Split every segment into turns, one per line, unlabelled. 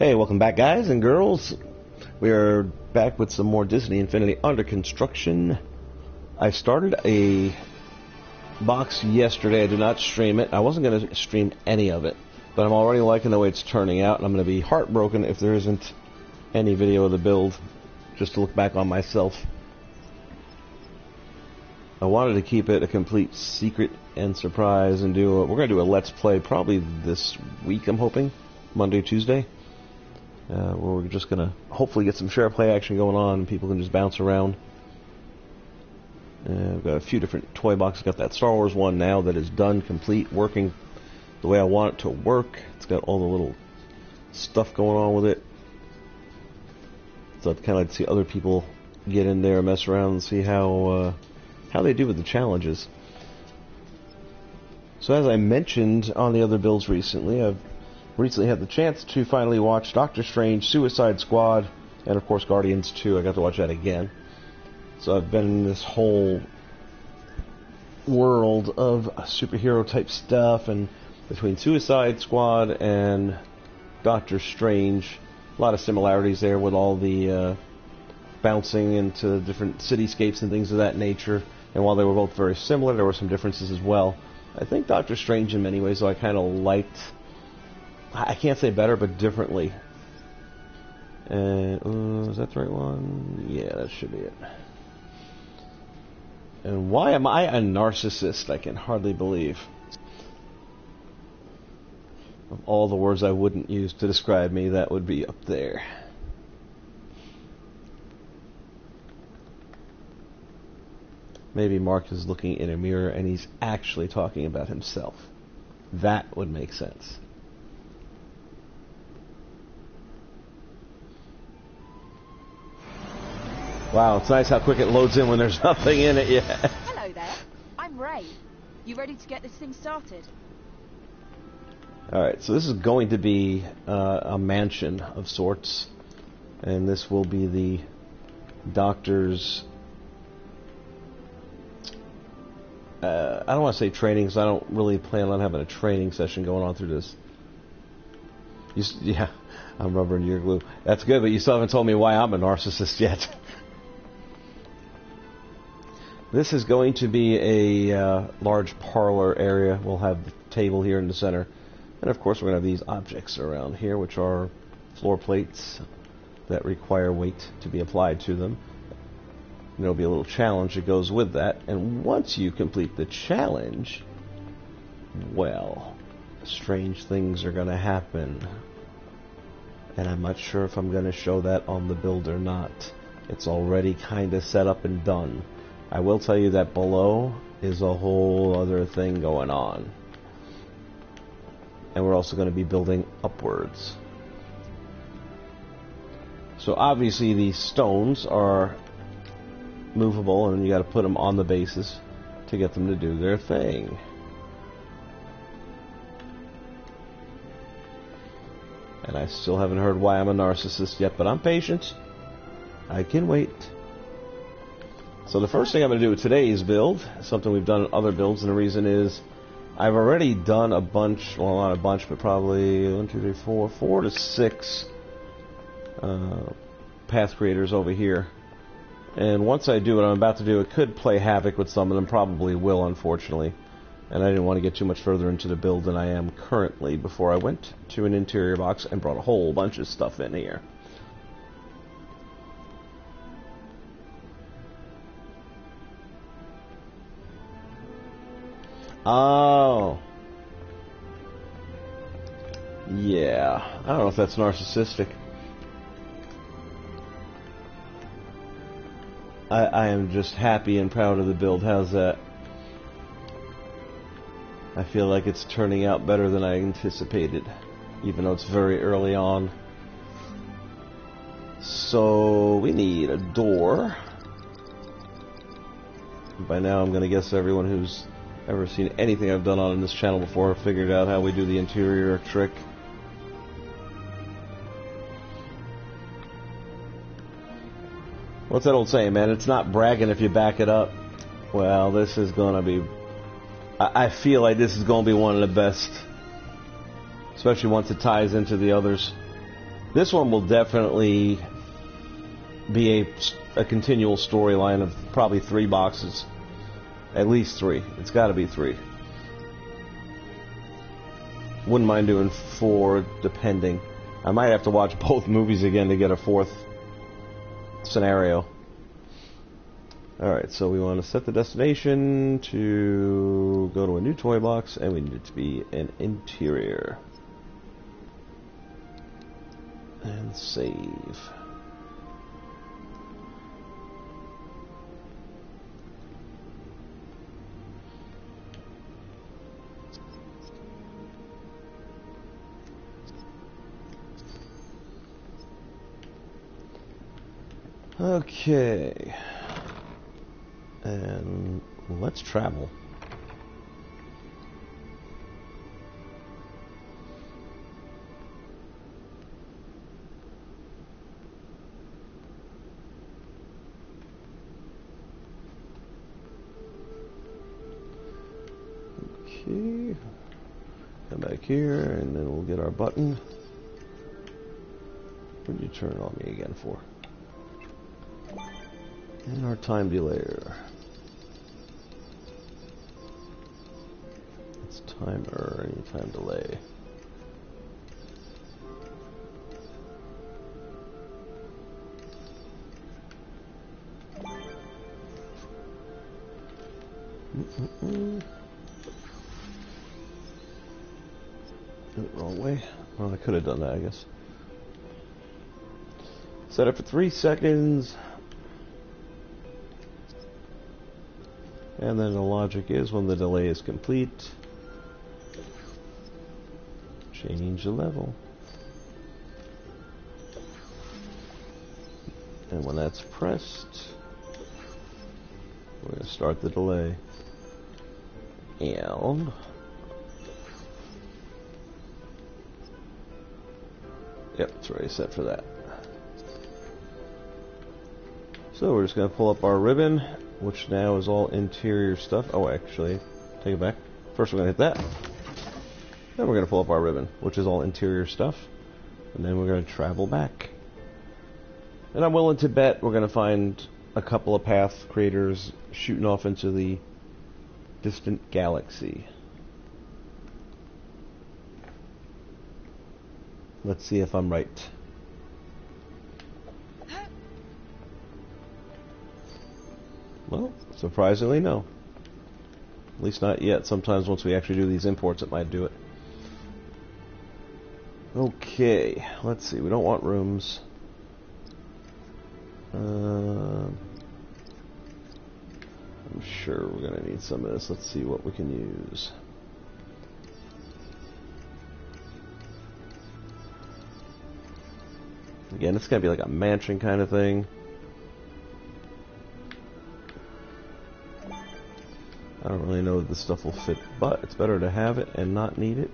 Hey, welcome back, guys and girls. We are back with some more Disney Infinity under construction. I started a box yesterday. I did not stream it. I wasn't going to stream any of it, but I'm already liking the way it's turning out, and I'm going to be heartbroken if there isn't any video of the build, just to look back on myself. I wanted to keep it a complete secret and surprise and we're going to do a Let's Play probably this week, I'm hoping, Monday, Tuesday. Where we're just going to hopefully get some share play action going on and people can just bounce around. We've got a few different toy boxes. Got that Star Wars one now that is done, complete, working the way I want it to work. It's got all the little stuff going on with it. So I'd kind of like to see other people get in there, mess around, and see how they do with the challenges. So as I mentioned on the other builds recently, I've recently had the chance to finally watch Doctor Strange, Suicide Squad, and of course Guardians 2. I got to watch that again. So I've been in this whole world of superhero type stuff, and between Suicide Squad and Doctor Strange, a lot of similarities there with all the bouncing into different cityscapes and things of that nature. And while they were both very similar, there were some differences as well. I think Doctor Strange in many ways, though, I kind of liked. I can't say better, but differently. And is that the right one? Yeah, that should be it. And why am I a narcissist? I can hardly believe. Of all the words I wouldn't use to describe me, that would be up there. Maybe Mark is looking in a mirror and he's actually talking about himself. That would make sense. Wow, it's nice how quick it loads in when there's nothing in it yet.
Hello there, I'm Ray. You ready to get this thing started?
Alright, so this is going to be a mansion of sorts. And this will be the Doctor's... I don't want to say training, because I don't really plan on having a training session going on through this. Yeah, I'm rubbering your glue. That's good, but you still haven't told me why I'm a narcissist yet. This is going to be a large parlor area. We'll have the table here in the center. And of course we're going to have these objects around here, which are floor plates that require weight to be applied to them. And there'll be a little challenge that goes with that. And once you complete the challenge, well, strange things are going to happen. And I'm not sure if I'm going to show that on the build or not. It's already kind of set up and done. I will tell you that below is a whole other thing going on. And we're also going to be building upwards. So obviously these stones are movable, and you got to put them on the bases to get them to do their thing. And I still haven't heard why I'm a narcissist yet, but I'm patient. I can wait. So the first thing I'm going to do with today's build, something we've done in other builds, and the reason is I've already done a bunch, well, not a bunch, but probably 4 to 6 path creators over here. And once I do what I'm about to do, it could play havoc with some of them, probably will, unfortunately. And I didn't want to get too much further into the build than I am currently before I went to an interior box and brought a whole bunch of stuff in here. Oh. Yeah. I don't know if that's narcissistic. I am just happy and proud of the build. How's that? I feel like it's turning out better than I anticipated, even though it's very early on. So we need a door. By now I'm going to guess everyone who's ever seen anything I've done on this channel before figured out how we do the interior trick. What's that old saying, man? It's not bragging if you back it up. Well, this is going to be... I feel like this is going to be one of the best. Especially once it ties into the others. This one will definitely be a continual storyline of probably 3 boxes. At least 3. It's got to be 3. Wouldn't mind doing 4, depending. I might have to watch both movies again to get a 4th scenario. Alright, so we want to set the destination to go to a new toy box, and we need it to be an interior. And save. Okay. And let's travel. Okay. Come back here, and then we'll get our button. What did you turn on me again for? And our time delayer. It's timer, any time delay. Wrong way. Well, I could have done that, I guess. Set it for 3 seconds. And then the logic is when the delay is complete, change the level. And when that's pressed, we're going to start the delay. And yep, it's already set for that. So we're just going to pull up our ribbon, which now is all interior stuff. Oh, actually, take it back. First we're going to hit that. Then we're going to pull up our ribbon, which is all interior stuff. And then we're going to travel back. And I'm willing to bet we're going to find a couple of path creators shooting off into the distant galaxy. Let's see if I'm right. Well, surprisingly, no. At least not yet. Sometimes once we actually do these imports, it might do it. Okay, let's see. We don't want rooms. I'm sure we're going to need some of this. Let's see what we can use. Again, it's going to be like a mansion kind of thing. I don't really know if this stuff will fit, but it's better to have it and not need it.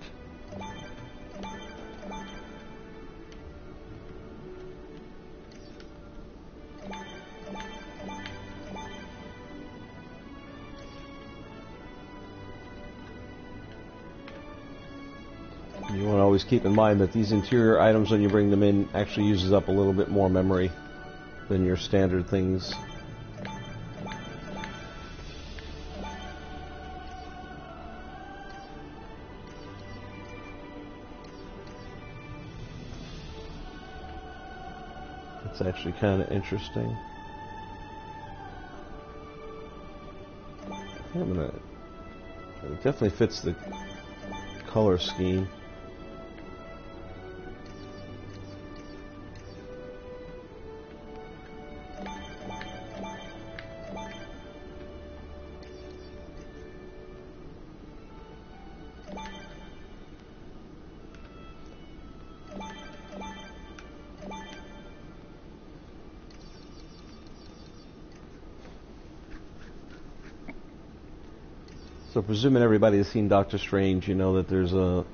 You want to always keep in mind that these interior items, when you bring them in, actually uses up a little bit more memory than your standard things. It's actually kind of interesting. It definitely fits the color scheme. So presuming everybody has seen Doctor Strange, you know that there's a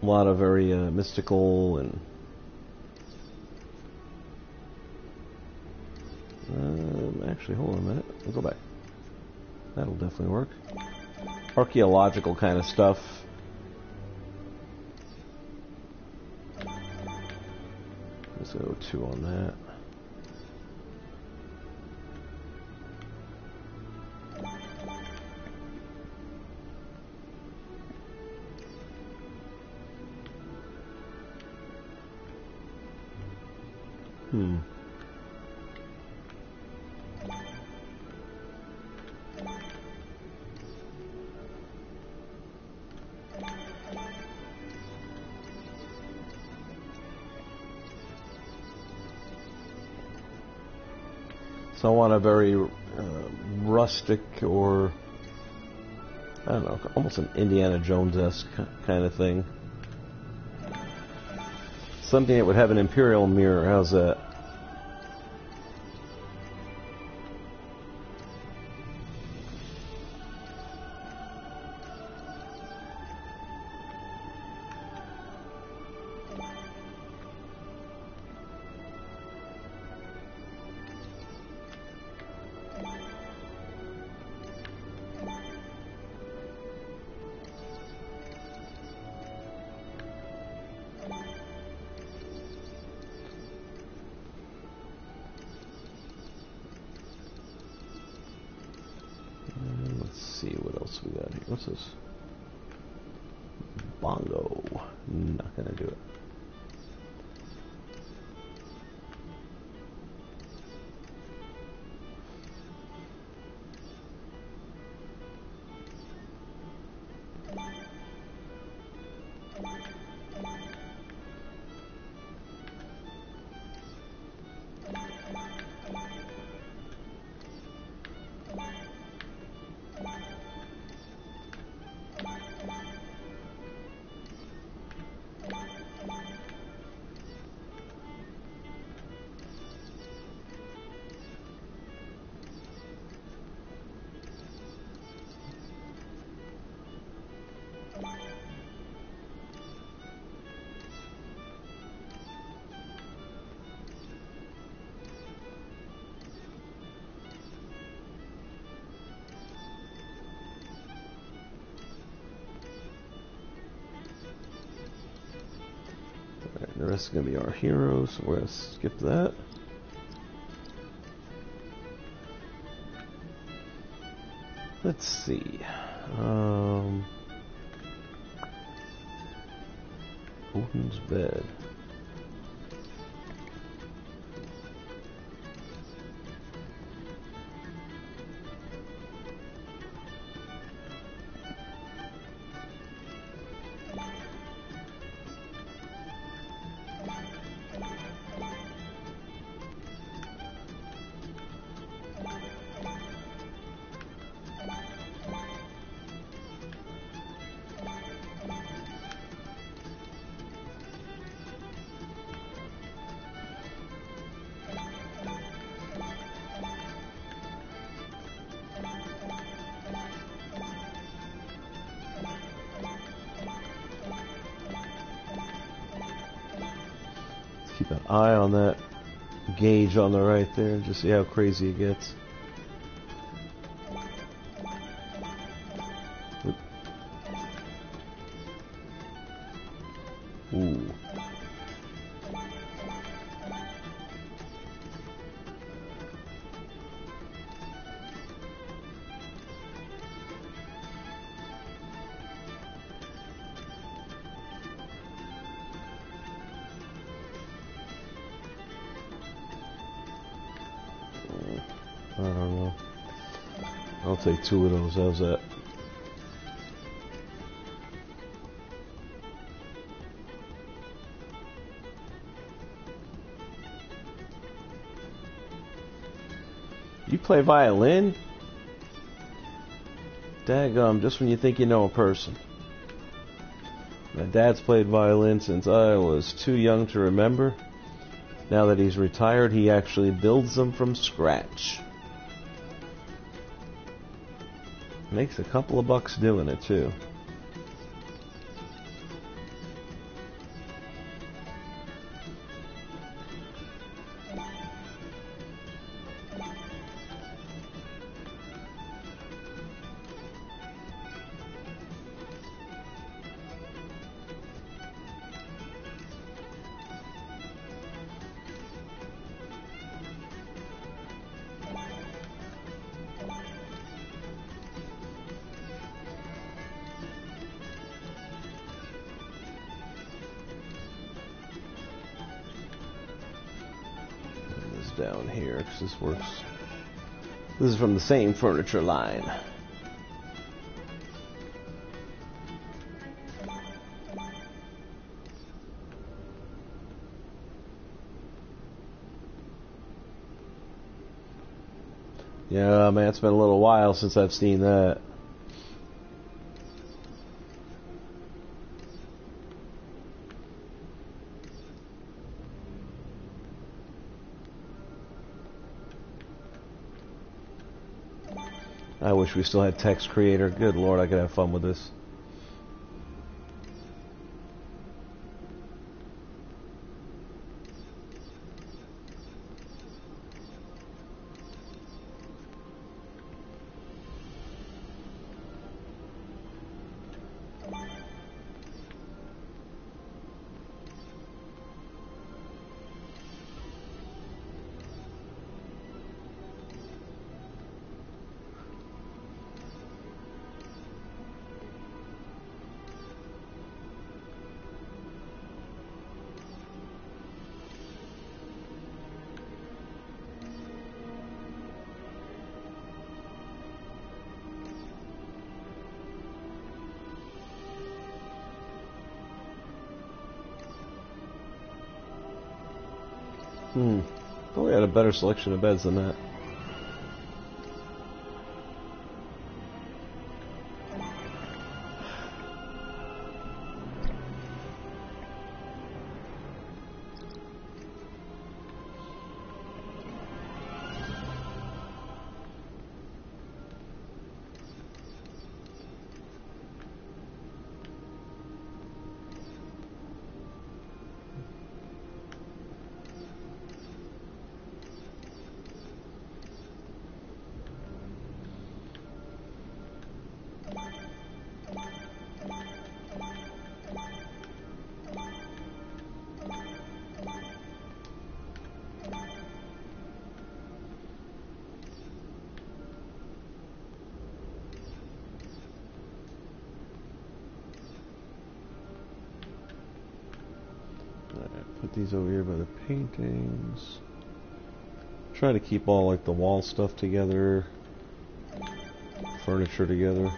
lot of very mystical and actually, hold on a minute. We'll go back. That'll definitely work. Archaeological kind of stuff. Let's go 2 on that. So I want a very rustic, or I don't know, almost an Indiana Jones-esque kind of thing. Something that would have an Imperial mirror. How's that? Let's see what else we got here. What's this? Bongo. Not gonna do it. The rest is going to be our heroes, so we're going to skip that. Let's see. Odin's bed. Keep an eye on that gauge on the right there, just see how crazy it gets. Ooh. I don't know. I'll take 2 of those. How's that? You play violin? Daggum, just when you think you know a person. My dad's played violin since I was too young to remember. Now that he's retired, he actually builds them from scratch. Makes a couple of bucks doing it too. down here because this works. This is from the same furniture line. Yeah, man, it's been a little while since I've seen that. I wish we still had text creator. Good lord, I could have fun with this. Thought we had a better selection of beds than that. Put these over here by the paintings. Try to keep all like the wall stuff together, furniture together.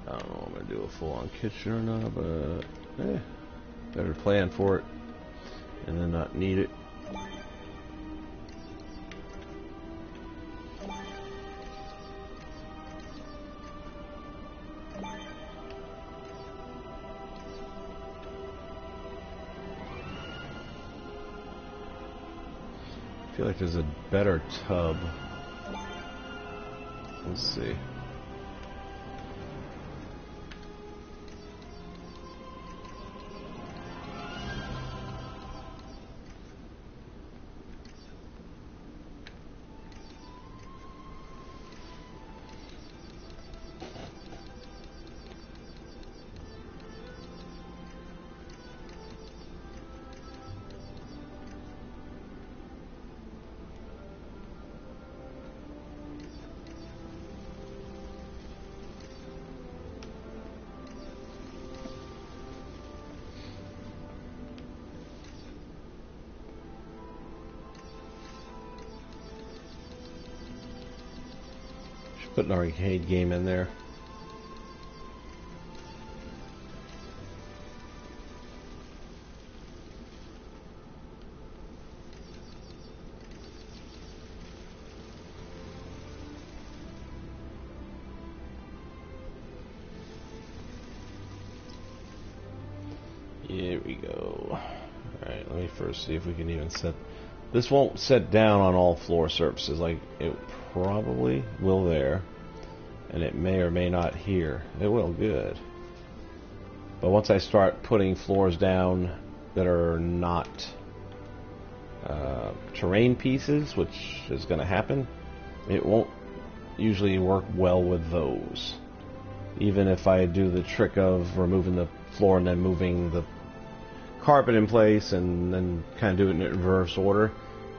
I don't know if I'm going to do a full-on kitchen or not, but better plan for it and then not need it. I feel like there's a better tub. Let's see. Put an arcade game in there. Here we go. Alright, let me first see if we can even set This won't set down on all floor surfaces. Like, it probably will there. And it may or may not here. It will, good. But once I start putting floors down that are not terrain pieces, which is going to happen, it won't usually work well with those. Even if I do the trick of removing the floor and then moving the carpet in place and then kind of do it in reverse order,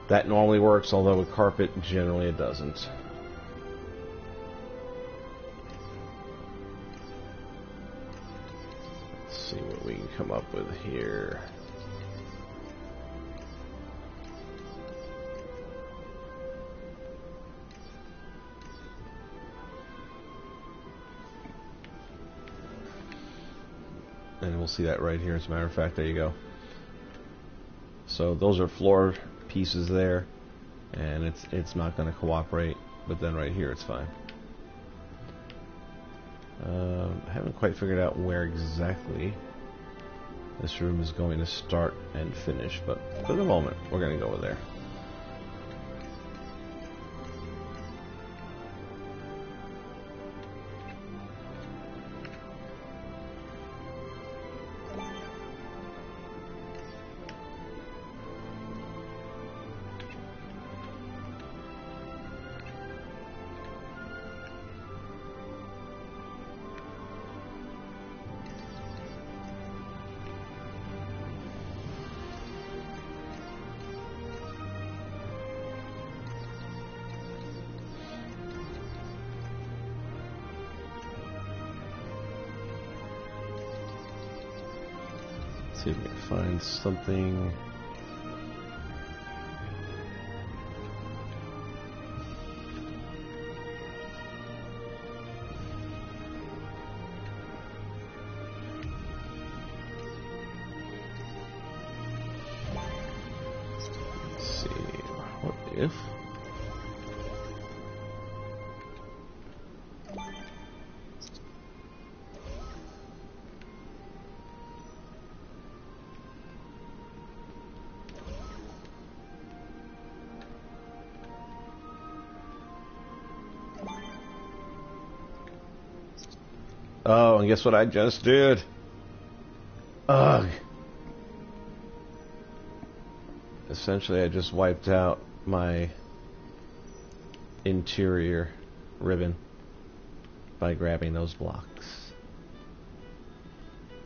that normally works, although with carpet, generally it doesn't. Let's see what we can come up with here. And we'll see that right here. As a matter of fact, there you go. So those are floor pieces there, and it's not going to cooperate. But then right here, it's fine. I haven't quite figured out where exactly this room is going to start and finish, but for the moment, we're going to go with there. See if we can find something. Let's see. What if? Oh, and guess what I just did? Ugh. Essentially, I just wiped out my interior ribbon by grabbing those blocks.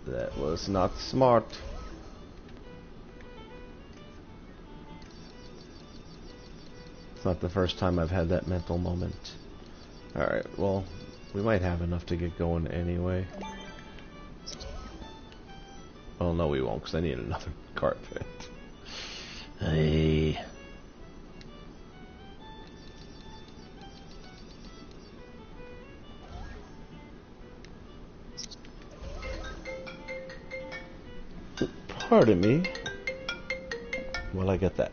That was not smart. It's not the first time I've had that mental moment. Alright, well, we might have enough to get going anyway. Oh, no, we won't, because I need another carpet. Hey. Pardon me while I get that.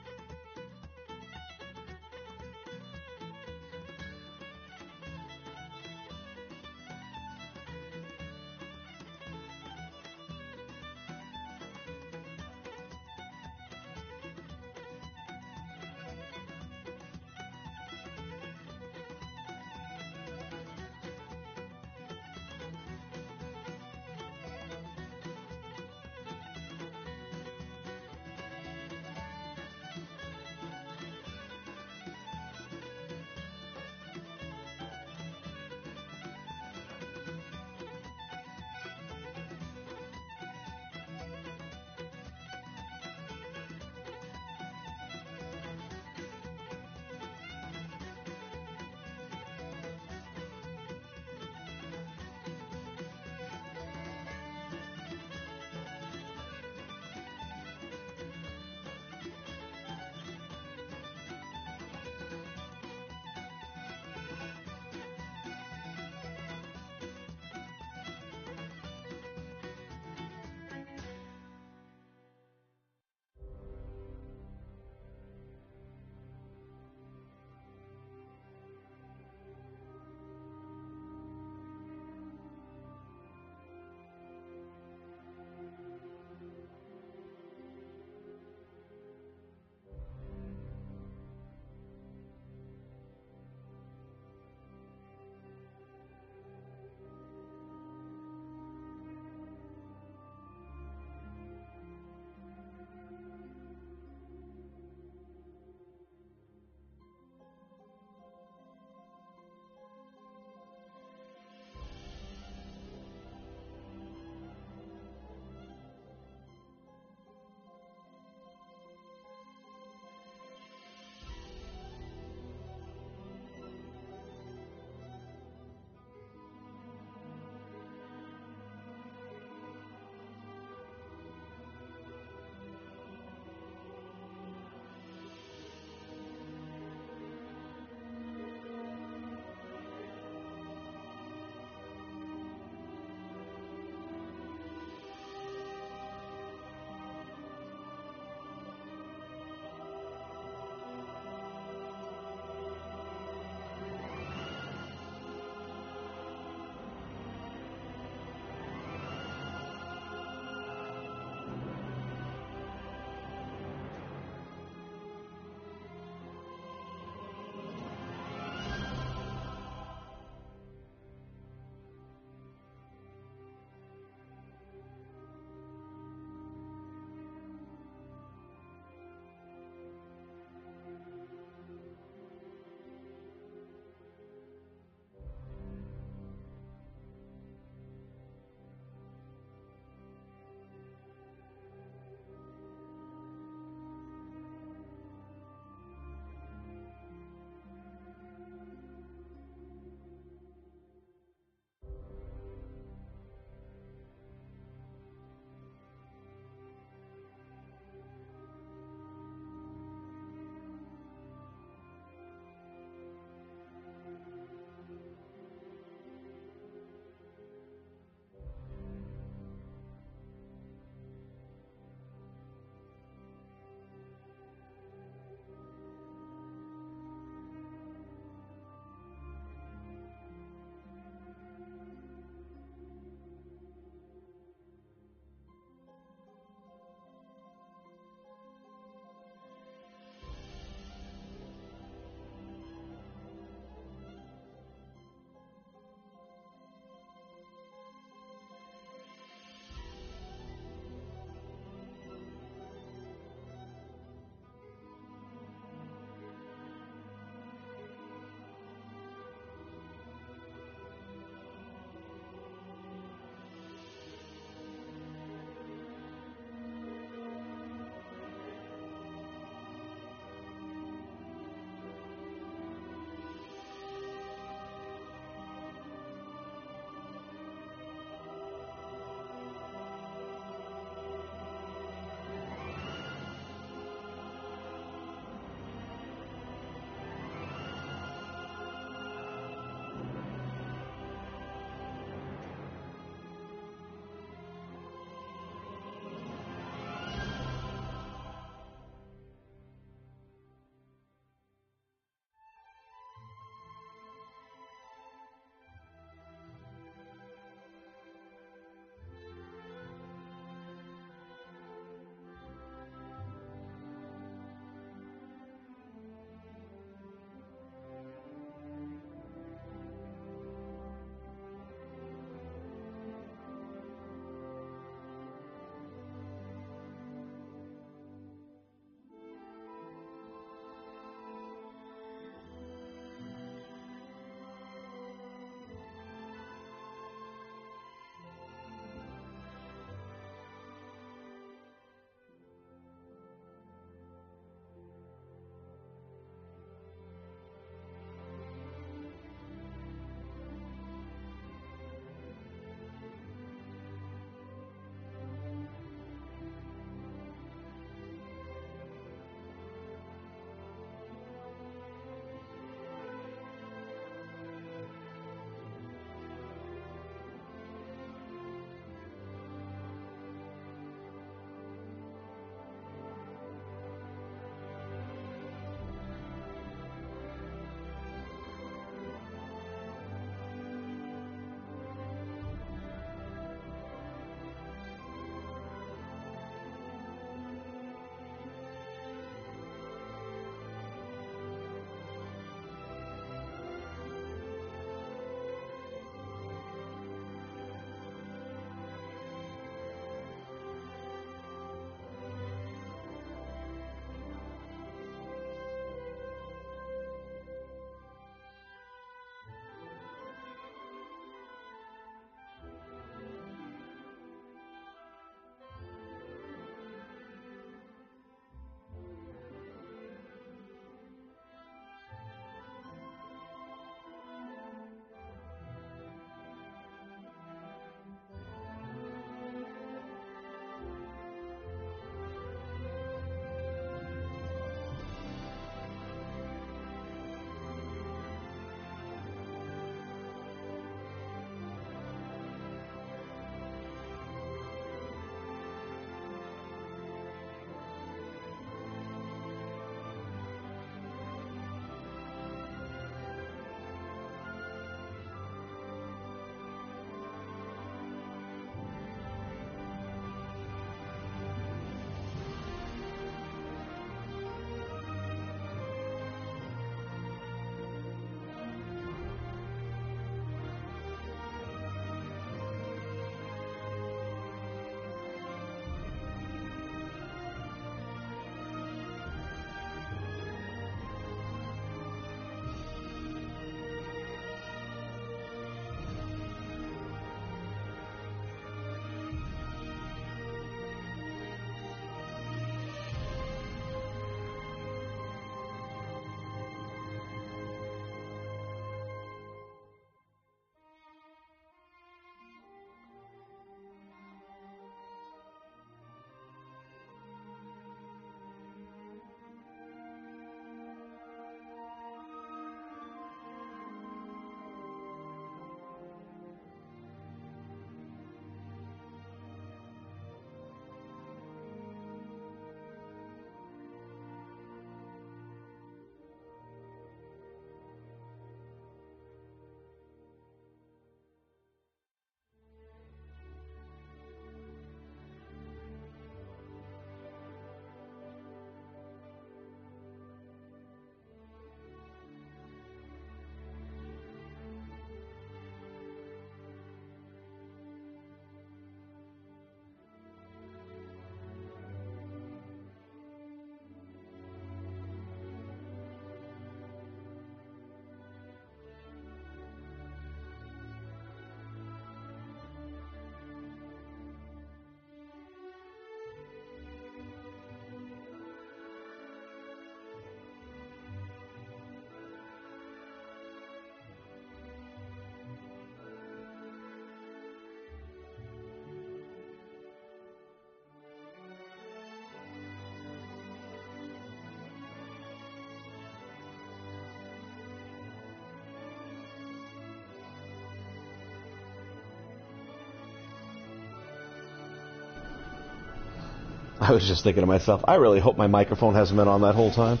I was just thinking to myself, I really hope my microphone hasn't been on that whole time.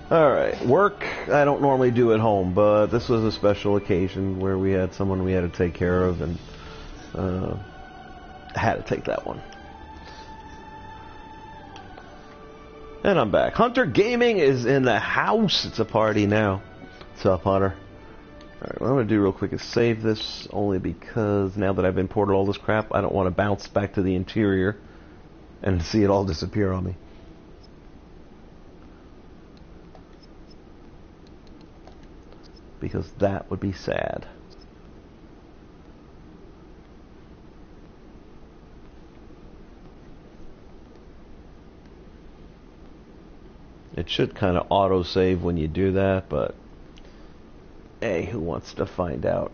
Alright, work I don't normally do at home, but this was a special occasion where we had someone we had to take care of, and had to take that one. And I'm back. Hunter Gaming is in the house. It's a party now. What's up, Hunter? Alright, what I'm going to do real quick is save this, only because now that I've imported all this crap, I don't want to bounce back to the interior and see it all disappear on me. Because that would be sad. It should kind of auto-save when you do that, but hey, who wants to find out?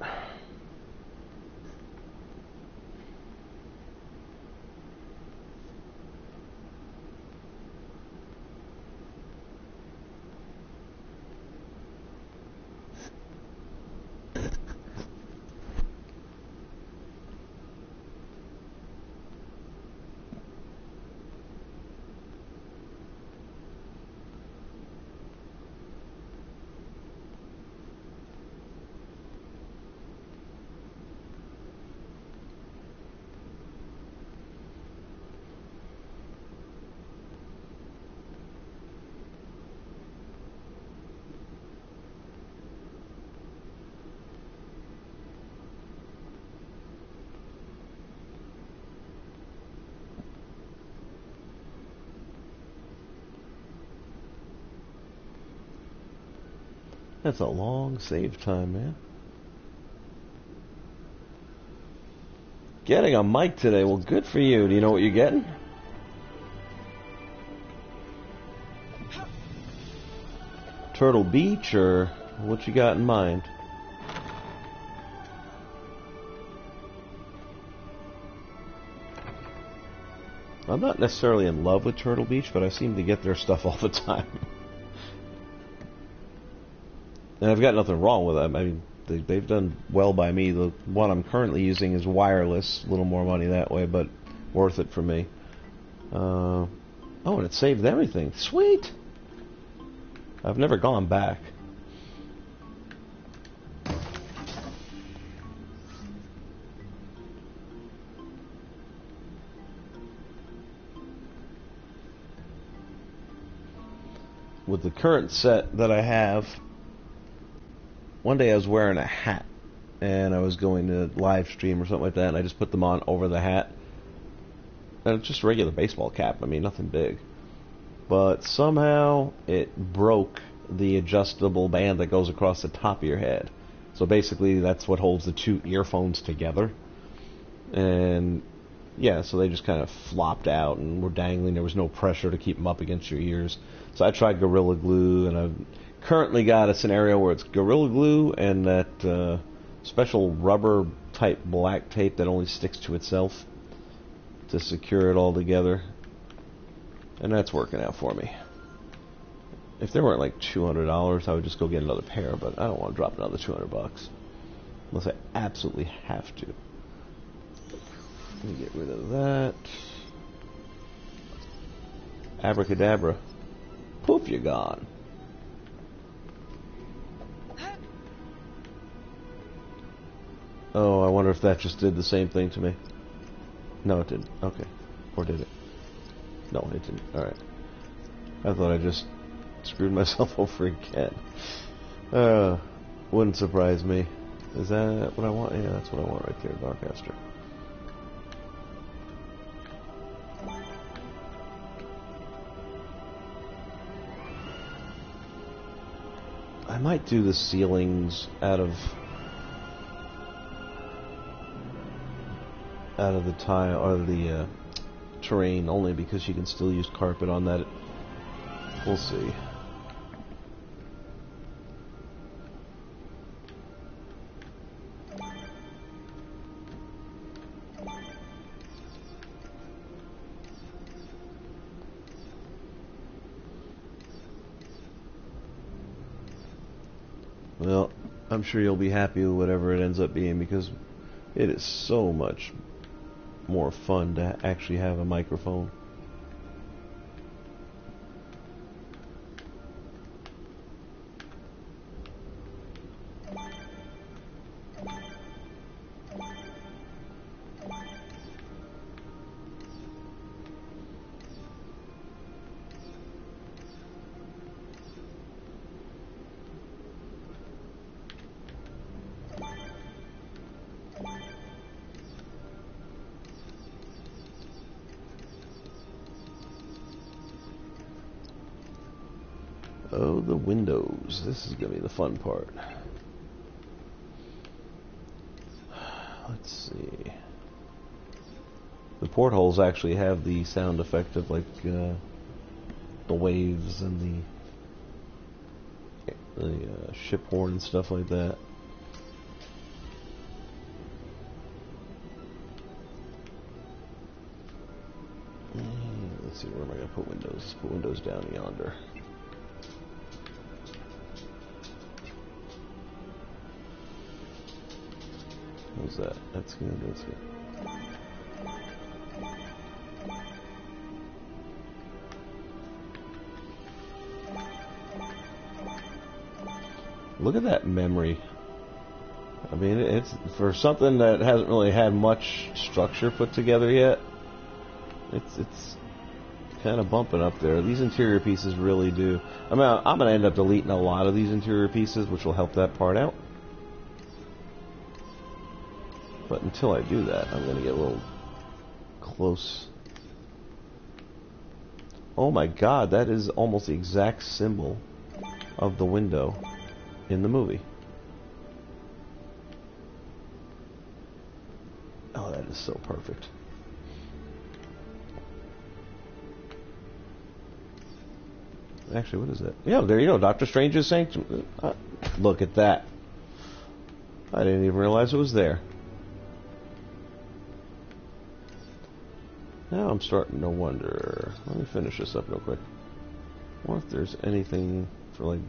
That's a long save time, man. Getting a mic today. Well, good for you. Do you know what you're getting? Turtle Beach, or what you got in mind? I'm not necessarily in love with Turtle Beach, but I seem to get their stuff all the time. And I've got nothing wrong with them. I mean, they've done well by me. The one I'm currently using is wireless. A little more money that way, but worth it for me. Oh, and it saved everything. Sweet! I've never gone back. With the current set that I have, one day I was wearing a hat, and I was going to live stream or something like that, and I just put them on over the hat. And it's just a regular baseball cap, I mean, nothing big. But somehow it broke the adjustable band that goes across the top of your head. So basically that's what holds the two earphones together. And yeah, so they just kind of flopped out and were dangling. There was no pressure to keep them up against your ears. So I tried Gorilla Glue, and I've currently got a scenario where it's Gorilla Glue and that special rubber type black tape that only sticks to itself to secure it all together, and that's working out for me. If they weren't like $200, I would just go get another pair, but I don't want to drop another $200 unless I absolutely have to. Let me get rid of that. Abracadabra. Poof, you're gone. Oh, I wonder if that just did the same thing to me. No, it didn't. Okay. Or did it? No, it didn't. Alright. I thought I just screwed myself over again. Wouldn't surprise me. Is that what I want? Yeah, that's what I want right there, Darkaster. I might do the ceilings out of the tile or the terrain, only because you can still use carpet on that. We'll see. Well, I'm sure you'll be happy with whatever it ends up being, because it is so much more fun to actually have a microphone. the windows. This is gonna be the fun part. Let's see. The portholes actually have the sound effect of like the waves and the ship horn and stuff like that. Let's see, where am I going to put windows? Let's put windows down yonder. What's that? That's good. That's good. Look at that memory. I mean, it's for something that hasn't really had much structure put together yet. It's kind of bumping up there. These interior pieces really do. I mean, I'm going to end up deleting a lot of these interior pieces, which will help that part out. But until I do that, I'm going to get a little close. Oh my god, that is almost the exact symbol of the window in the movie. Oh, that is so perfect. Actually, what is that? Yeah, there you go. Doctor Strange's sanctum. Look at that. I didn't even realize it was there. Now I'm starting to wonder. Let me finish this up real quick. I wonder if there's anything for like...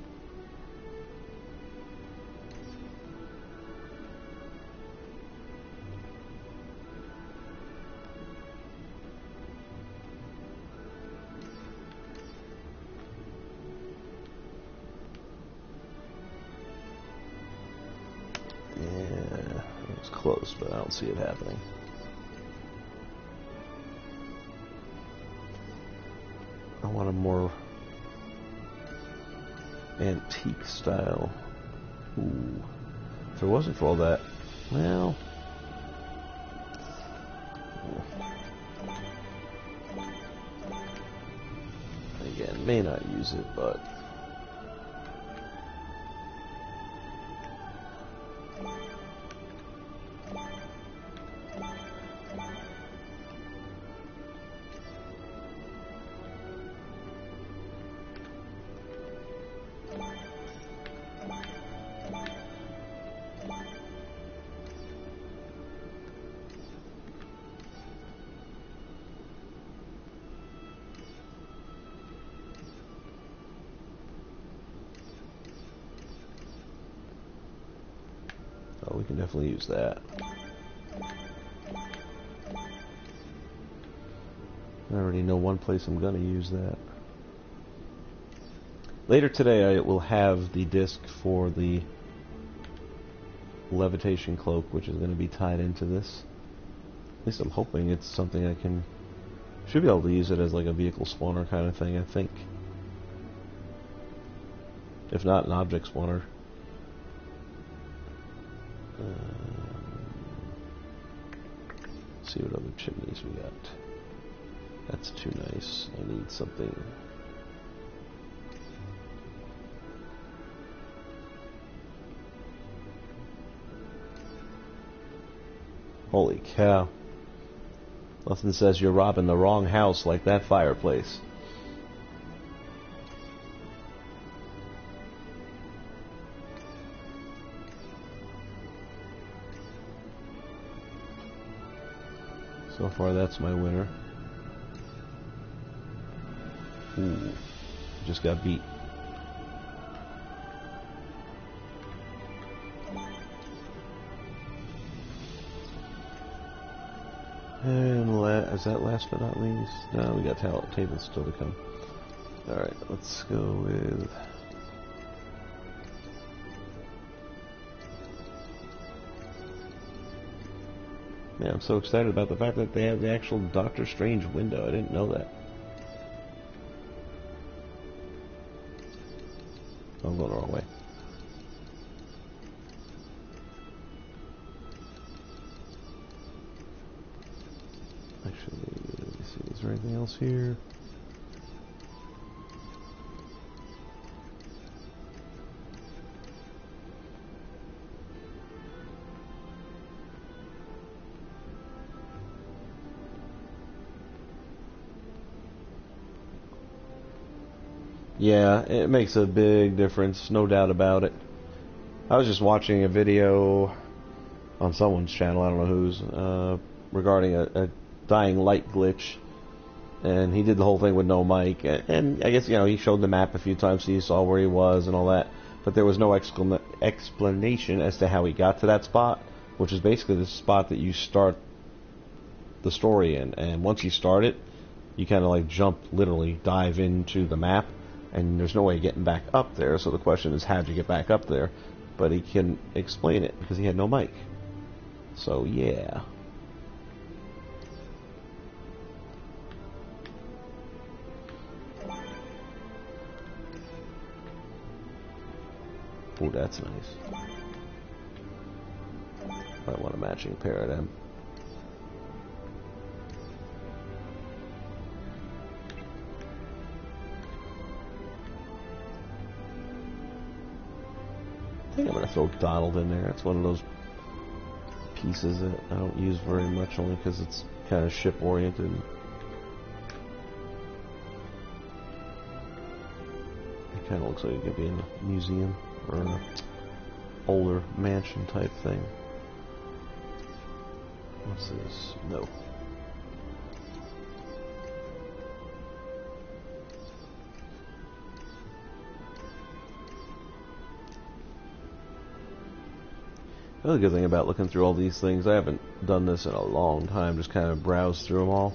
Yeah, it was close, but I don't see it happening. I want a more antique style. Ooh. If it wasn't for all that, well... Again, may not use it, but... Oh, we can definitely use that. I already know one place I'm going to use that. Later today I will have the disc for the levitation cloak, which is going to be tied into this. At least I'm hoping it's something I can... Should be able to use it as like a vehicle spawner kind of thing, I think. If not, an object spawner. See what other chimneys we got. That's too nice. I need something. Holy cow. Nothing says you're robbing the wrong house like that fireplace. So far, that's my winner. Ooh, just got beat. And is that last but not least? No, we got tables still to come. Alright, let's go with... Yeah, I'm so excited about the fact that they have the actual Doctor Strange window. I didn't know that. I'm going the wrong way. Actually, let me see. Is there anything else here? Yeah, it makes a big difference, no doubt about it. I was just watching a video on someone's channel, I don't know whose, regarding a dying light glitch, and he did the whole thing with no mic, and I guess, you know, he showed the map a few times so you saw where he was and all that, but there was no explanation as to how he got to that spot, which is basically the spot that you start the story in, and once you start it, you kind of like jump, literally dive into the map, and there's no way of getting back up there, so the question is, how'd you get back up there? But he couldn't explain it because he had no mic. So yeah. Oh, that's nice. Might want a matching pair of them. I think I'm going to throw Donald in there. It's one of those pieces that I don't use very much, only because it's kind of ship-oriented. It kind of looks like it could be in a museum or an older mansion type thing. What's this? No. The other good thing about looking through all these things, I haven't done this in a long time, just kind of browse through them all.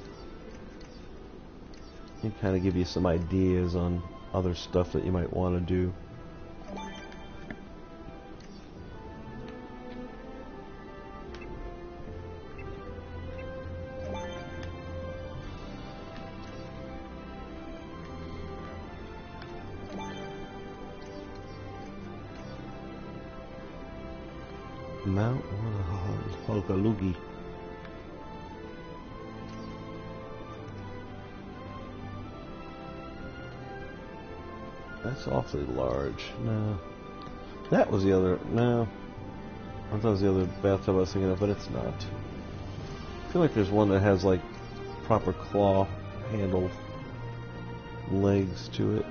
It kind of give you some ideas on other stuff that you might want to do. Mount Holgalugi. That's awfully large. No. That was the other... No. I thought it was the other bathtub I was thinking of, but it's not. I feel like there's one that has, like, proper claw handle legs to it.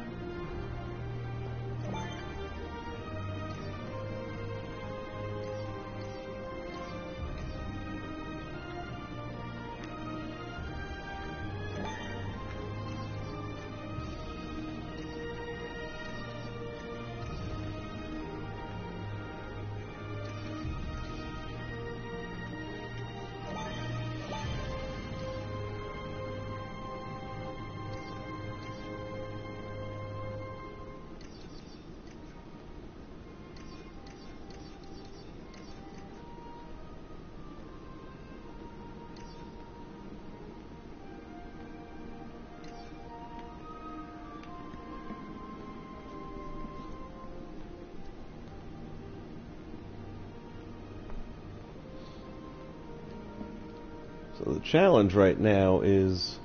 So the challenge right now is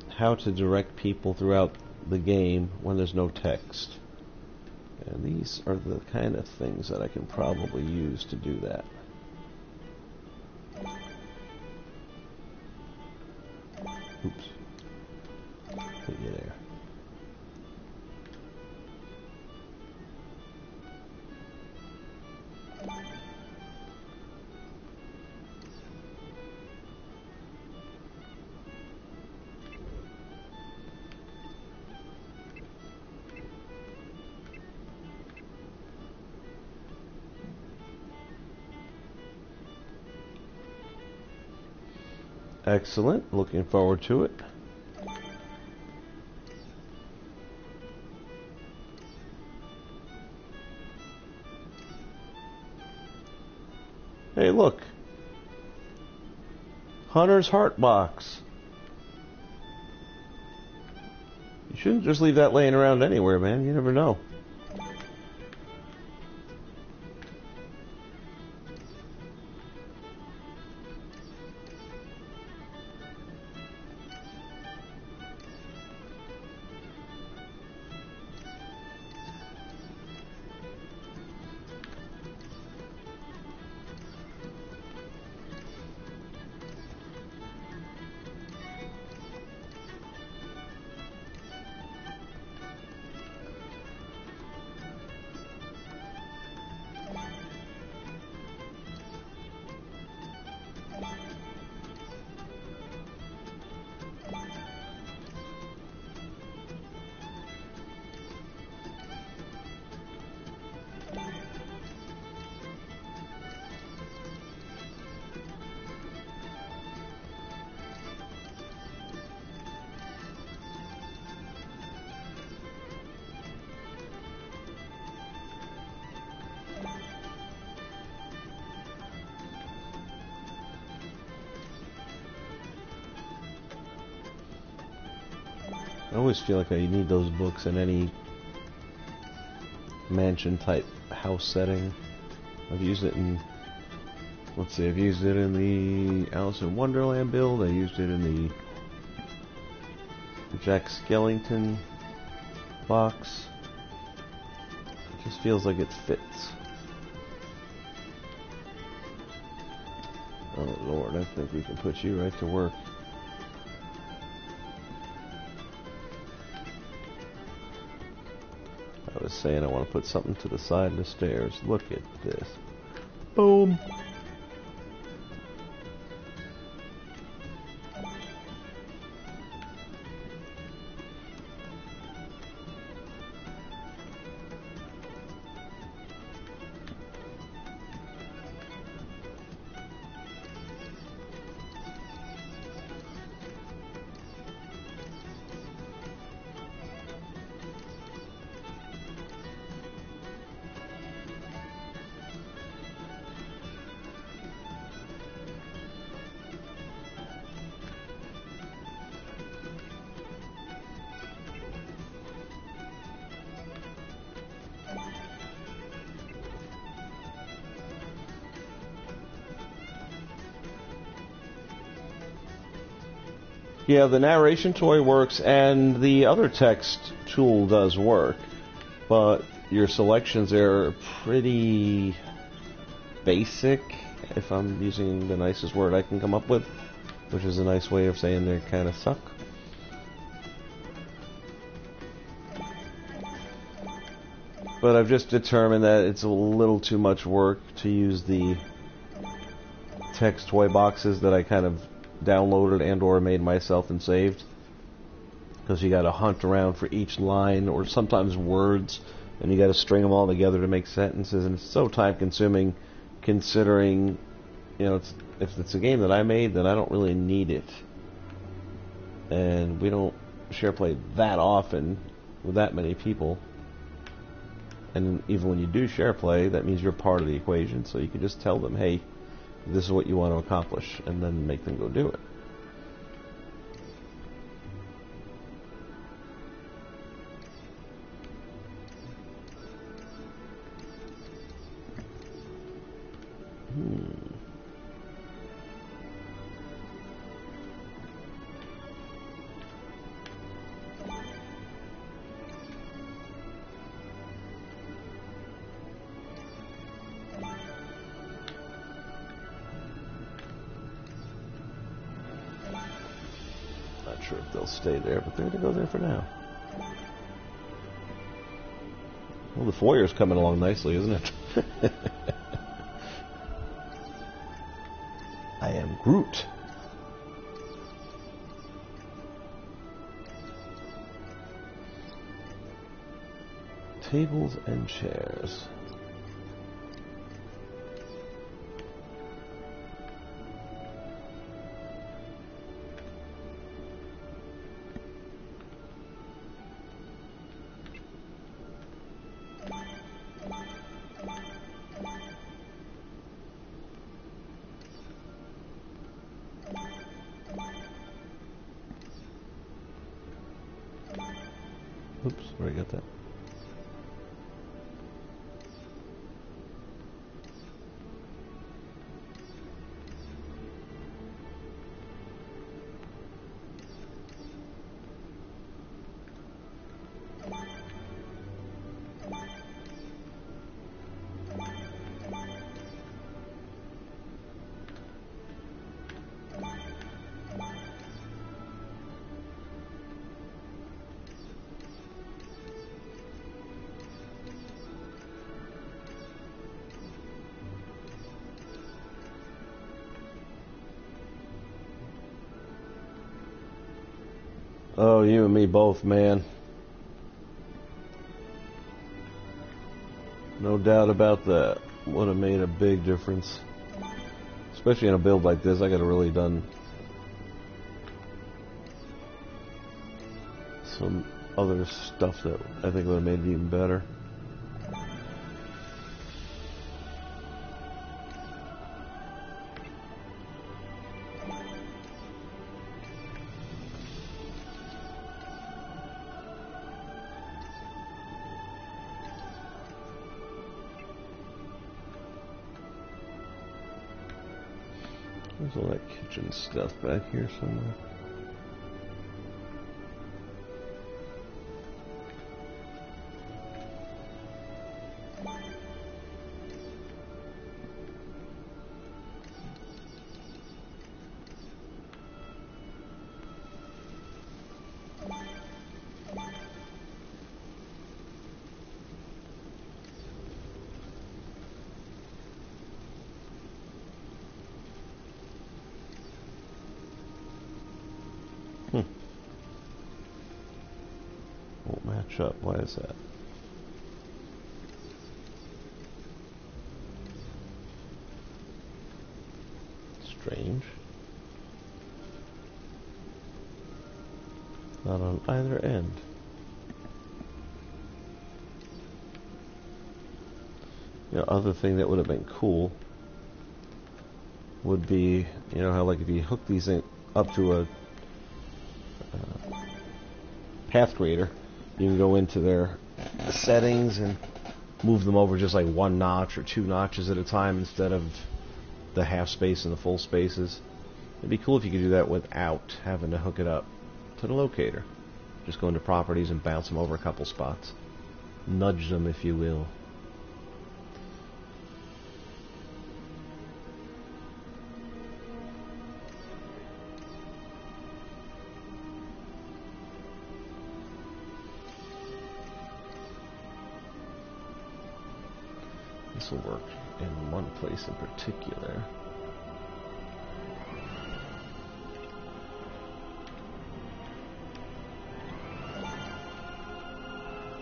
how to direct people throughout the game when there's no text. And these are the kind of things that I can probably use to do that. Oops. Put you there. Excellent. Looking forward to it. Hey, look. Hunter's Heart Box. You shouldn't just leave that laying around anywhere, man. You never know. I always feel like I need those books in any mansion type house setting. I've used it in, let's see, I've used it in the Alice in Wonderland build. I used it in the Jack Skellington box. It just feels like it fits. Oh Lord, I think we can put you right to work. I was saying I want to put something to the side of the stairs. Look at this. Boom! Yeah, the narration toy works, and the other text tool does work, but your selections there are pretty basic, if I'm using the nicest word I can come up with, which is a nice way of saying they kind of suck. But I've just determined that it's a little too much work to use the text toy boxes that I kind of downloaded and or made myself and saved, because you got to hunt around for each line or sometimes words, and you got to string them all together to make sentences, and it's so time consuming, considering, you know, if it's a game that I made, then I don't really need it, and we don't share play that often with that many people, and even when you do share play, that means you're part of the equation, so you can just tell them, hey, this is what you want to accomplish, and then make them go do it. Not sure if they'll stay there, but they're going to go there for now. Well, the foyer's coming along nicely, isn't it? I am Groot. Tables and chairs. Oops, where I got that? Oh, you and me both, man. No doubt about that. Would have made a big difference. Especially in a build like this, I could have really done some other stuff that I think would have made it even better. There's all that kitchen stuff back here somewhere. Won't match up. Why is that? Strange. Not on either end. You know, other thing that would have been cool would be, you know how like if you hook these up to a path creator, you can go into their settings and move them over just like one notch or two notches at a time instead of the half space and the full spaces. It'd be cool if you could do that without having to hook it up to the locator. Just go into properties and bounce them over a couple spots. Nudge them, if you will. This will work in one place in particular.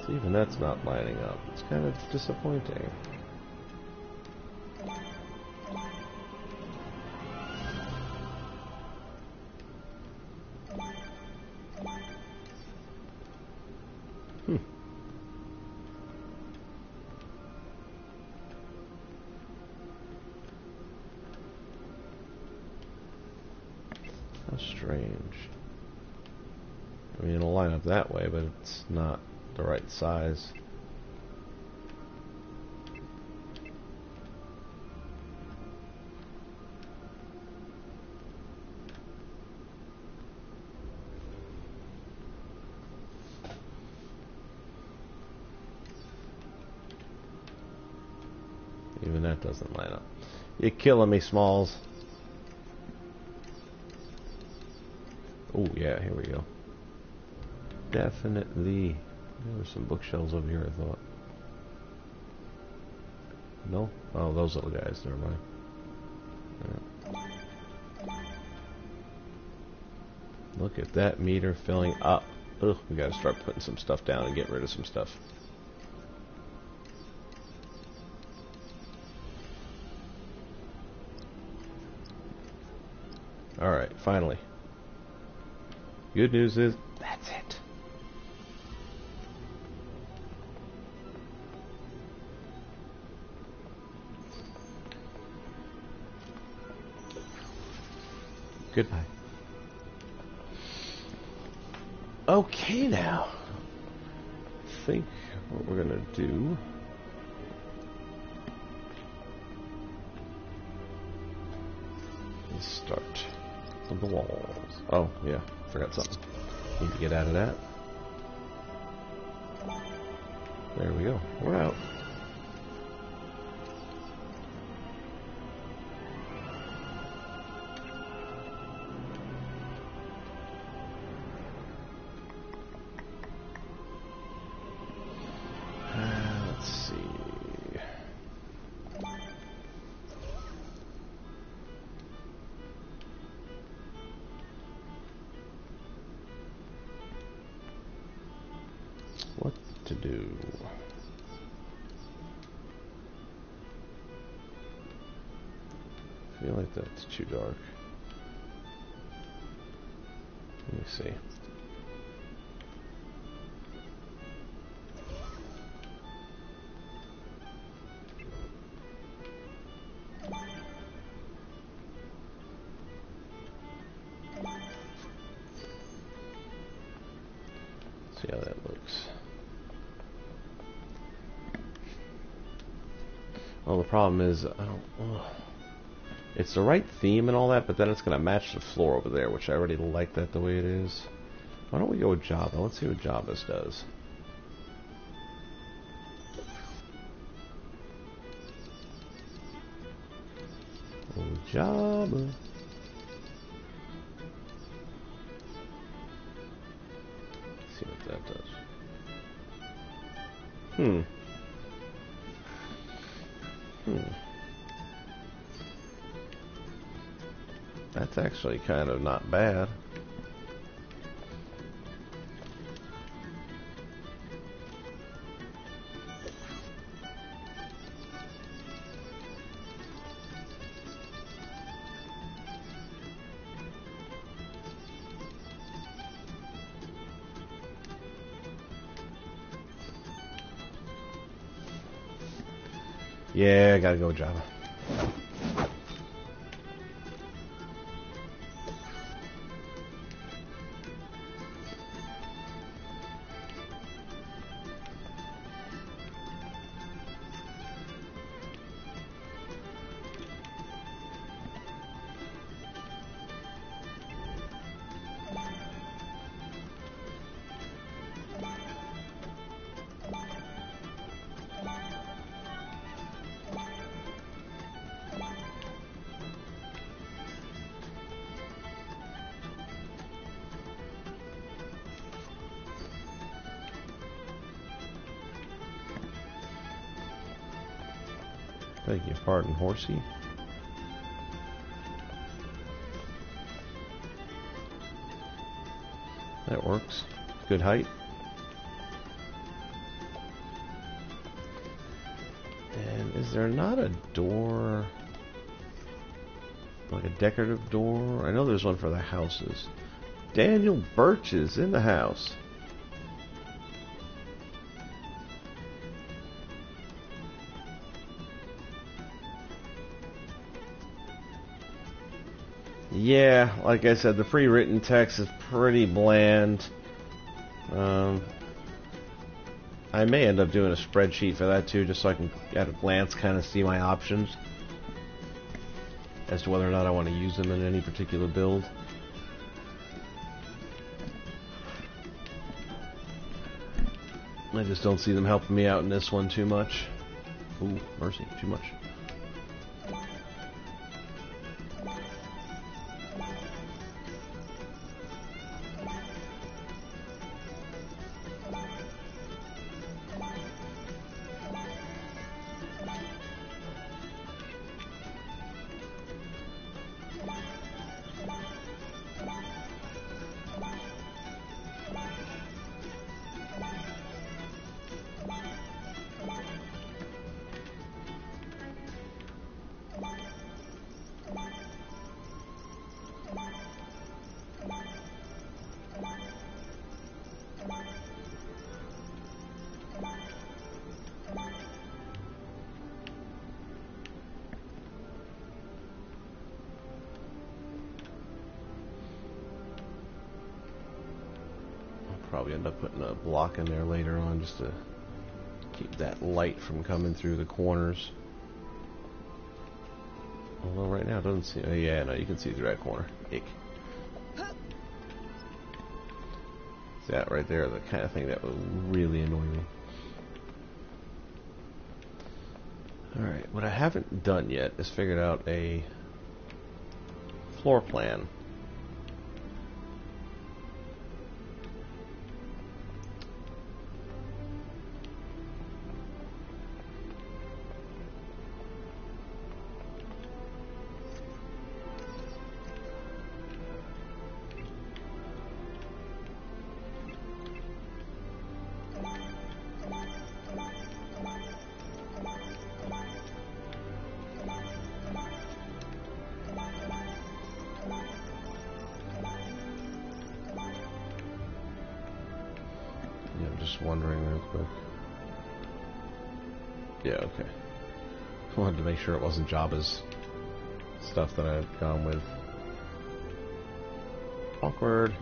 So even that's not lining up. It's kind of disappointing. How strange. I mean, it'll line up that way, but it's not the right size. Even that doesn't line up. You're killing me, Smalls. Oh, yeah, here we go. Definitely. There were some bookshelves over here, I thought. No? Oh, those little guys. Never mind. Right. Look at that meter filling up. Ugh, we gotta start putting some stuff down and get rid of some stuff. Alright, finally. Good news is, that's it. Goodbye. Okay now. I think what we're gonna do is start on the walls. Oh, yeah, forgot something. Need to get out of that. There we go. We're out. Let's see. What to do? I feel like that's too dark. Let me see. See how that looks. Well, the problem is, I don't. It's the right theme and all that, but then it's going to match the floor over there, which I already like that the way it is. Why don't we go with Java? Let's see what Java's does. Oh, Java. Let's see what that does. That's actually kind of not bad. Yeah, I gotta go with Java. Beg your pardon, horsey. That works. Good height. And is there not a door, like a decorative door? I know there's one for the houses. Daniel Birch is in the house. Yeah, like I said, the pre-written text is pretty bland. I may end up doing a spreadsheet for that too, just so I can at a glance kind of see my options as to whether or not I want to use them in any particular build. I just don't see them helping me out in this one too much. Ooh, mercy, too much. Probably end up putting a block in there later on just to keep that light from coming through the corners. Although right now it doesn't seem... Oh yeah, no, you can see through that corner. Ick. That right there, the kind of thing that would really annoy me. Alright, what I haven't done yet is figured out a floor plan. I'm just wondering real quick. Yeah, okay. I wanted to make sure it wasn't Java's stuff that I had gone with. Awkward.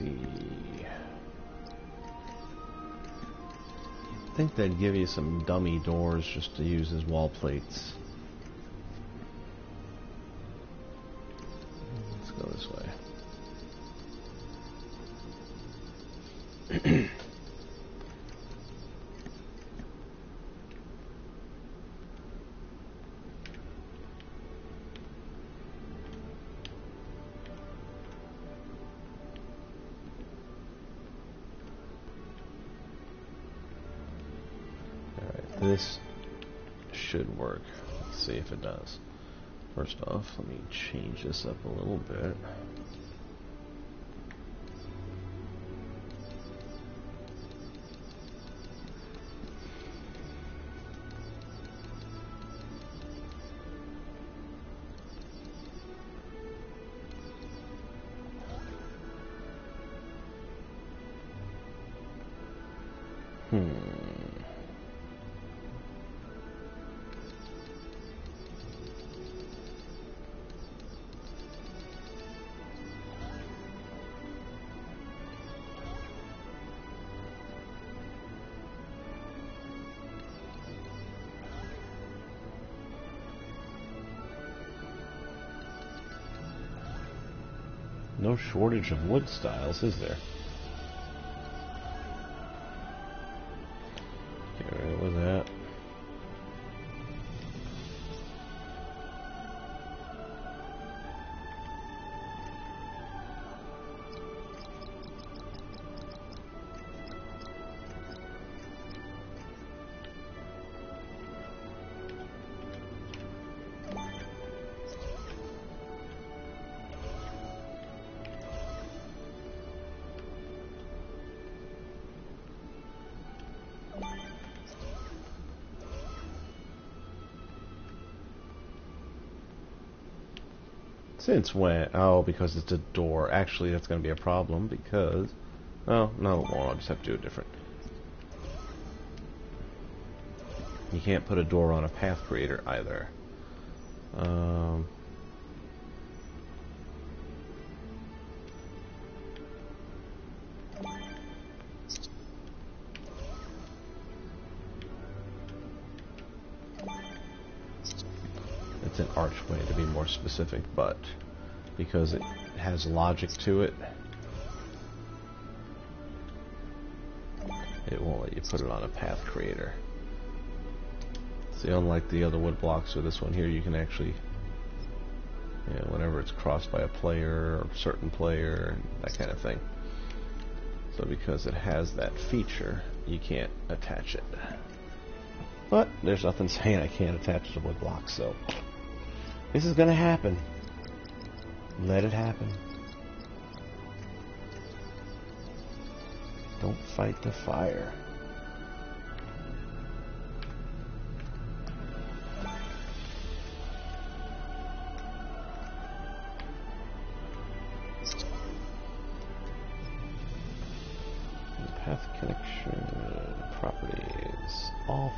see. I think they'd give you some dummy doors just to use as wall plates. Let's go this way. This should work. Let's see if it does. First off, let me change this up a little bit. No shortage of wood styles, is there? Get rid of that. Since when? Oh, because it's a door. Actually, that's going to be a problem because... Oh, no, it won't. I'll just have to do it different. You can't put a door on a path creator either. It's an archway to be more specific, but because it has logic to it, it won't let you put it on a path creator. See, unlike the other wood blocks or this one here, you can actually, whenever it's crossed by a player or a certain player, that kind of thing. So because it has that feature, you can't attach it. But there's nothing saying I can't attach it to wood blocks, so this is gonna happen. Let it happen. Don't fight the fire. Path connection properties off.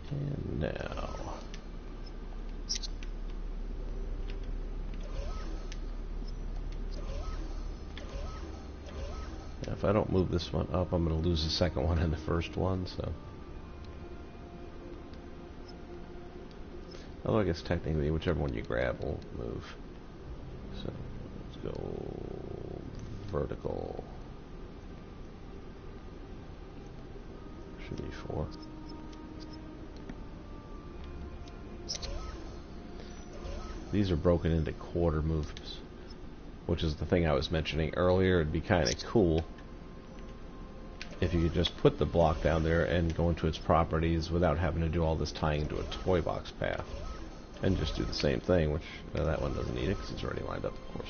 And now, if I don't move this one up, I'm going to lose the second one and the first one, so. Although I guess technically whichever one you grab will move. So let's go vertical. Should be 4. These are broken into quarter moves, which is the thing I was mentioning earlier. It'd be kind of cool if you could just put the block down there and go into its properties without having to do all this tying into a toy box path, and just do the same thing, which that one doesn't need it because it's already lined up, of course.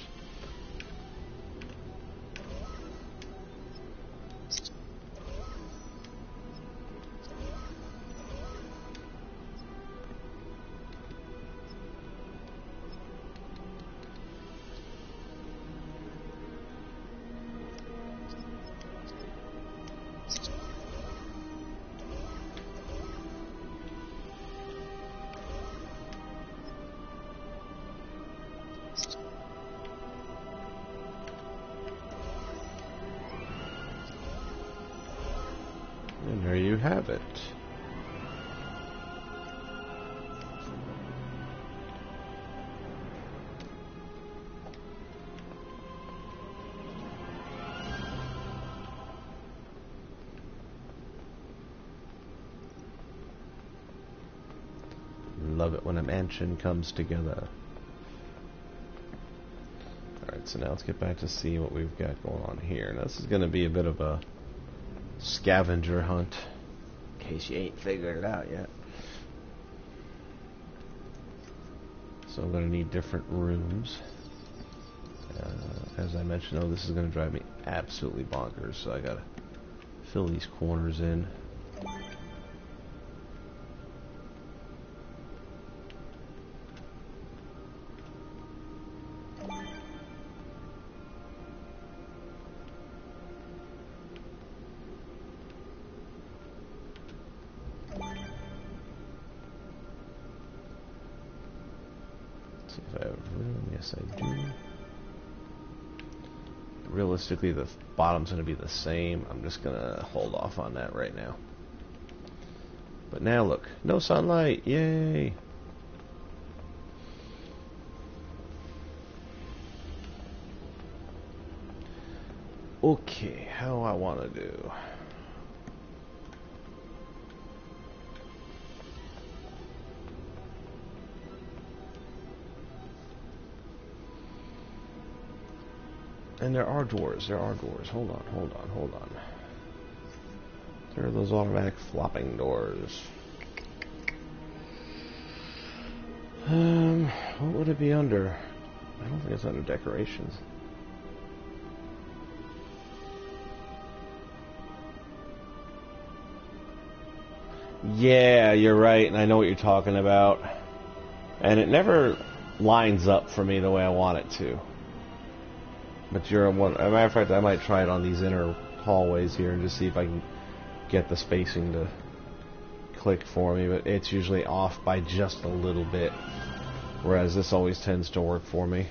you have it. Love it when a mansion comes together. Alright, so now let's get back to see what we've got going on here. Now this is going to be a bit of a scavenger hunt, in case you ain't figured it out yet. So I'm going to need different rooms. As I mentioned, this is going to drive me absolutely bonkers, so I got to fill these corners in. See if I have room. Yes, I do. Realistically, the bottom's going to be the same. I'm just going to hold off on that right now. But now look, no sunlight. Yay! Okay, how do I want to do? And there are doors. There are doors. Hold on, hold on, hold on. There are those automatic flopping doors. What would it be under? I don't think it's under decorations. Yeah, you're right, and I know what you're talking about. And it never lines up for me the way I want it to. But you're one. As a matter of fact, I might try it on these inner hallways here and just see if I can get the spacing to click for me. But it's usually off by just a little bit, whereas this always tends to work for me.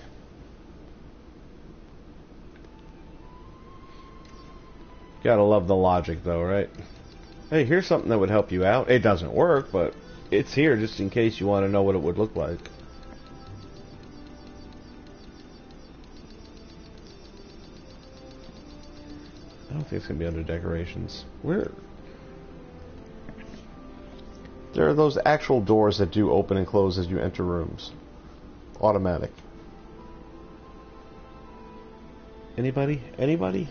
Gotta love the logic, though, right? Hey, here's something that would help you out. It doesn't work, but it's here just in case you want to know what it would look like. I don't think it's going to be under decorations. Where? There are those actual doors that do open and close as you enter rooms. Automatic. Anybody? Anybody?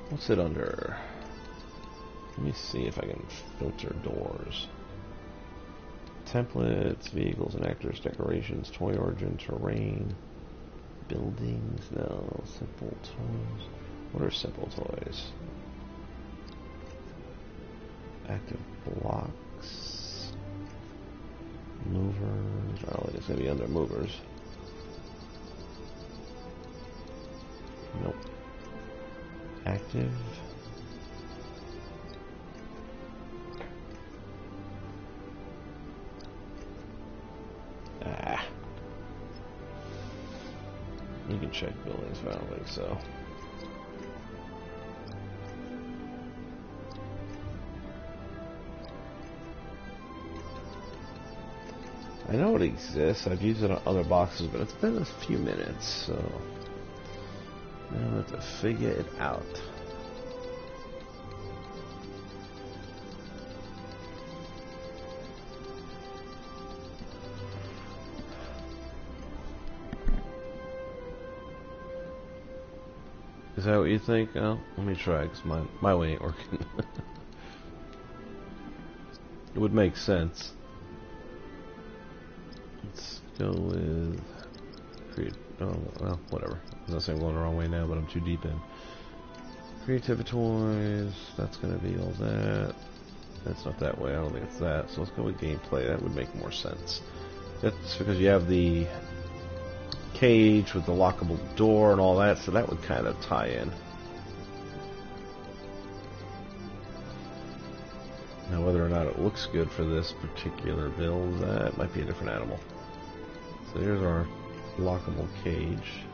What's it under? Let me see if I can filter doors. Templates, vehicles and actors, decorations, toy origin, terrain, buildings, no, simple toys. What are simple toys? Active blocks. Movers. Oh, it's going to be under movers. Nope. Active. Ah. You can check buildings, but I don't think so. I know it exists. I've used it on other boxes, but it's been a few minutes, so now I have to figure it out. Is that what you think? Oh, let me try, because my way ain't working. It would make sense. Let's go with create. Oh, well, whatever. I'm not saying I'm going the wrong way now, but I'm too deep in. Creativity toys. That's going to be all that. That's not that way. I don't think it's that. So let's go with gameplay. That would make more sense. That's because you have the cage with the lockable door and all that, so that would kind of tie in. Now, whether or not it looks good for this particular build, that might be a different animal. So here's our lockable cage.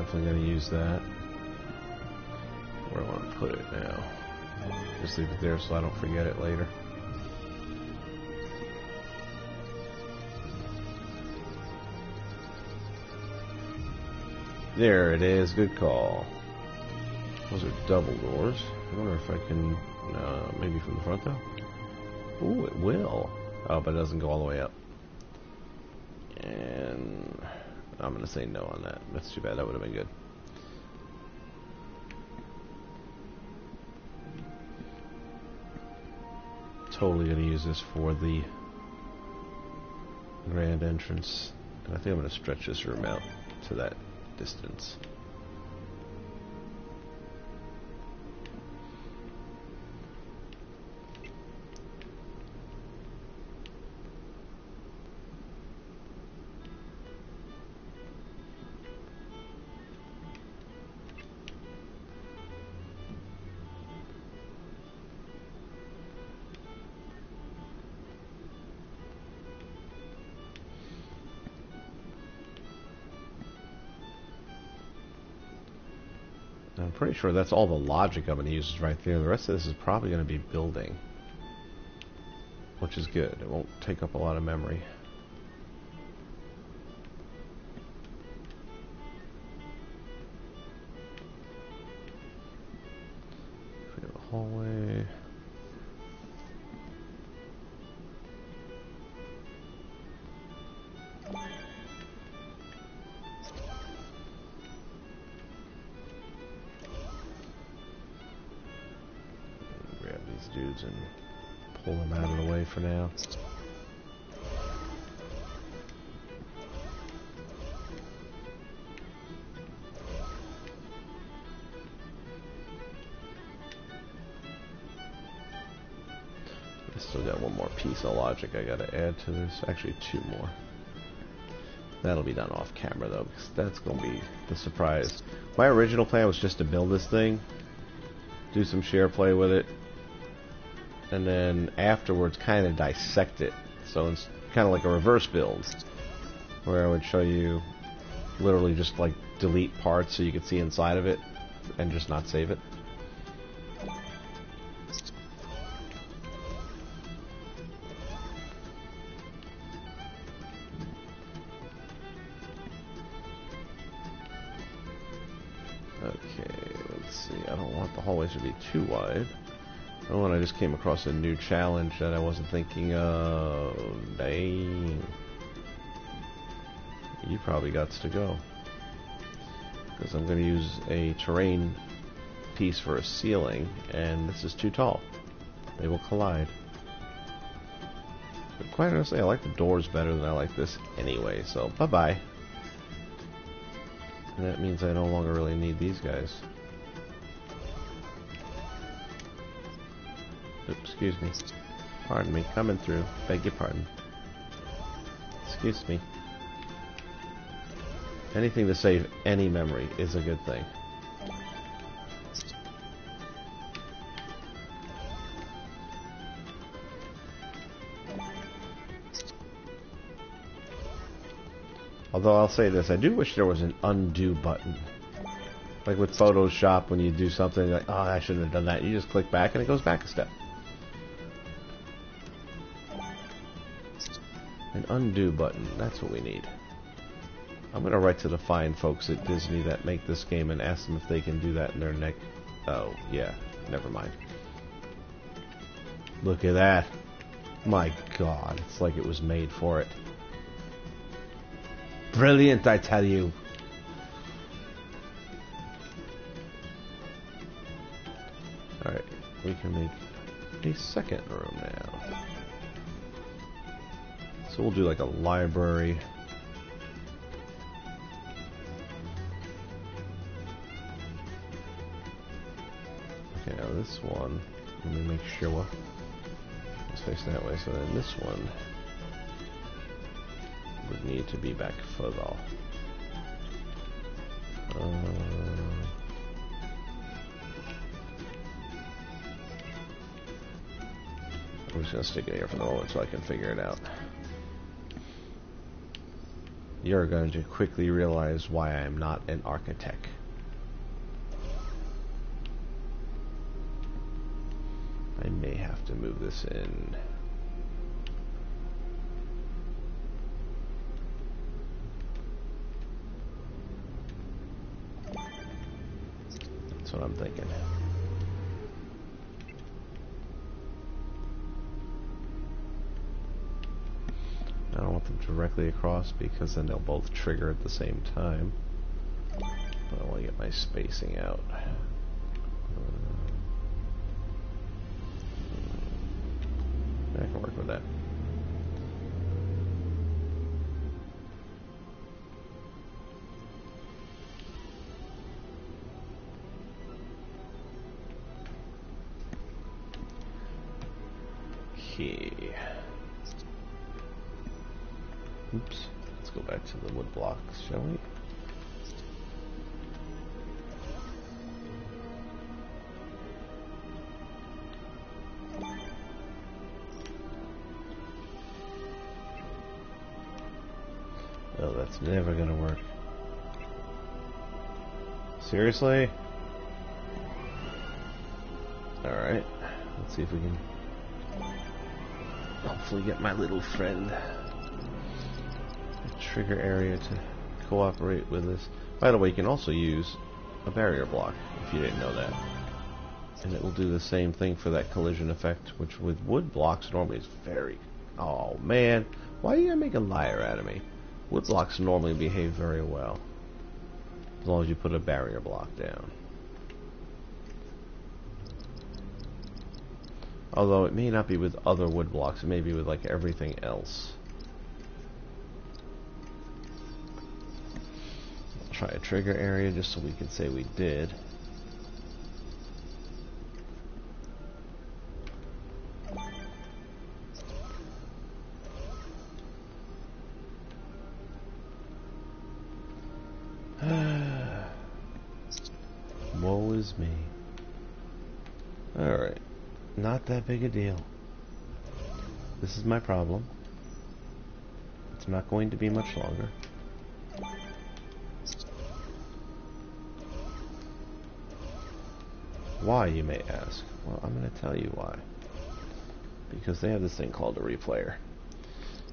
definitely going to use that. Where I want to put it now. Just leave it there so I don't forget it later. There it is. Good call. Those are double doors. I wonder if I can... maybe from the front, though? Ooh, it will. Oh, but it doesn't go all the way up. And... I'm going to say no on that. That's too bad. That would have been good. Totally going to use this for the grand entrance. And I think I'm going to stretch this room out to that distance. I'm pretty sure that's all the logic I'm going to use is right there. The rest of this is probably going to be building, which is good. It won't take up a lot of memory. We have a hallway. Dudes and pull them out of the way for now. I still got one more piece of logic I gotta add to this. Actually, two more. That'll be done off camera though, because that's gonna be the surprise. My original plan was just to build this thing, do some share play with it, and then afterwards kind of dissect it. So it's kind of like a reverse build, where I would show you literally just like delete parts so you could see inside of it and just not save it. Okay, let's see. I don't want the hallways to be too wide. Oh, and I just came across a new challenge that I wasn't thinking of. Dang. You probably got to go. Because I'm going to use a terrain piece for a ceiling, and this is too tall. They will collide. But quite honestly, I like the doors better than I like this anyway, so bye-bye. And that means I no longer really need these guys. Oops, excuse me. Pardon me, coming through. Beg your pardon. Excuse me. Anything to save any memory is a good thing. Although I'll say this, I do wish there was an undo button. Like with Photoshop, when you do something like, oh, I shouldn't have done that, you just click back and it goes back a step. An undo button, that's what we need. I'm going to write to the fine folks at Disney that make this game and ask them if they can do that in their next... Oh, yeah, never mind. Look at that. My God, it's like it was made for it. Brilliant, I tell you. Alright, we can make a second room now. So we'll do like a library. Okay, now this one, let me make sure it's facing that way, so then this one would need to be back further. I'm just going to stick it here for the moment so I can figure it out. you're going to quickly realize why I'm not an architect. I may have to move this in. That's what I'm thinking. I don't want them directly across because then they'll both trigger at the same time. But I want to get my spacing out. I can work with that. Okay. Oops. Let's go back to the wood blocks, shall we? Oh, that's never gonna work. Seriously? Alright. Let's see if we can hopefully get my little friend a trigger area to cooperate with this. By the way, you can also use a barrier block if you didn't know that. And it will do the same thing for that collision effect, which with wood blocks normally is very... Oh man, why do you gotta make a liar out of me? Wood blocks normally behave very well, as long as you put a barrier block down. Although it may not be with other wood blocks, it may be with like everything else. I'll try a trigger area just so we can say we did. Woe is me. Alright. Not that big a deal. This is my problem. It's not going to be much longer. Why, you may ask? Well, I'm going to tell you why. Because they have this thing called a replayer.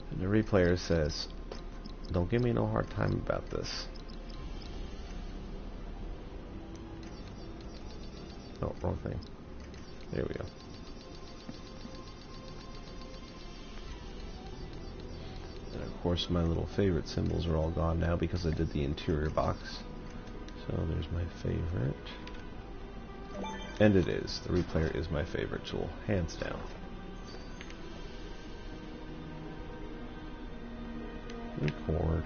And the replayer says, don't give me no hard time about this. Oh, wrong thing. There we go. And of course my little favorite symbols are all gone now because I did the interior box. So there's my favorite. And it is. The replayer is my favorite tool, hands down. Record.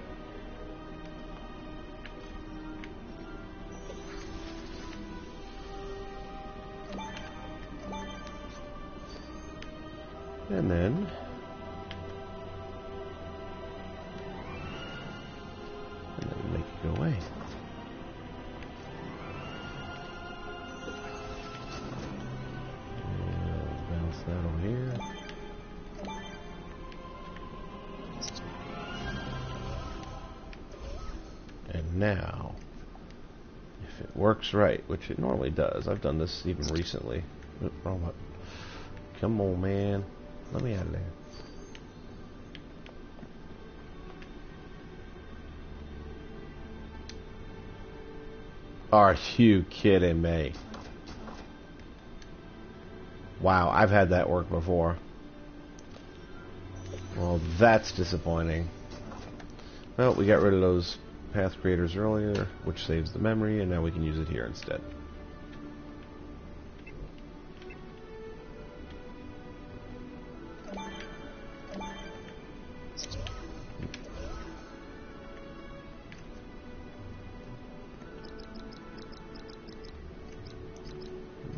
And then make it go away. Bounce that over here. And now, if it works right, which it normally does, I've done this even recently. Oh, come on, man. Let me out of there. Are you kidding me? Wow, I've had that work before. Well, that's disappointing. Well, we got rid of those path creators earlier, which saves the memory, and now we can use it here instead.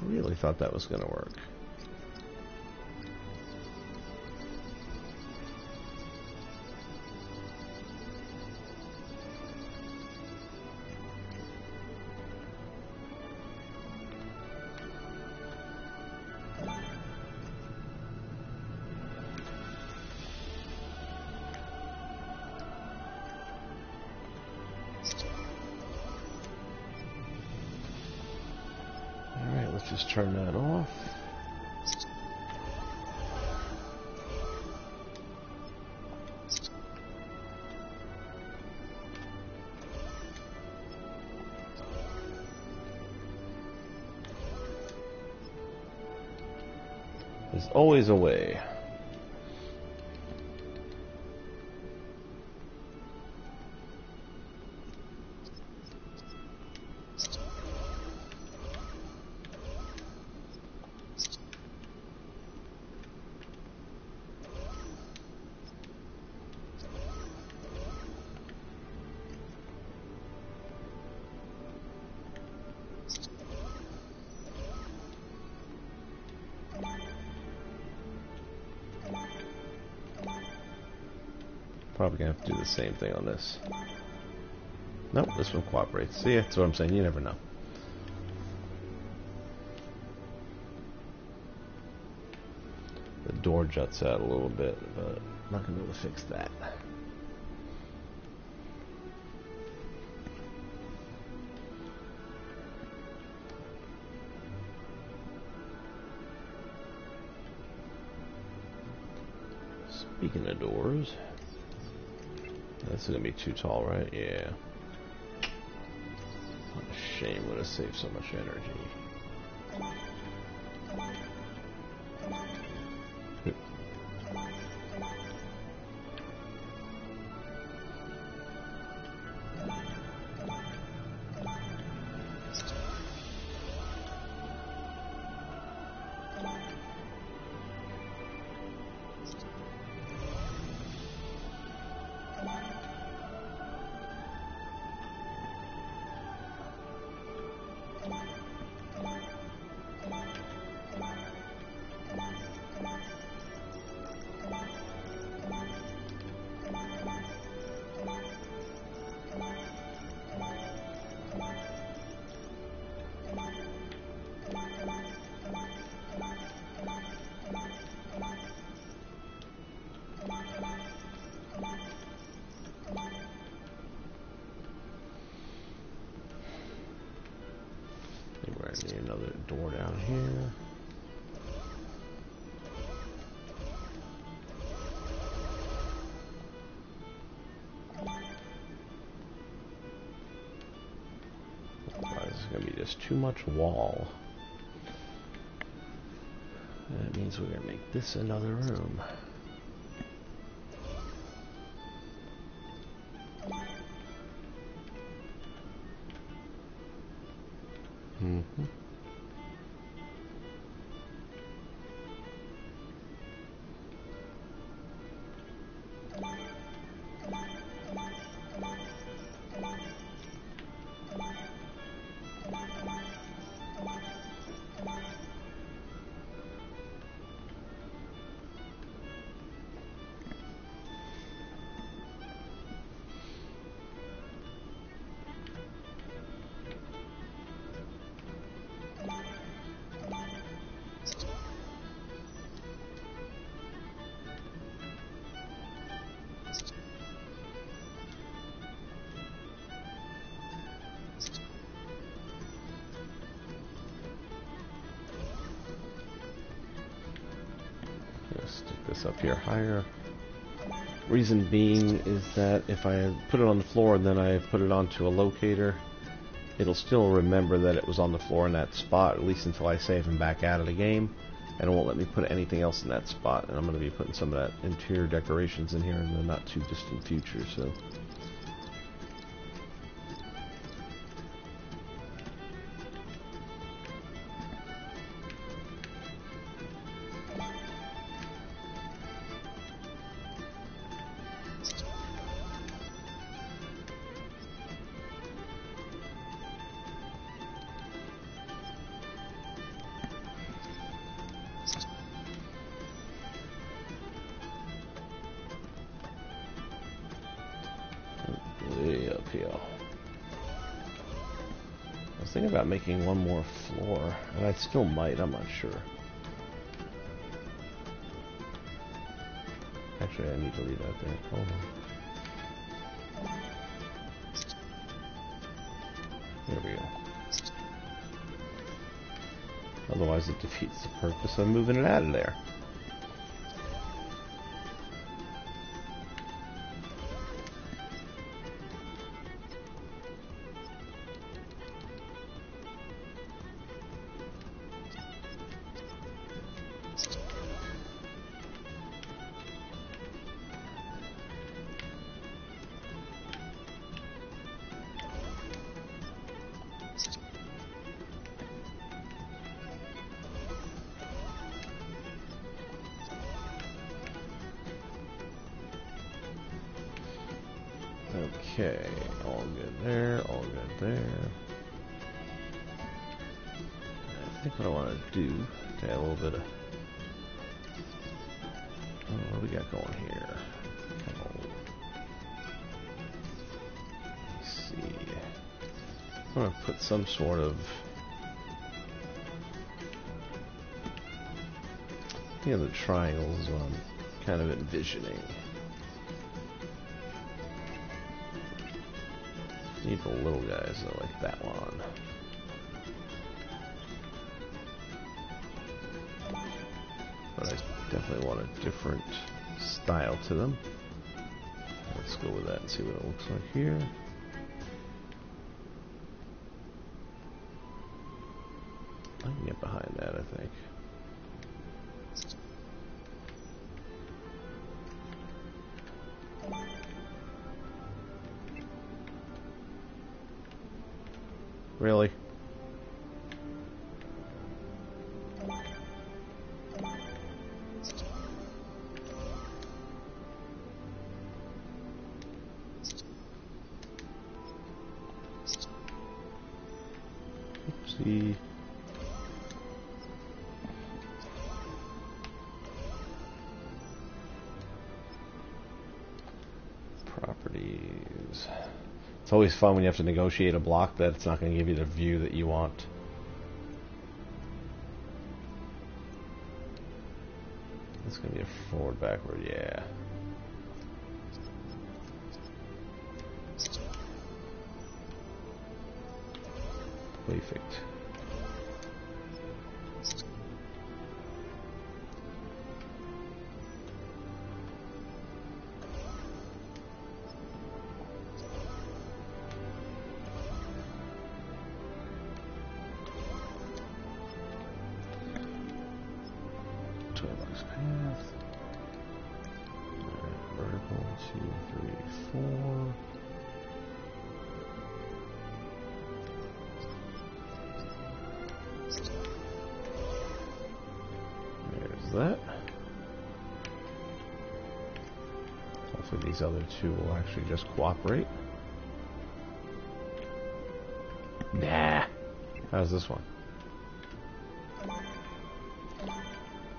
Really thought that was going to work. Let's just turn that off. There's always a way. Probably gonna have to do the same thing on this. Nope, this one cooperates. See, that's what I'm saying. You never know. The door juts out a little bit, but I'm not gonna be able to fix that. Speaking of doors. This is gonna be too tall, right? Yeah. What a shame, would have saved so much energy. I need another door down here. Otherwise, it's going to be just too much wall. And that means we're going to make this another room. Mm-hmm. Stick this up here higher. Reason being is that if I put it on the floor and then I put it onto a locator, it'll still remember that it was on the floor in that spot, at least until I save and back out of the game, and it won't let me put anything else in that spot. And I'm going to be putting some of that interior decorations in here in the not too distant future, so way up here. I was thinking about making one more floor, and I still might, I'm not sure. Actually, I need to leave that there. Hold on. There we go. Otherwise it defeats the purpose of moving it out of there. Okay, all good there, all good there. I think what I want to do to add a little bit of... what do we got going here? Let's see. I want to put some sort of... the triangles is what I'm kind of envisioning. Need the little guys though, like that one. But I definitely want a different style to them. Let's go with that and see what it looks like here. I can get behind that, I think. Really? Oopsie. Properties. It's always fun when you have to negotiate a block that it's not going to give you the view that you want. It's going to be a forward, backward, yeah. Perfect. Toolbox path. Vertical, 2, 3, 4. There's that. Hopefully these other two will actually just cooperate. Nah. How's this one?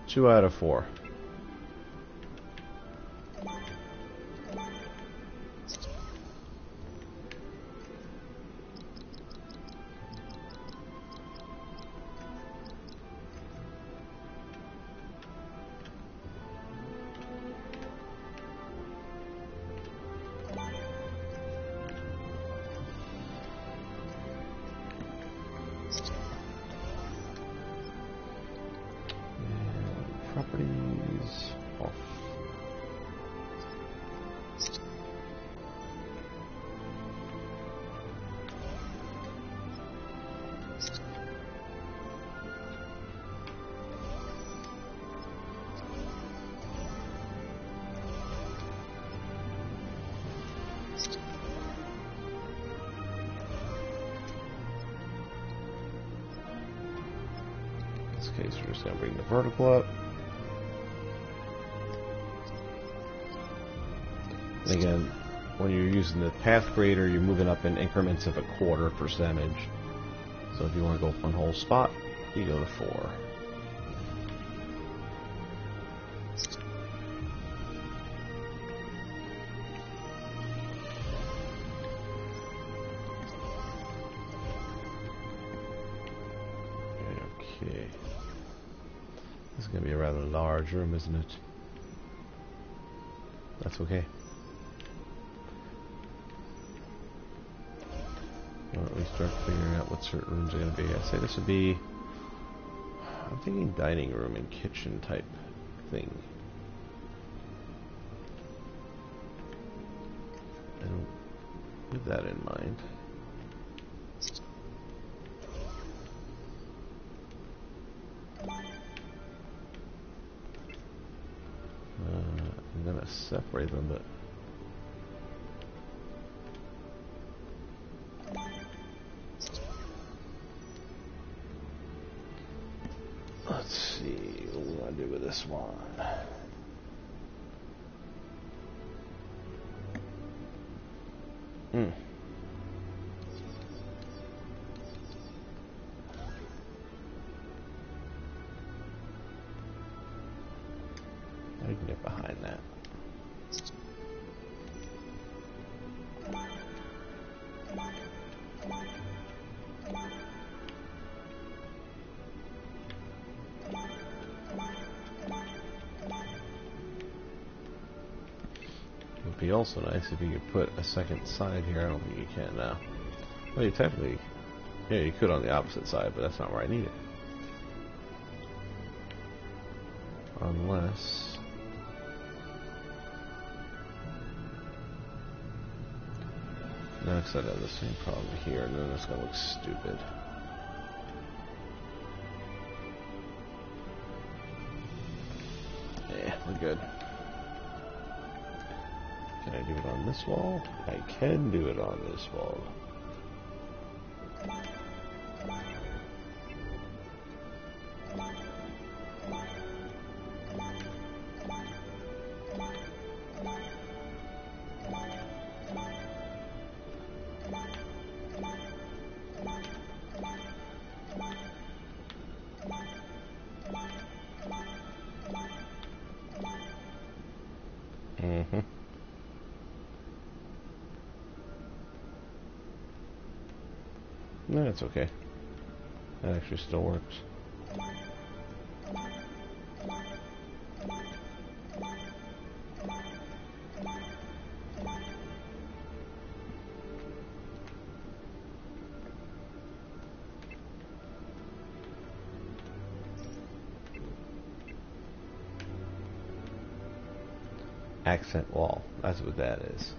2 out of 4. Properties off. In this case, we're just going to bring the vertical up. And again, when you're using the path grader, you're moving up in increments of a 1/4%. So if you want to go one whole spot, you go to 4. Okay. This is going to be a rather large room, isn't it? That's okay. Or at least start figuring out what certain rooms are going to be. I'd say this would be I'm thinking dining room and kitchen type thing. And with that in mind, I'm gonna separate them, but let's see what we want to do with this one. I can get behind that. Would be also nice if you could put a second side here. I don't think you can now. Well, you technically, yeah, you could on the opposite side, but that's not where I need it. Unless... Next I'd have the same problem here, and then it's going to look stupid. Yeah, we're good. Can I do it on this wall? I can do it on this wall. No, it's okay. That actually still works. Accent wall. That's what that is.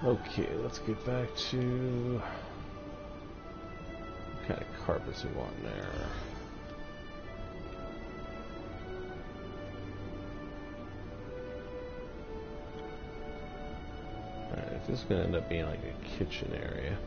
Okay, let's get back to what kind of carpets we want in there. Alright, this is going to end up being like a kitchen area.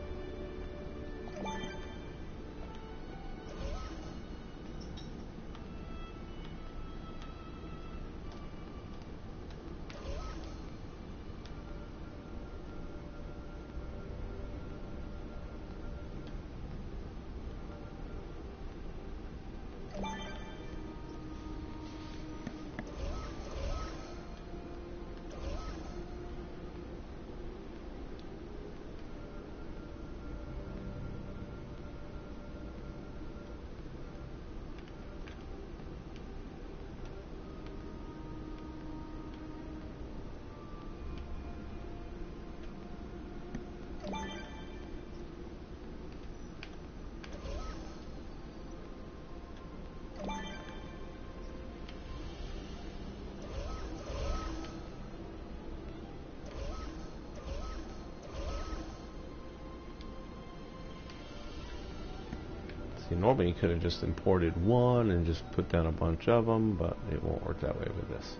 Normally you could have just imported one and just put down a bunch of them, but it won't work that way with this.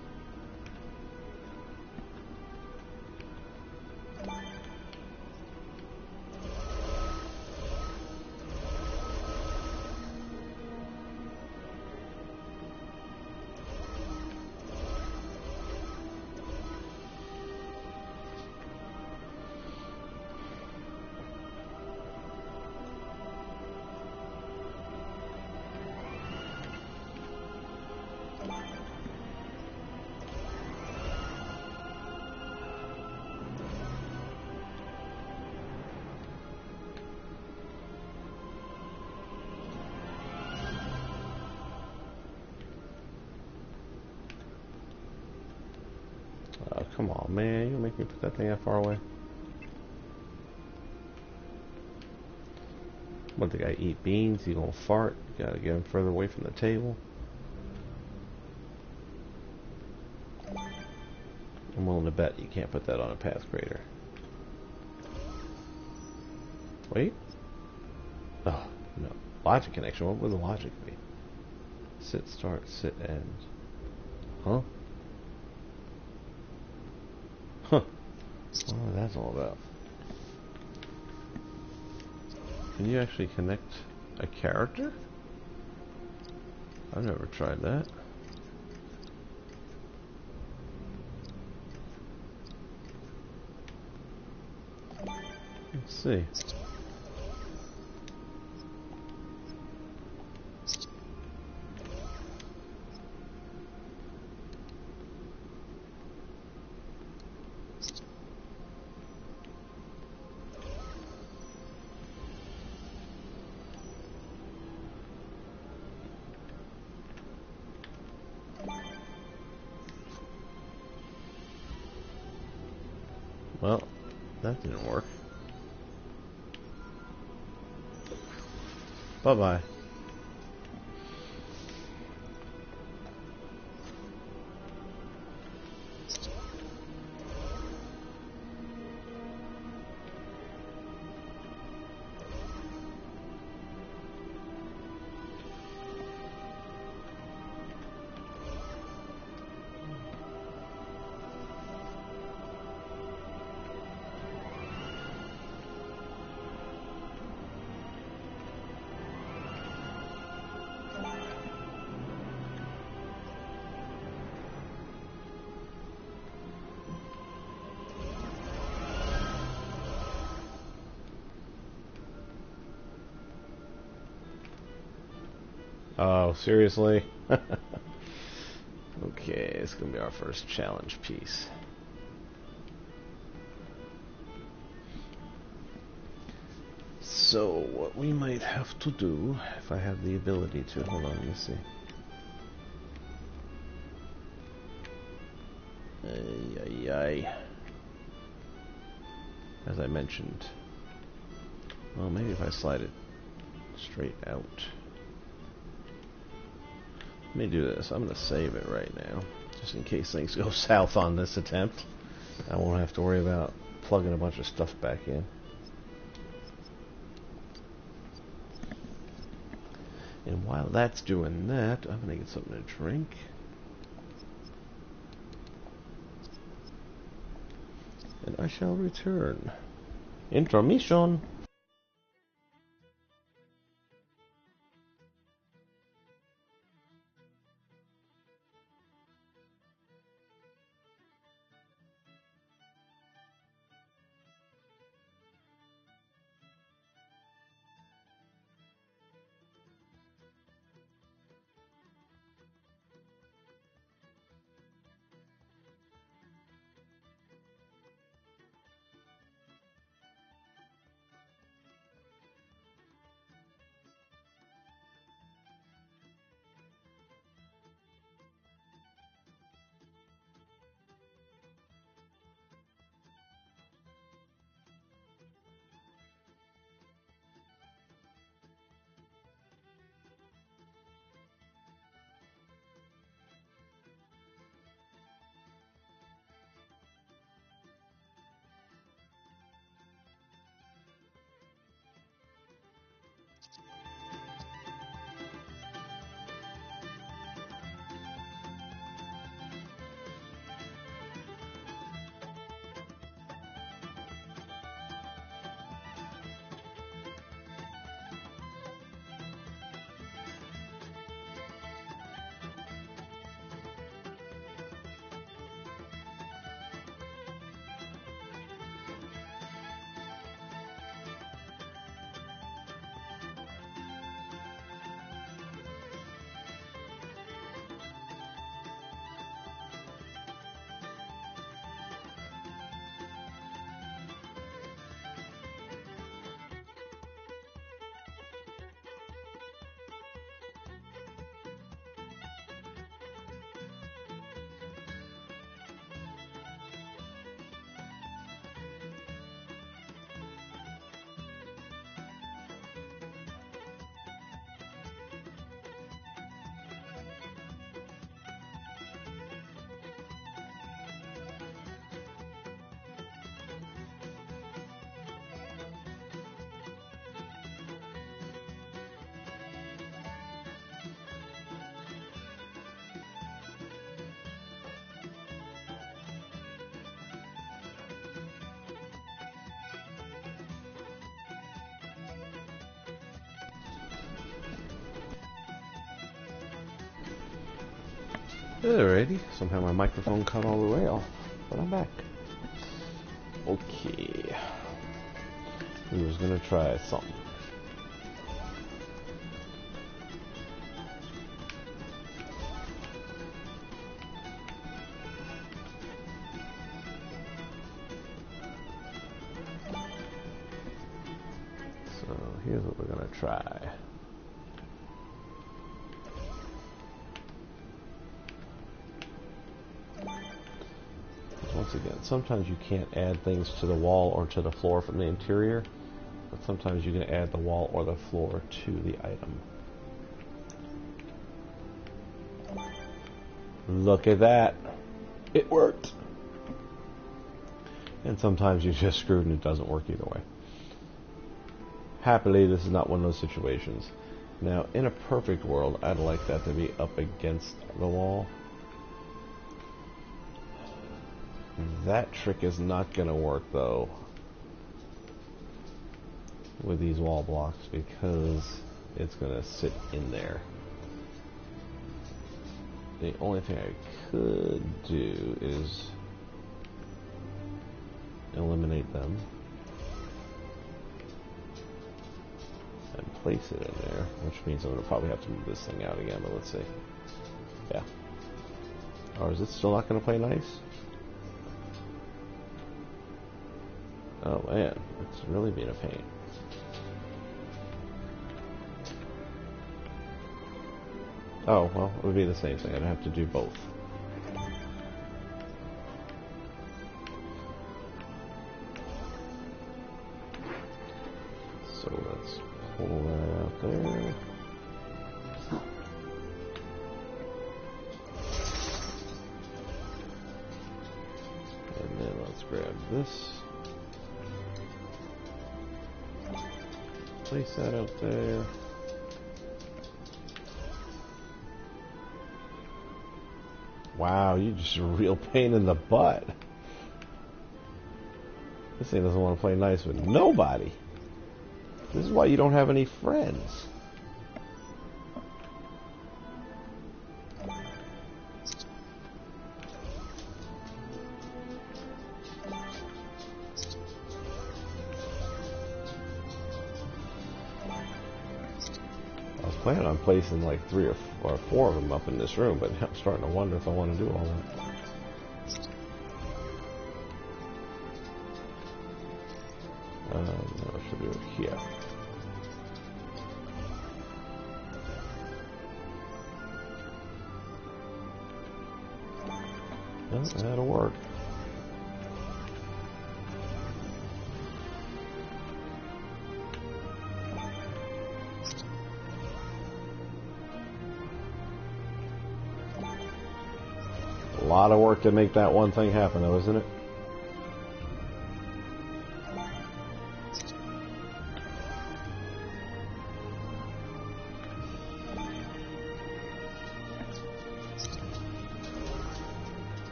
Oh, come on, man. You make me put that thing that far away? What, the guy eat beans? He gonna fart? You gotta get him further away from the table. I'm willing to bet you can't put that on a path grader. Wait. Oh, no. Logic connection. What would the logic be? Sit, start, sit, end. Huh? Huh. I wonder what that's all about. Can you actually connect a character? I've never tried that. Let's see. Well, that didn't work. Bye-bye. Oh, seriously? Okay, it's gonna be our first challenge piece. So, what we might have to do, if I have the ability to, hold on, let me see. Ay, ay, ay. As I mentioned, well, maybe if I slide it straight out. Let me do this. I'm going to save it right now, just in case things go south on this attempt. I won't have to worry about plugging a bunch of stuff back in. And while that's doing that, I'm going to get something to drink. And I shall return. Intermission! Alrighty, somehow my microphone cut all the way off, but I'm back. Okay. We was gonna try something. So here's what we're gonna try. Once again, sometimes you can't add things to the wall or to the floor from the interior, but sometimes you can add the wall or the floor to the item. Look at that. It worked. And sometimes you just screwed and it doesn't work either way. Happily, this is not one of those situations. Now, in a perfect world, I'd like that to be up against the wall. That trick is not going to work, though, with these wall blocks, because it's going to sit in there. The only thing I could do is eliminate them and place it in there, which means I'm going to probably have to move this thing out again, but let's see. Yeah. Or is it still not going to play nice? Oh man, it's really being a pain. Oh, well, it would be the same thing. I'd have to do both. So let's pull that out there. And then let's grab this. Place that out there. Wow, you're just a real pain in the butt. This thing doesn't want to play nice with nobody. This is why you don't have any friends. I was planning on placing like 3 or 4 of them up in this room, but I'm starting to wonder if I want to do all that. No, I should do it here. No, that'll work. A lot of work to make that one thing happen, though, isn't it?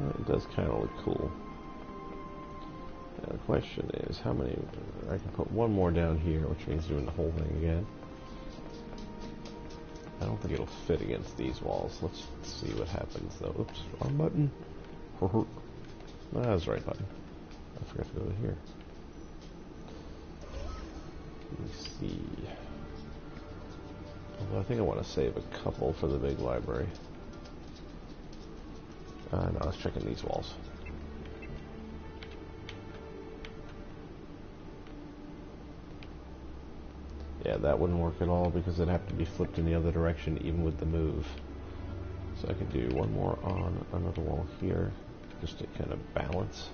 It does kind of look cool. Now the question is, how many... I can put one more down here, which means doing the whole thing again. I don't think it'll fit against these walls. Let's see what happens, though. Oops, wrong button. No, that was the right button. I forgot to go to here. Let me see. Well, I think I want to save a couple for the big library. No, I was checking these walls. Yeah, that wouldn't work at all because it'd have to be flipped in the other direction even with the move. So I could do one more on another wall here just to kind of balance.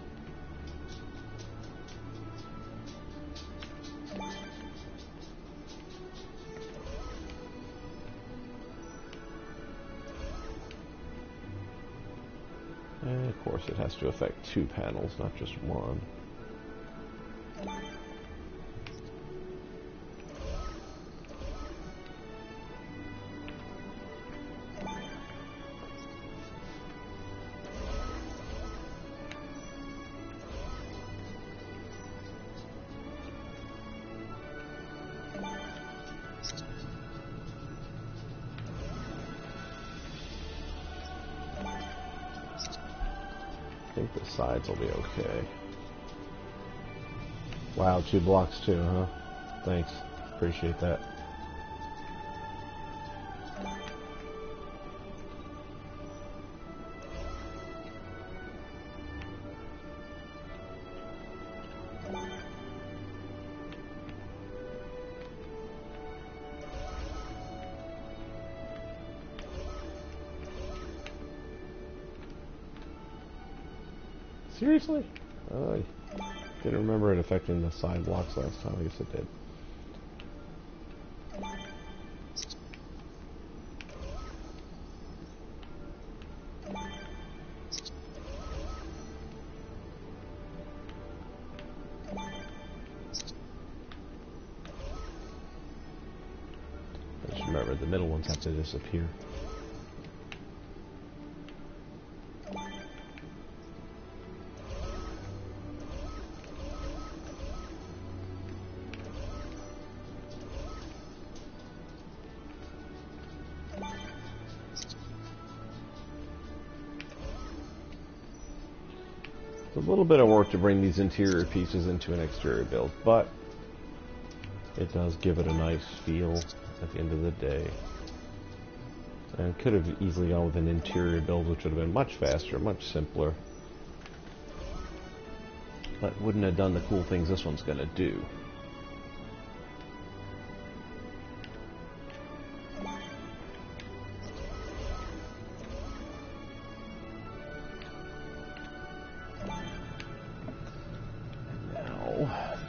And of course it has to affect 2 panels, not just one. think the sides will be okay. Wow, 2 blocks too, huh? Thanks. Appreciate that. Seriously? I didn't remember it affecting the side blocks last time. I guess it did. I just remember the middle ones have to disappear. A little bit of work to bring these interior pieces into an exterior build, but it does give it a nice feel at the end of the day. And could have easily gone with an interior build, which would have been much faster, much simpler, but wouldn't have done the cool things this one's going to do.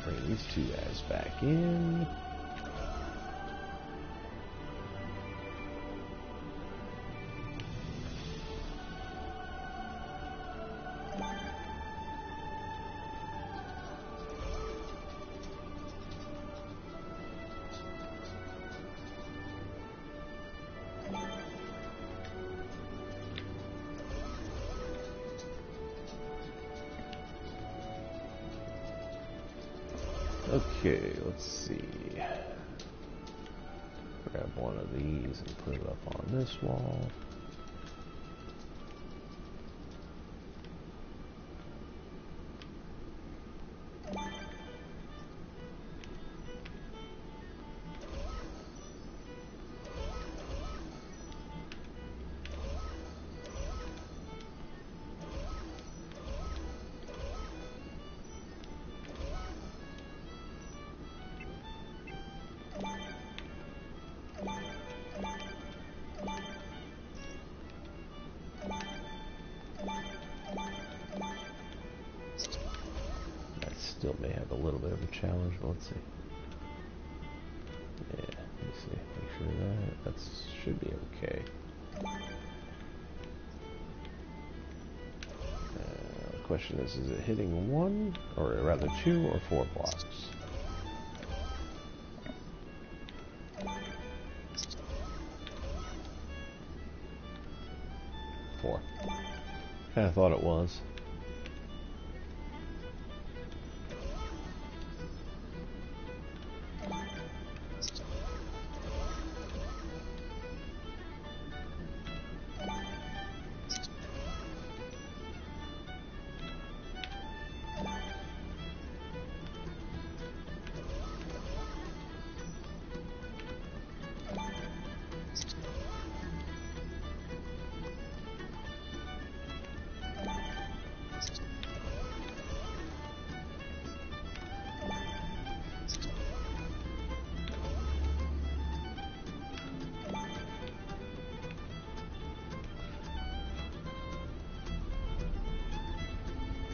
Bring these 2 guys back in. Okay, let's see. Grab one of these and put it up on this wall. Still may have a little bit of a challenge, but let's see. Yeah, let's see. Make sure that should be okay. The question is it hitting 1, or rather 2 or 4 blocks? 4. Kinda thought it was.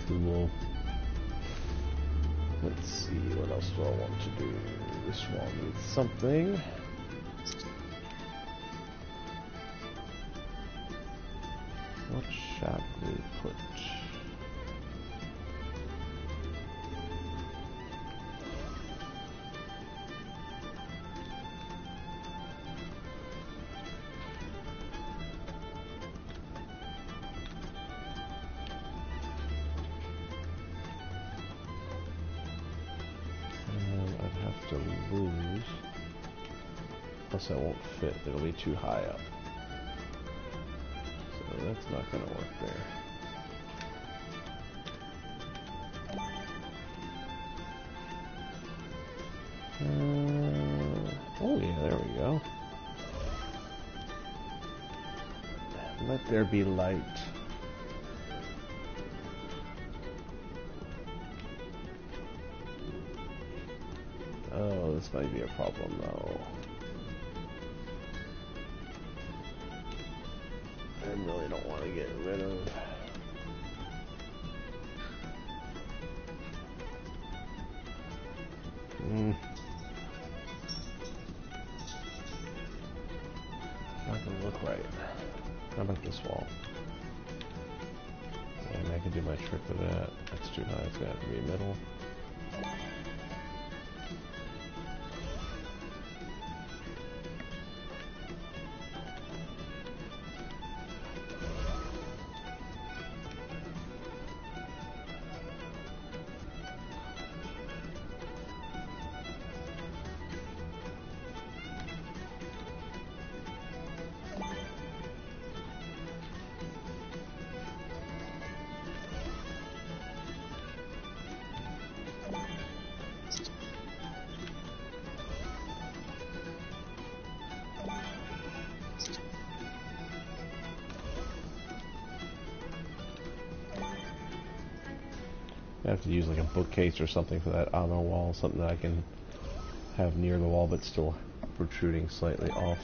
Cool. Let's see, what else do I want to do? This wall needs something. What shall we put? To lose, plus that won't fit, it'll be too high up, so that's not going to work there. Oh yeah, there we go. Let there be light. Oh, this might be a problem though. I really don't want to get rid of... Not gonna look right. How about this wall? And I can do my trick with that. That's too high, it's gonna have to be middle. I have to use like a bookcase or something for that on the wall, something that I can have near the wall but still protruding slightly off.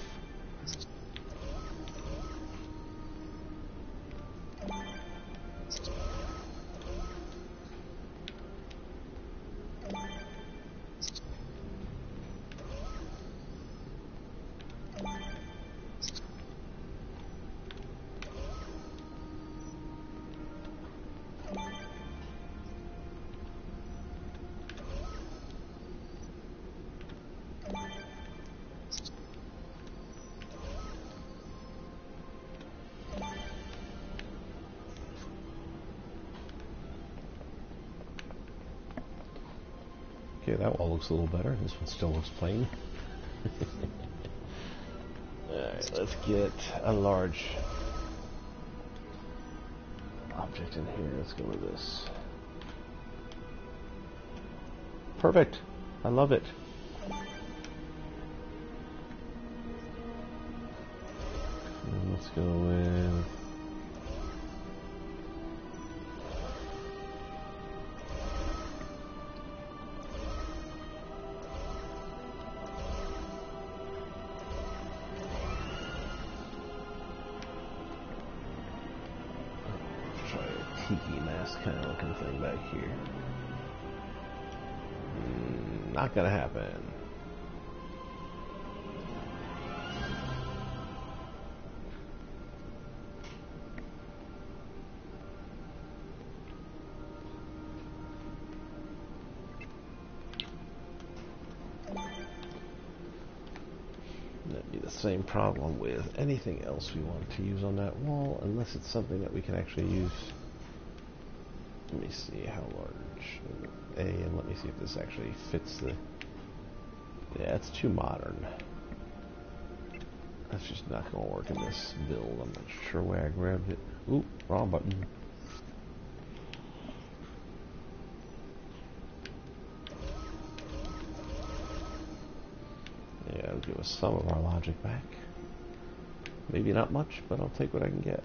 Okay, that wall looks a little better. This one still looks plain. Alright, let's get a large object in here. Let's go with this. Perfect. I love it. And let's go with... tiki mask kind of looking thing back here. Not gonna happen. That'd be the same problem with anything else we want to use on that wall, unless it's something that we can actually use. Let me see how large A, and let me see if this actually fits the... Yeah, it's too modern. That's just not going to work in this build. I'm not sure why I grabbed it. Oop, wrong button. Yeah, it'll give us some of our logic back. Maybe not much, but I'll take what I can get.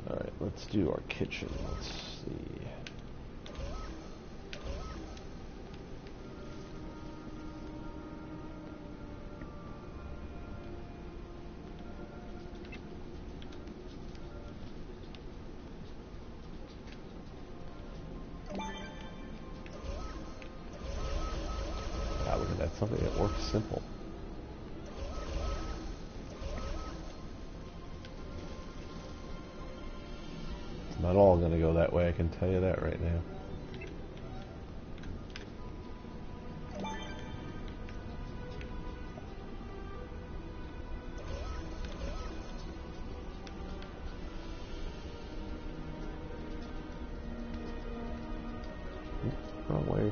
Alright, let's do our kitchen. Let's see. Wow, look at that. Something that works simple. Not all going to go that way, I can tell you that right now. Wrong way.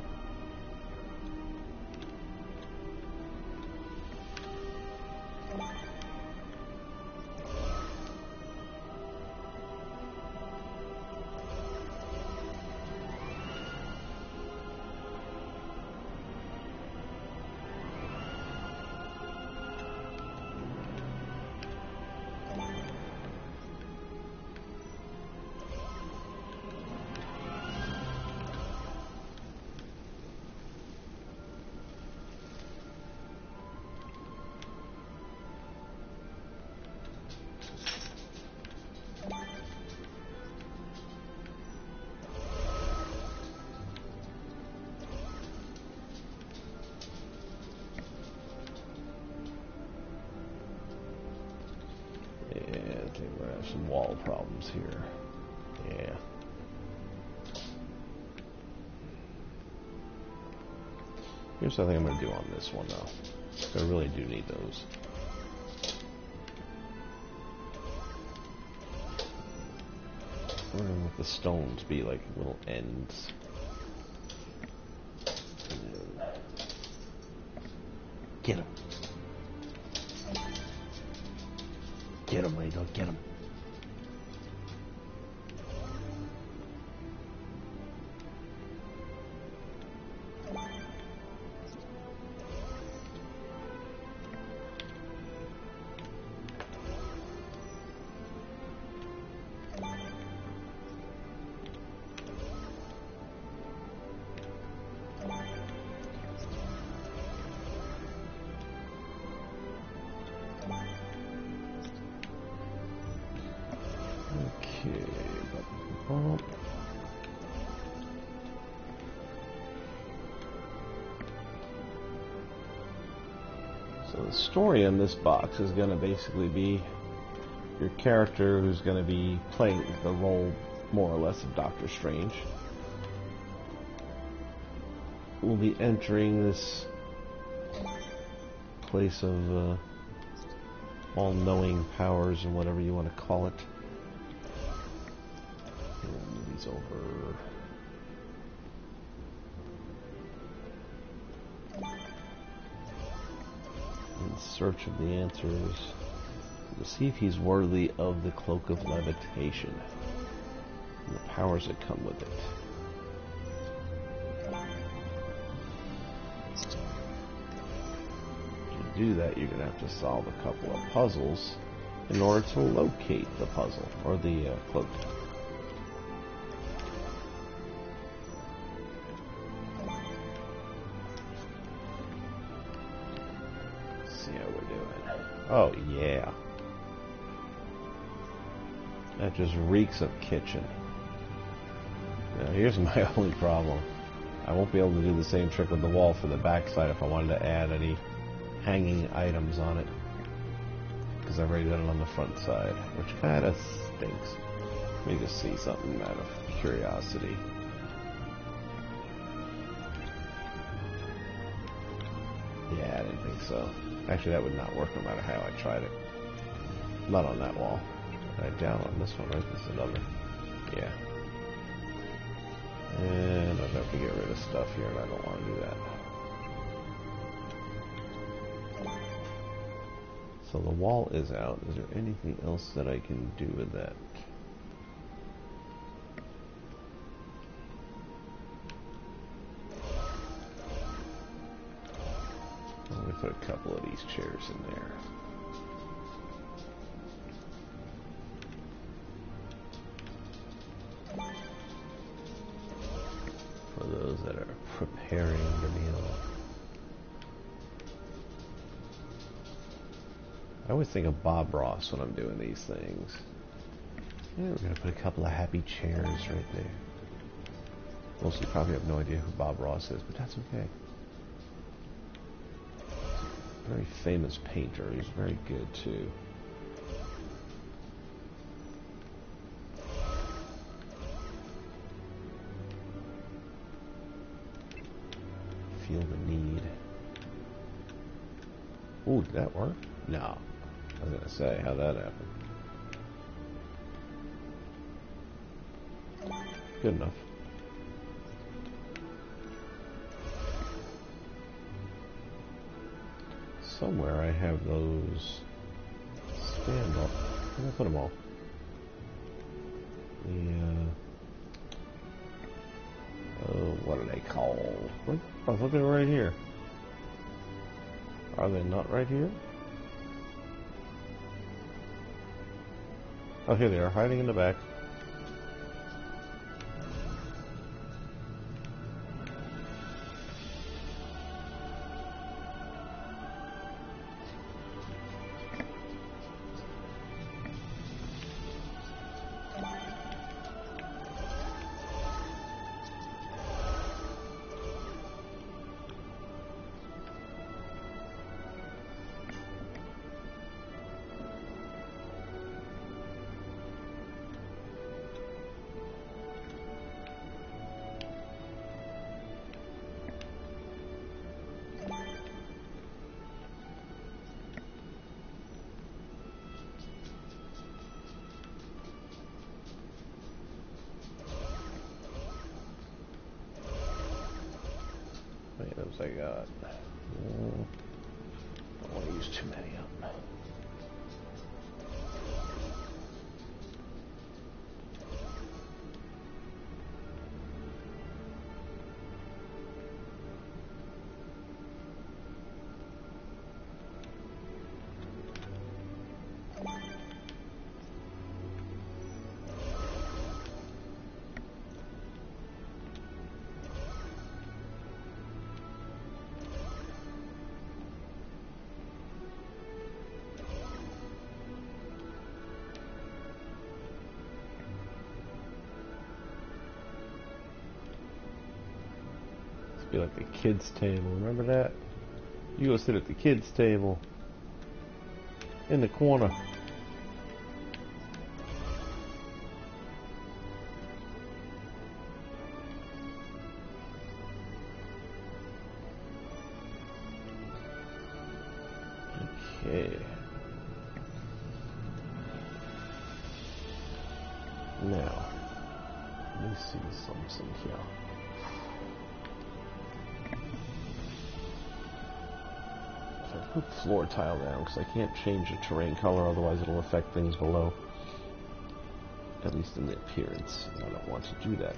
some wall problems here. Yeah. Here's something I'm going to do on this one, though. I really do need those. We're going to let the stones be like little ends. Get him. Get him, Lando, get him. So the story in this box is going to basically be your character who's going to be playing the role more or less of Doctor Strange will be entering this place of all-knowing powers and whatever you want to call it. Move these over. In search of the answers to see if he's worthy of the Cloak of Levitation and the powers that come with it. To do that, you're going to have to solve a couple of puzzles in order to locate the puzzle, or the cloak. See how we're doing. Oh, yeah. That just reeks of kitchen. Now, here's my only problem. I won't be able to do the same trick with the wall for the backside if I wanted to add any hanging items on it, because I've already done it on the front side, which kind of stinks. Let me just see something out of curiosity. Yeah, I didn't think so. Actually, that would not work no matter how I tried it. Not on that wall. Down on this one, right? This is another. Yeah. And I'd have to get rid of stuff here, and I don't want to do that. So the wall is out. Is there anything else that I can do with that? Let me put a couple of these chairs in there. For those that are preparing the meal. I always think of Bob Ross when I'm doing these things. Yeah, we're going to put a couple of happy chairs right there. Most of you probably have no idea who Bob Ross is, but that's okay. Very famous painter. He's very good too. Feel the need. Ooh, did that work? No. I was gonna say, how'd that happen? Good enough. Somewhere I have those stand up. Where did I put them all? What are they called? What? I thought they were right here. Are they not right here? Oh, here they are, hiding in the back. Items I got. Don't want to use too many of them. Be like the kids' table. Remember that? You go sit at the kids' table in the corner. Okay. Now, let me see something here. Put floor tile down because I can't change the terrain color, otherwise it'll affect things below. At least in the appearance. I don't want to do that.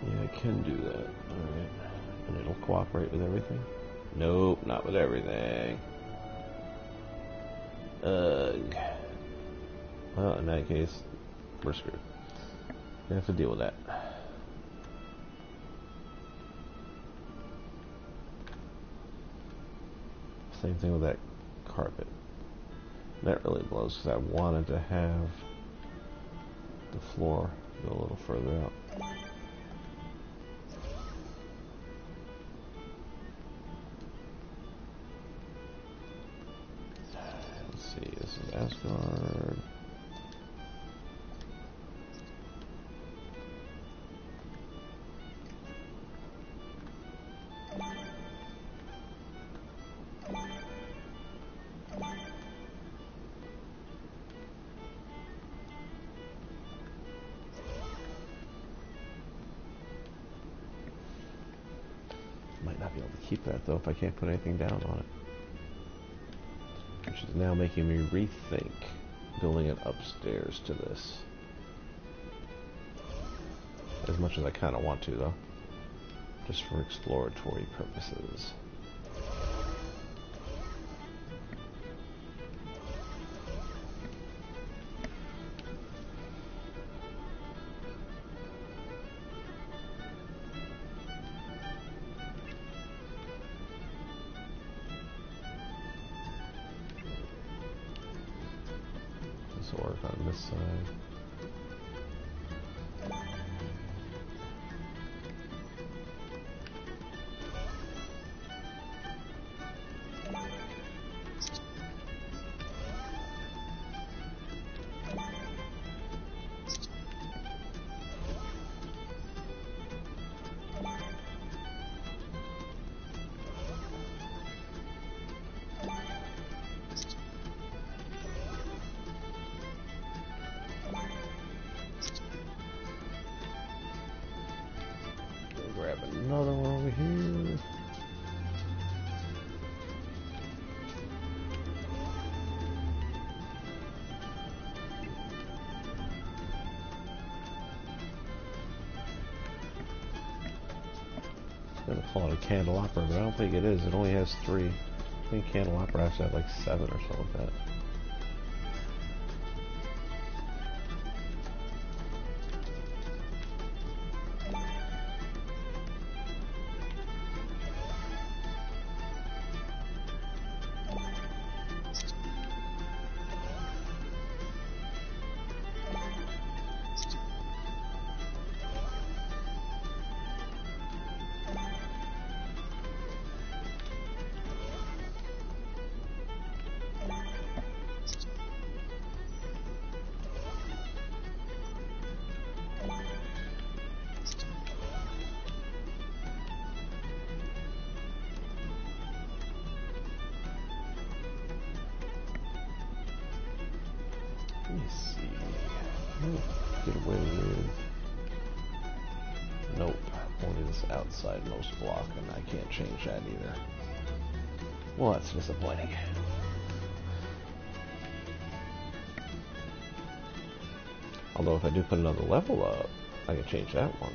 Yeah, I can do that. Alright. And it'll cooperate with everything? Nope, not with everything. Ugh. Well, in that case, we're screwed. We have to deal with that. Same thing with that carpet. That really blows because I wanted to have the floor go a little further out. Let's see, this is Asgard. Might not be able to keep that though if I can't put anything down on it. Which is now making me rethink building it upstairs to this. As much as I kind of want to though. Just for exploratory purposes. Work on this side. Grab another one over here. I'm gonna call it a candelabra, but I don't think it is. It only has 3. I think candelabra has to have like 7 or something like that. Let me see. Get away with. Nope. Only the outside most block, and I can't change that either. Well, that's disappointing. Although if I do put another level up, I can change that one.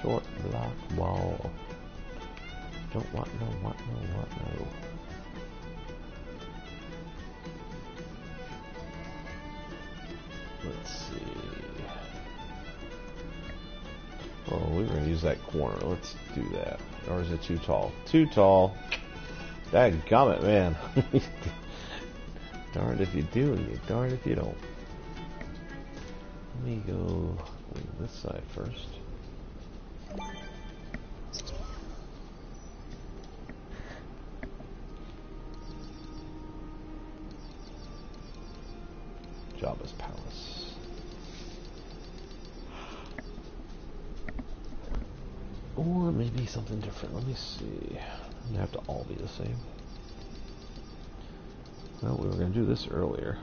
Short block wall. Don't want no, want no, want no. Let's see. Oh, we were going to use that corner. Let's do that. Or is it too tall? Too tall. Dadgummit, man. Darned if you do and you're darned if you don't. Let me go this side first. Jabba's palace. Or maybe something different. Let me see. They have to all be the same. Well, we were going to do this earlier.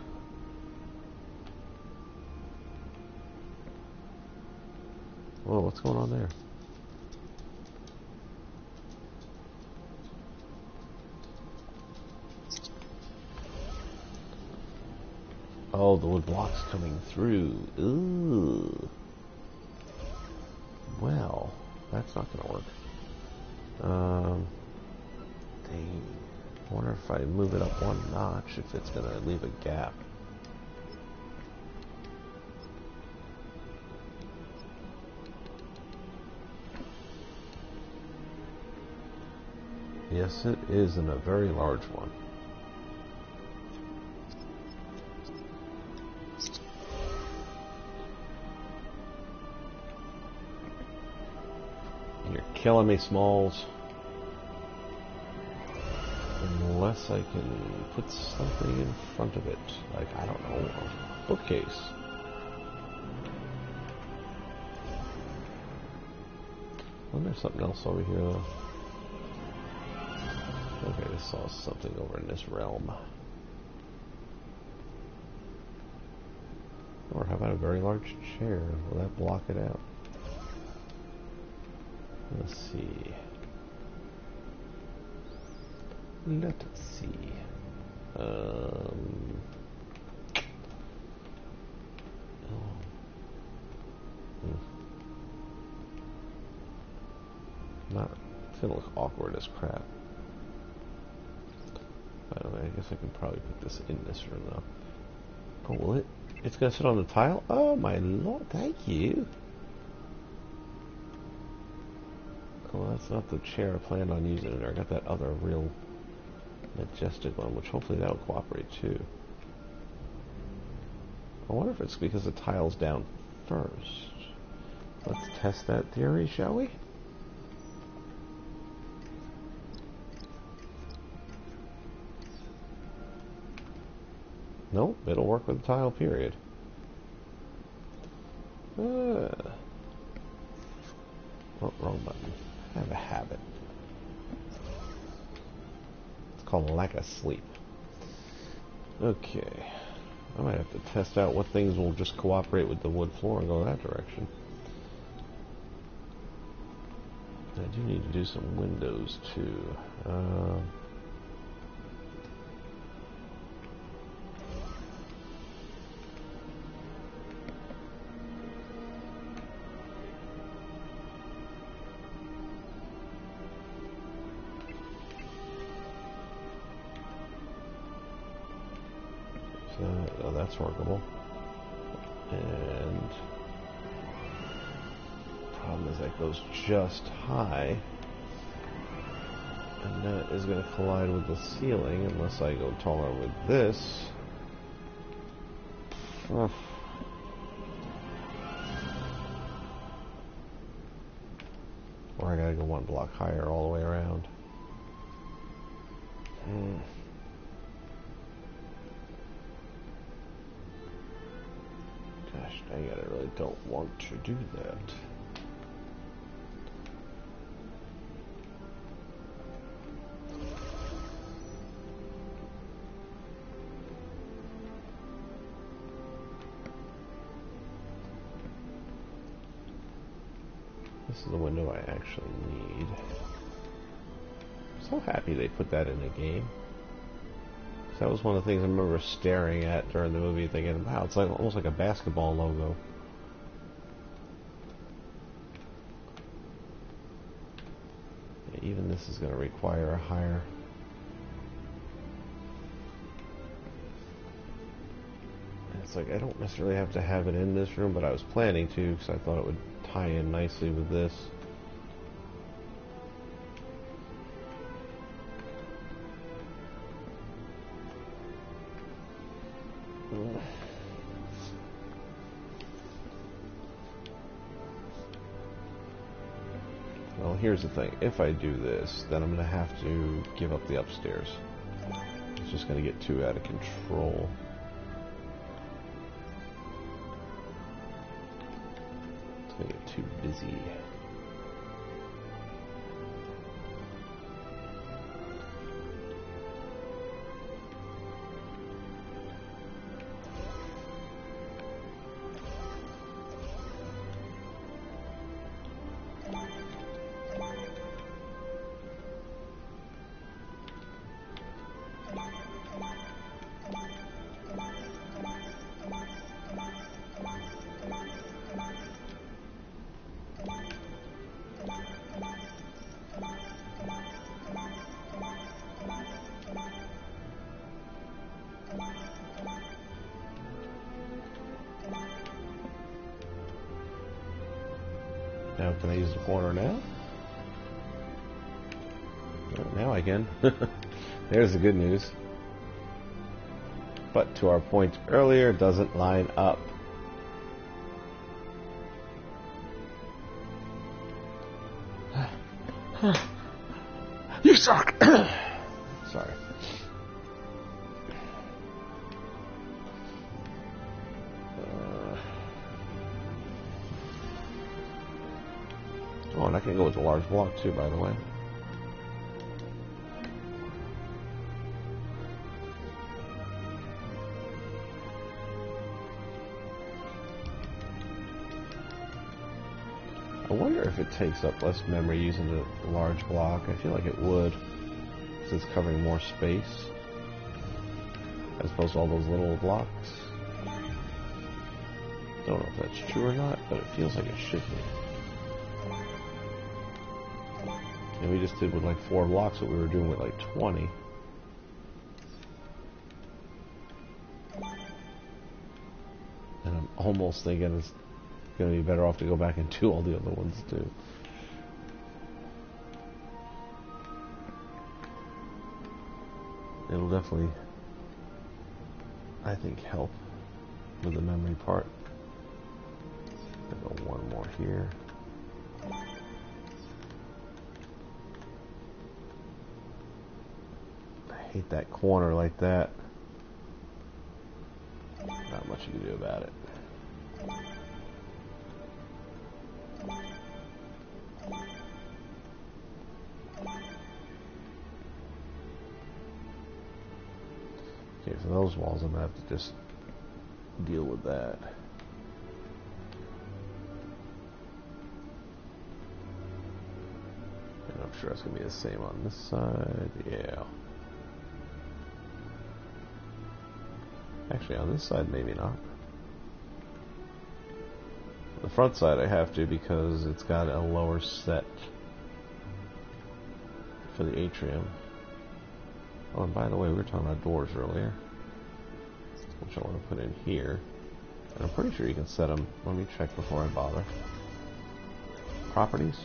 Whoa, what's going on there? Oh, the wood block's coming through. Ooh. Well, that's not going to work. Dang. I wonder if I move it up one notch, if it's going to leave a gap. Yes, it is, and a very large one. You're killing me, Smalls. Unless I can put something in front of it. Like, I don't know, a bookcase. Wasn't there something else over here, though? Okay, I saw something over in this realm. Or how about a very large chair? Will that block it out? Let's see. Let's see. Oh. Not. It's gonna look awkward as crap. By the way, I guess I can probably put this in this room though. Oh, will it? It's gonna sit on the tile? Oh my lord, thank you. Well, that's not the chair I planned on using there. I got that other real majestic one, which hopefully that'll cooperate too. I wonder if it's because the tile's down first. Let's test that theory, shall we? Nope, it'll work with the tile, period. Oh, wrong button. I have a habit. It's called lack of sleep. Okay. I might have to test out what things will just cooperate with the wood floor and go in that direction. I do need to do some windows too. Oh, that's workable. And problem is that goes just high, and that is going to collide with the ceiling unless I go taller with this. Or I gotta go one block higher all the way around. Gosh dang it, I really don't want to do that. is the window I actually need. I'm so happy they put that in the game. That was one of the things I remember staring at during the movie, thinking, wow, it's like almost like a basketball logo. Yeah, even this is going to require a higher... It's like, I don't necessarily have to have it in this room, but I was planning to, because I thought it would tie in nicely with this. Well, here's the thing. If I do this, then I'm going to have to give up the upstairs. It's just going to get too out of control. It's going to get too busy. Now, can I use the corner now? Well, now I can. There's the good news. But to our point earlier, it doesn't line up. You suck! Sorry. Oh, and I can go with a large block too, by the way. I wonder if it takes up less memory using a large block. I feel like it would, since it's covering more space, as opposed to all those little blocks. Don't know if that's true or not, but it feels like it should be. And we just did with like 4 blocks what we were doing with like 20. And I'm almost thinking it's going to be better off to go back and do all the other ones too. It'll definitely, I think, help with the memory part. I'll go one more here. I hate that corner like that. Not much you can do about it. Okay, for those walls I'm going to have to just deal with that. And I'm sure it's going to be the same on this side. Yeah. Actually, on this side, maybe not. The front side I have to because it's got a lower set for the atrium. Oh, and by the way, we were talking about doors earlier, which I want to put in here. And I'm pretty sure you can set them. Let me check before I bother. Properties?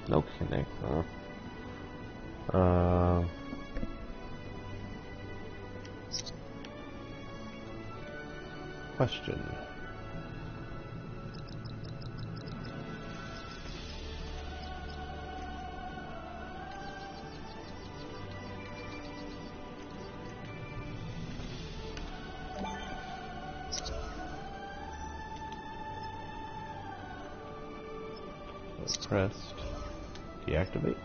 No connect, huh? Question. Pressed. Deactivate.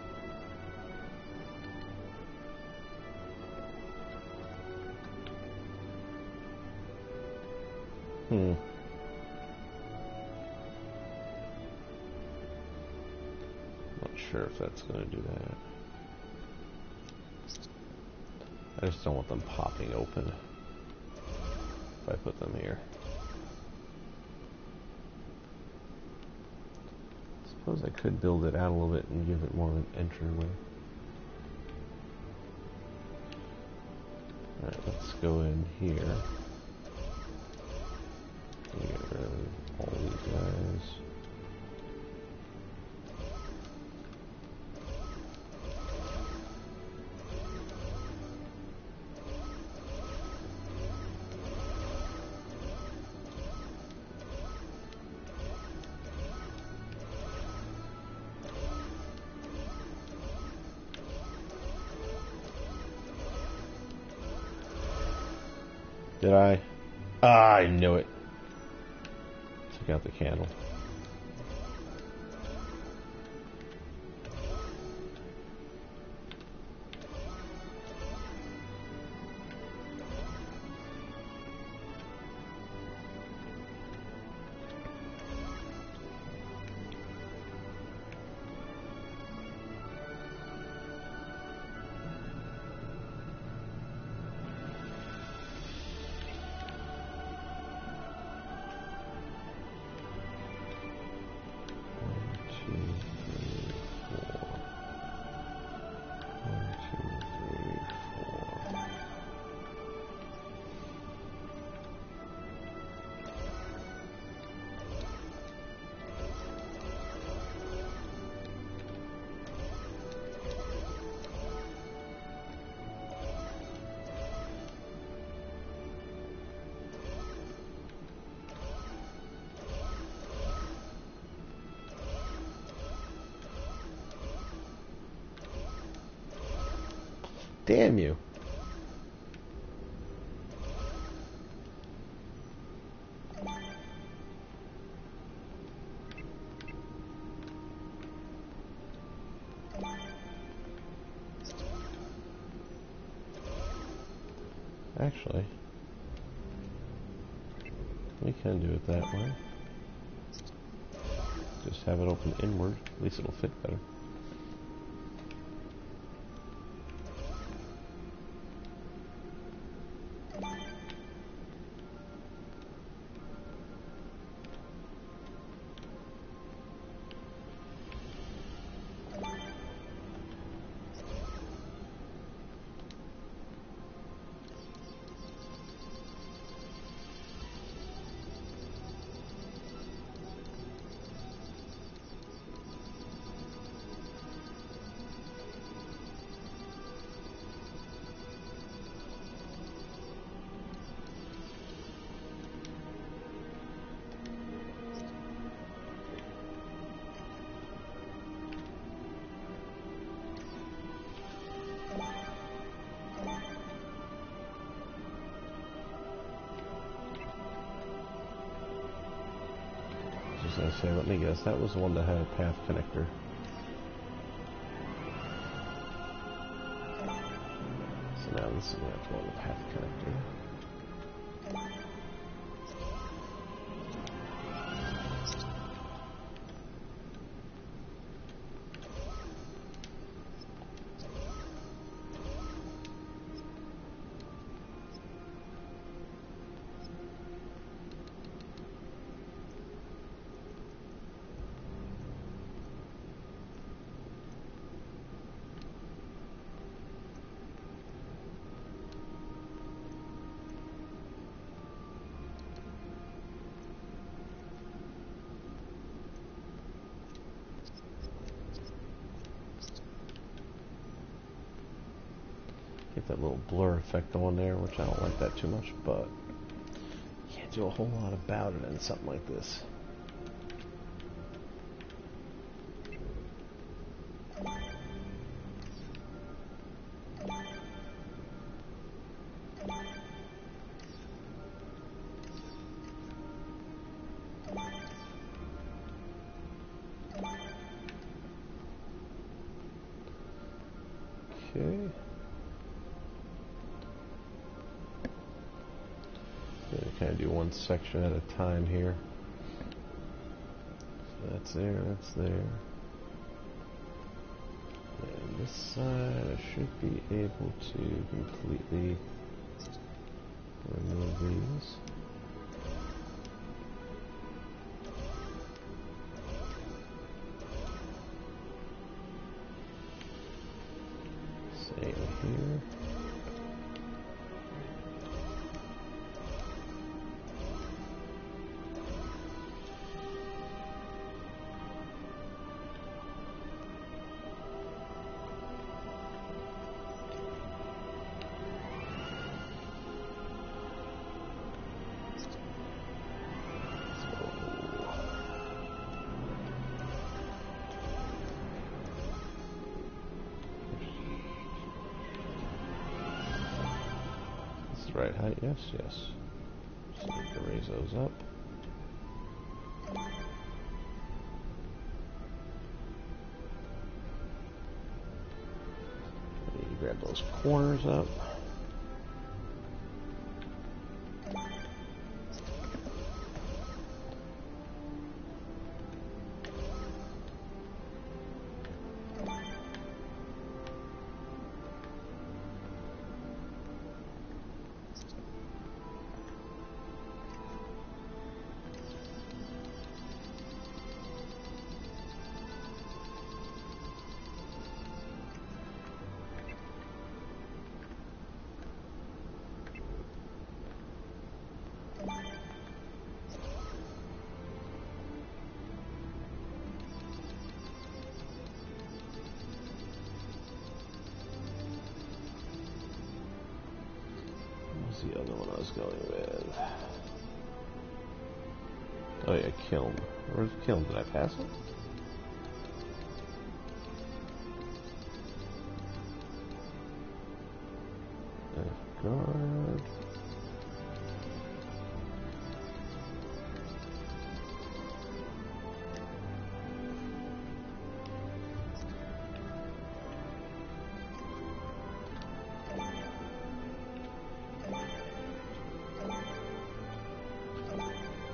sure if that's going to do that. I just don't want them popping open if I put them here. Suppose I could build it out a little bit and give it more of an entryway. Alright, let's go in here. Get rid of all these guys. Did I? Ah, I knew it. Took out the candle. Damn you. Actually, we can do it that way. Just have it open inward. At least it'll fit better. I was going to say, let me guess, that was the one that had a path connector. So now this is going to have to go on the path connector. Get that little blur effect on there, which I don't like that too much, but you can't do a whole lot about it in something like this. Okay. Kind of do one section at a time here. So that's there, that's there. this side, I should be able to completely remove these. Same here. Right height, yes, yes. Just need to raise those up. I need to grab those corners up. What's the other one I was going with? Oh yeah, Kiln. Where's Kiln? Did I pass it? Guard.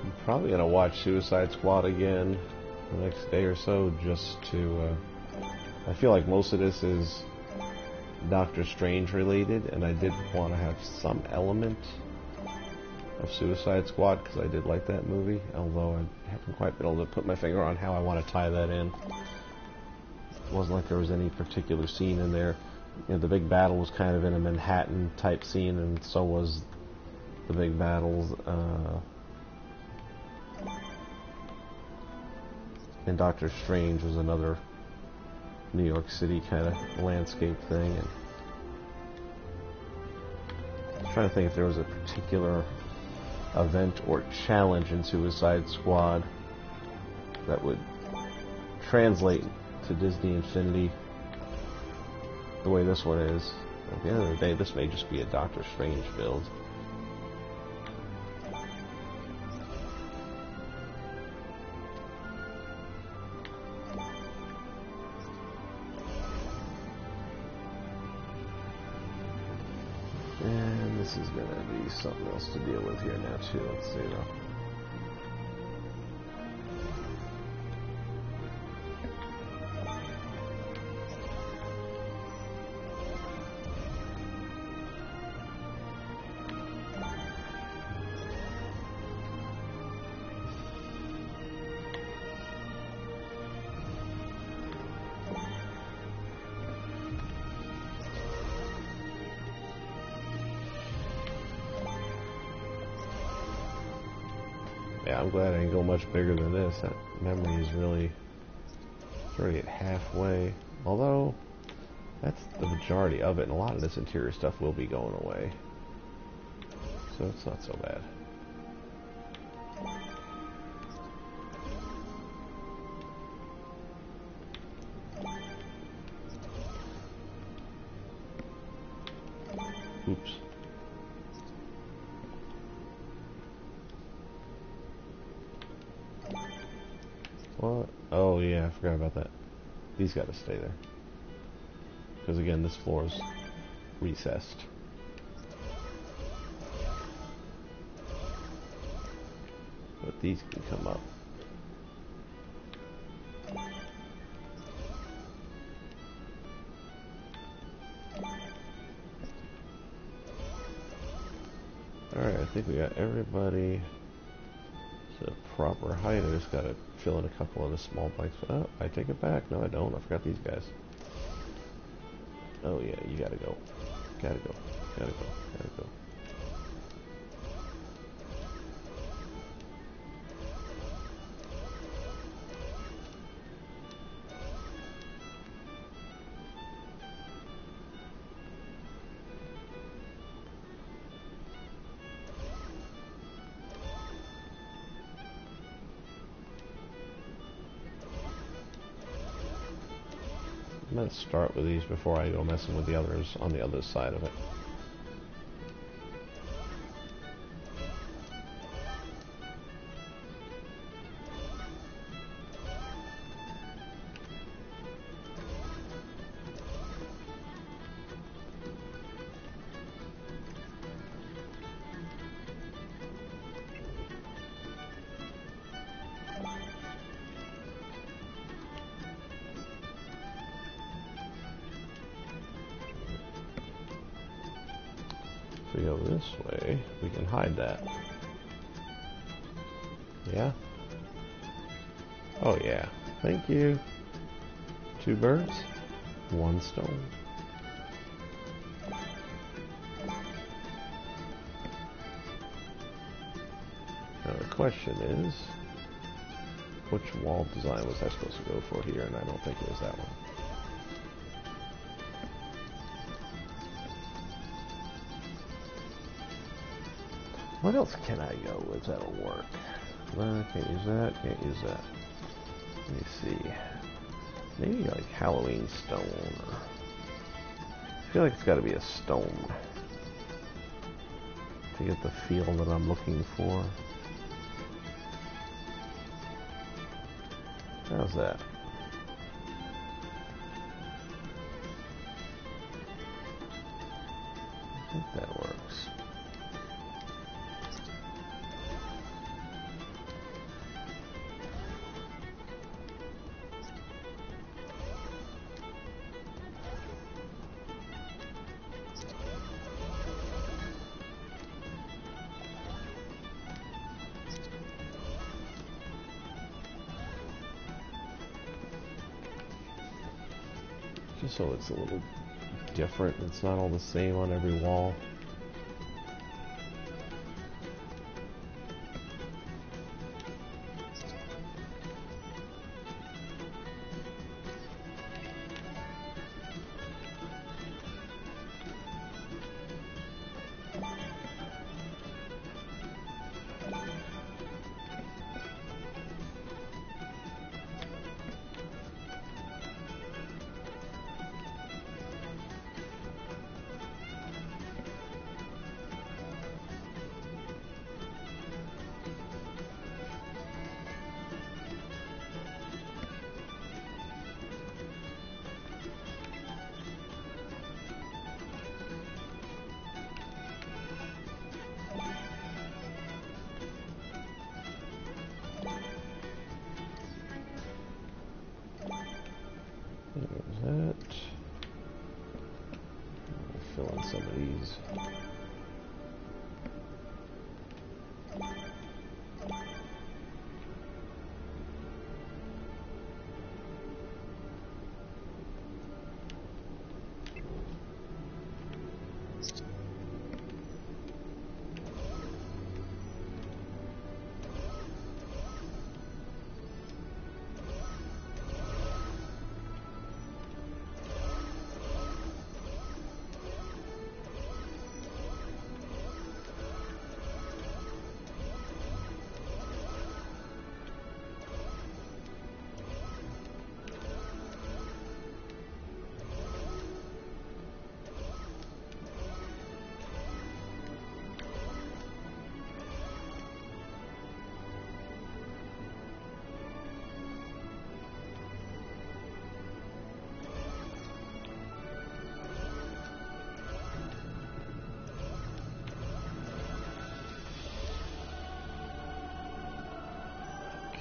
I'm probably gonna watch Suicide Squad again the next day or so, just to. I feel like most of this is Doctor Strange related, and I did want to have some element of Suicide Squad because I did like that movie, although I haven't quite been able to put my finger on how I want to tie that in. It wasn't like there was any particular scene in there. You know, the big battle was kind of in a Manhattan type scene, and so was the big battles and Doctor Strange was another New York City kind of landscape thing. And I'm trying to think if there was a particular event or challenge in Suicide Squad that would translate to Disney Infinity the way this one is. At the end of the day, this may just be a Doctor Strange build. And this is going to be something else to deal with here now too. Let's see though. Yeah, I'm glad I didn't go much bigger than this. That memory is really already at halfway. Although, that's the majority of it, and a lot of this interior stuff will be going away. So it's not so bad. Oops. What? Oh yeah, I forgot about that. These gotta stay there. Because again, this floor is recessed. But these can come up. think we got everybody to the proper height. I just gotta fill in a couple of the small bikes. Oh, I take it back. No, I don't. I forgot these guys. Oh yeah, you gotta go. Gotta go. Gotta go. Gotta go. I'm gonna start with these before I go messing with the others on the other side of it. If we go this way, we can hide that. Yeah? Oh yeah. Thank you. 2 birds, 1 stone. Now the question is, which wall design was I supposed to go for here? And I don't think it was that one. What else can I go with that'll work? Can't use that, can't use that. Let me see. Maybe like Halloween stone. I feel like it's gotta be a stone to get the feel that I'm looking for. How's that? I think that works. Just so it's a little different, it's not all the same on every wall. There's that. We'll fill in some of these.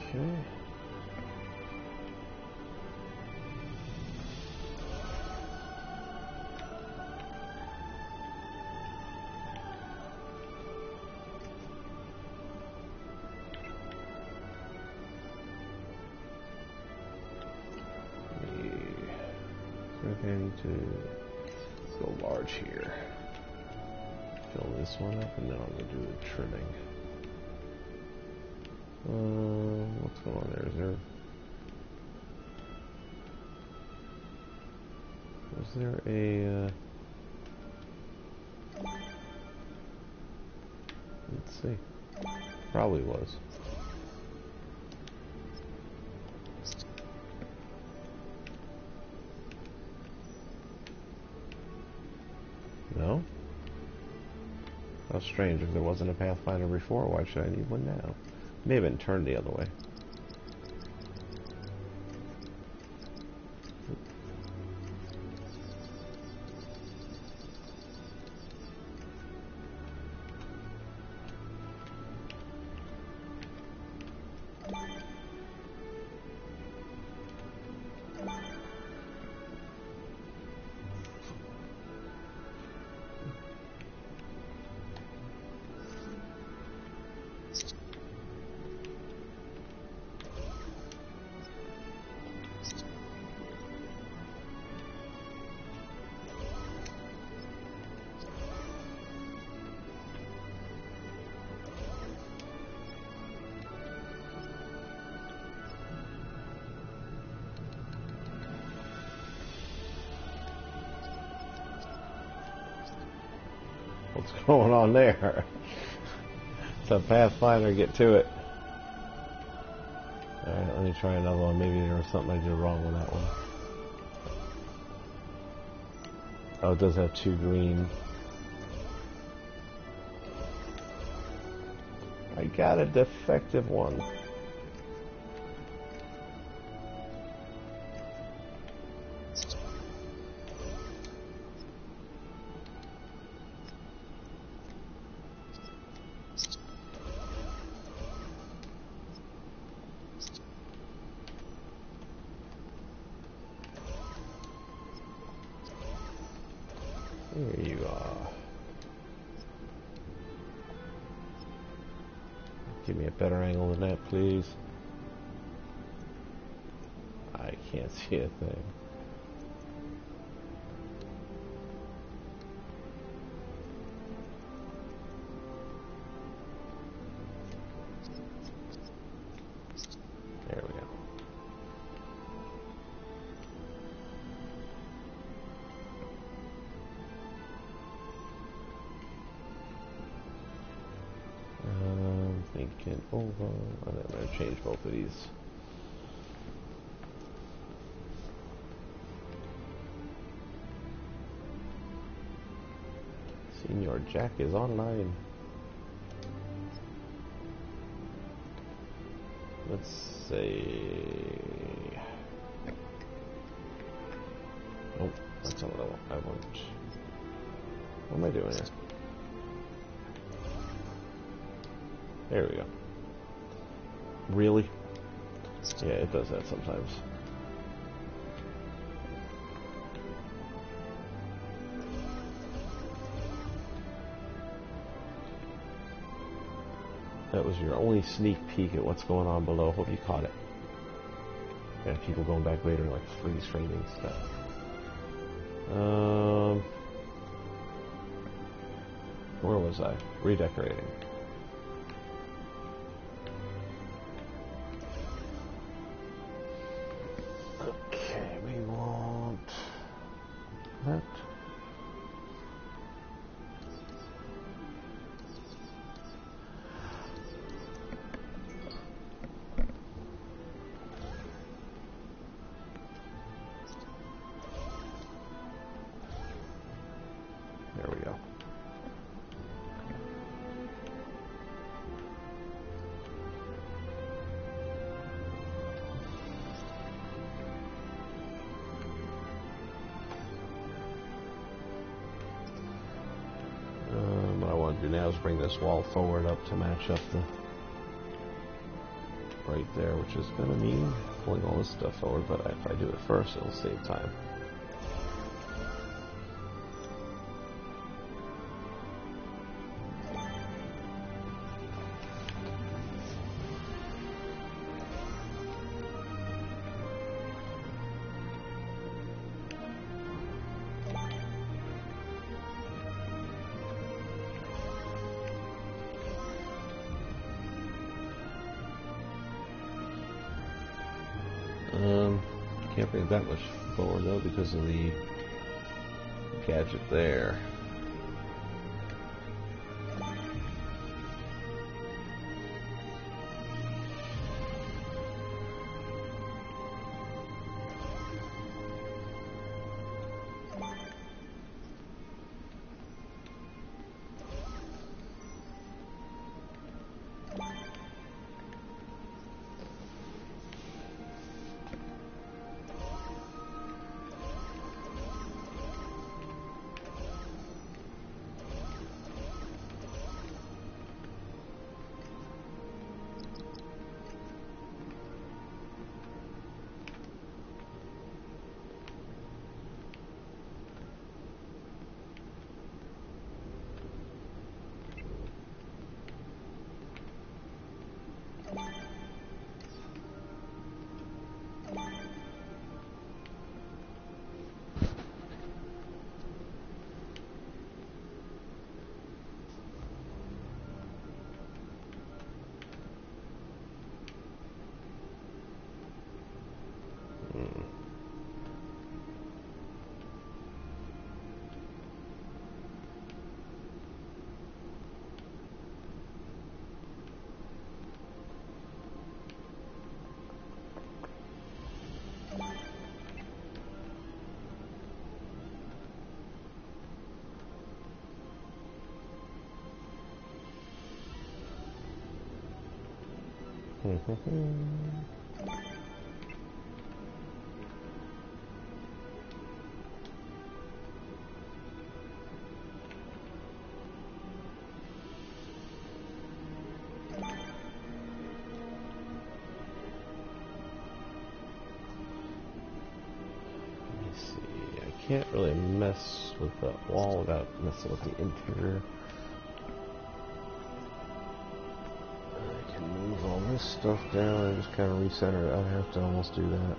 Okay. Okay, I need to go large here. Fill this one up, and then I'm going to do the trimming. What's going on there? Was there a... let's see. Probably was. No? How strange. If there wasn't a Pathfinder before, why should I need one now? May have been turned the other way. What's going on there? It's a Pathfinder, get to it. Alright, let me try another one. Maybe there was something I did wrong with that one. Oh, it does have 2 green. I got a defective one. There you are. Give me a better angle than that, please. I can't see a thing. There we go. Thinking over. I'm going to change both of these. Senior Jack is online. Let's see. Nope, that's not what I want. What am I doing here? There we go. Really? Yeah, it does that sometimes. That was your only sneak peek at what's going on below. Hope you caught it. And people going back later like freeze framing stuff. Where was I? Redecorating. Okay, we want that. There we go. What I want to do now is bring this wall forward up to match up the right there, which is going to mean pulling all this stuff forward, but if I do it first, it'll save time. Can't bring it that much forward though because of the gadget there. Can't really mess with that wall without messing with the interior. I can move all this stuff down and just kind of recenter it. I have to almost do that.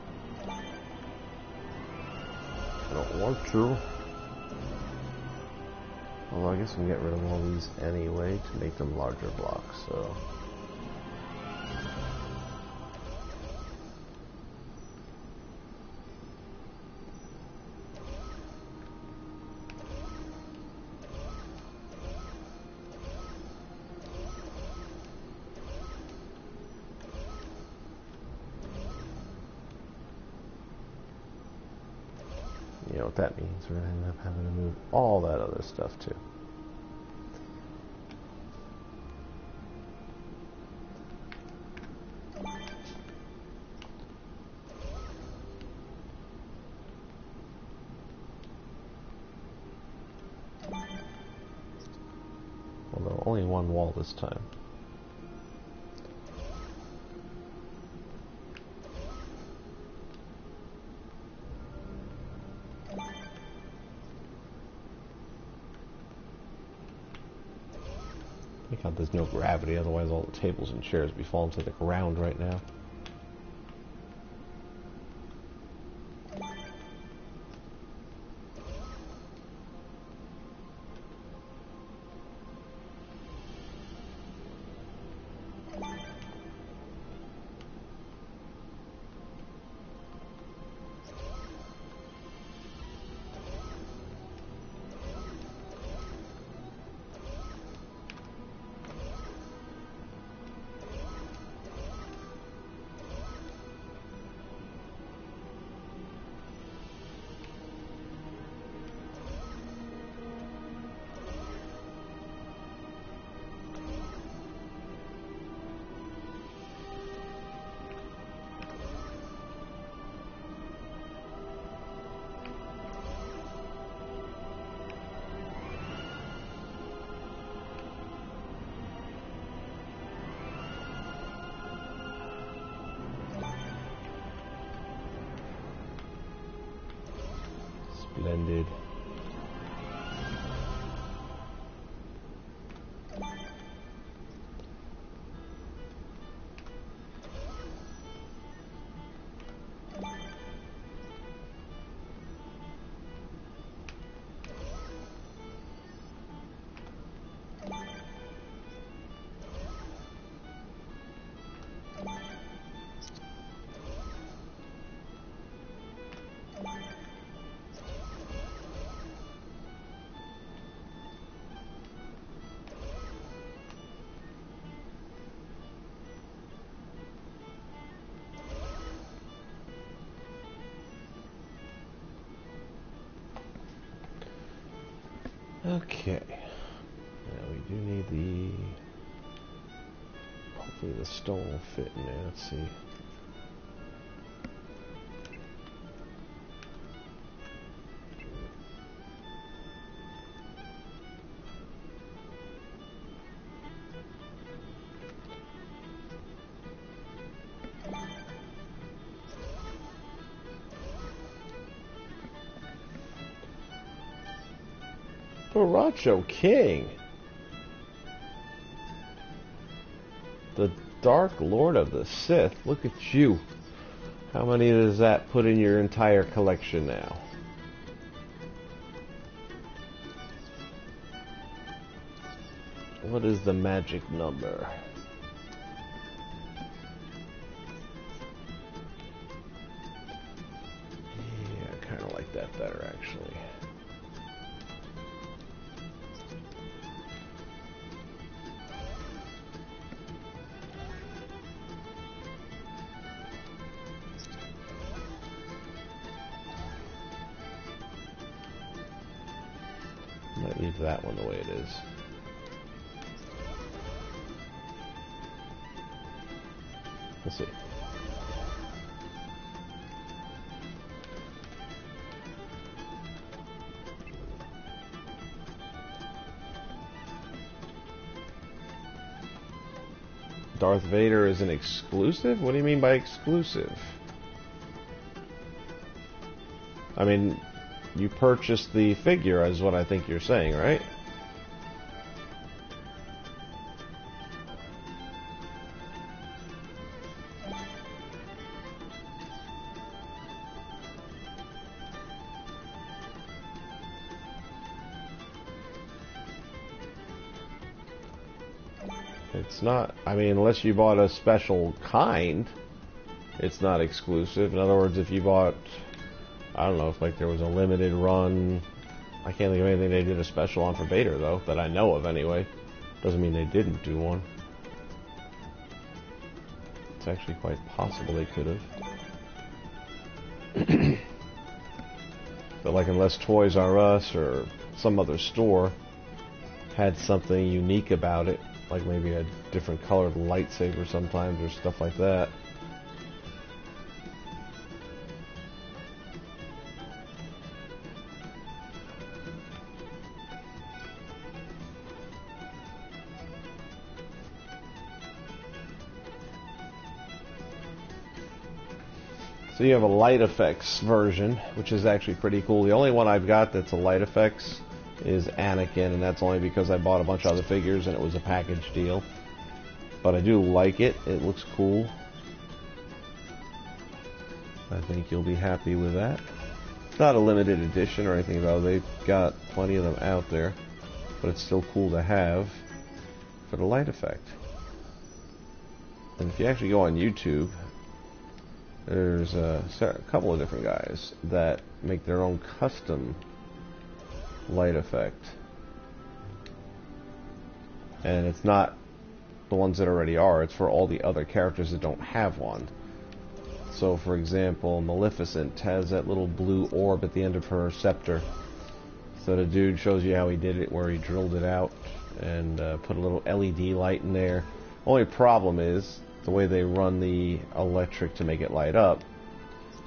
I don't want to. Although I guess we can get rid of all these anyway to make them larger blocks, so. You know what that means, we're going to end up having to move all that other stuff too. Although only one wall this time. Thank God there's no gravity, otherwise all the tables and chairs would be falling to the ground right now. Splendid. Okay. Now we do need the... Hopefully the stone will fit in there. Let's see. Baracho King, the Dark Lord of the Sith. Look at you. How many does that put in your entire collection now? What is the magic number? Yeah, I kind of like that better, actually. Might leave that one the way it is. Let's see. Darth Vader is an exclusive? What do you mean by exclusive? I mean, you purchased the figure, is what I think you're saying, right? It's not, I mean, unless you bought a special kind, it's not exclusive. In other words, if you bought, I don't know, if like there was a limited run, I can't think of anything they did a special on for Vader though, that I know of anyway. Doesn't mean they didn't do one. It's actually quite possible they could have. But like unless Toys R Us or some other store had something unique about it, like maybe a different colored lightsaber sometimes or stuff like that. So you have a light effects version, which is actually pretty cool. The only one I've got that's a light effects is Anakin, and that's only because I bought a bunch of other figures and it was a package deal. But I do like it. It looks cool. I think you'll be happy with that. It's not a limited edition or anything though. They've got plenty of them out there. But it's still cool to have for the light effect. And if you actually go on YouTube, there's a couple of different guys that make their own custom light effect. And it's not the ones that already are, it's for all the other characters that don't have one. So for example, Maleficent has that little blue orb at the end of her scepter. So the dude shows you how he did it, where he drilled it out and put a little LED light in there. Only problem is the way they run the electric to make it light up.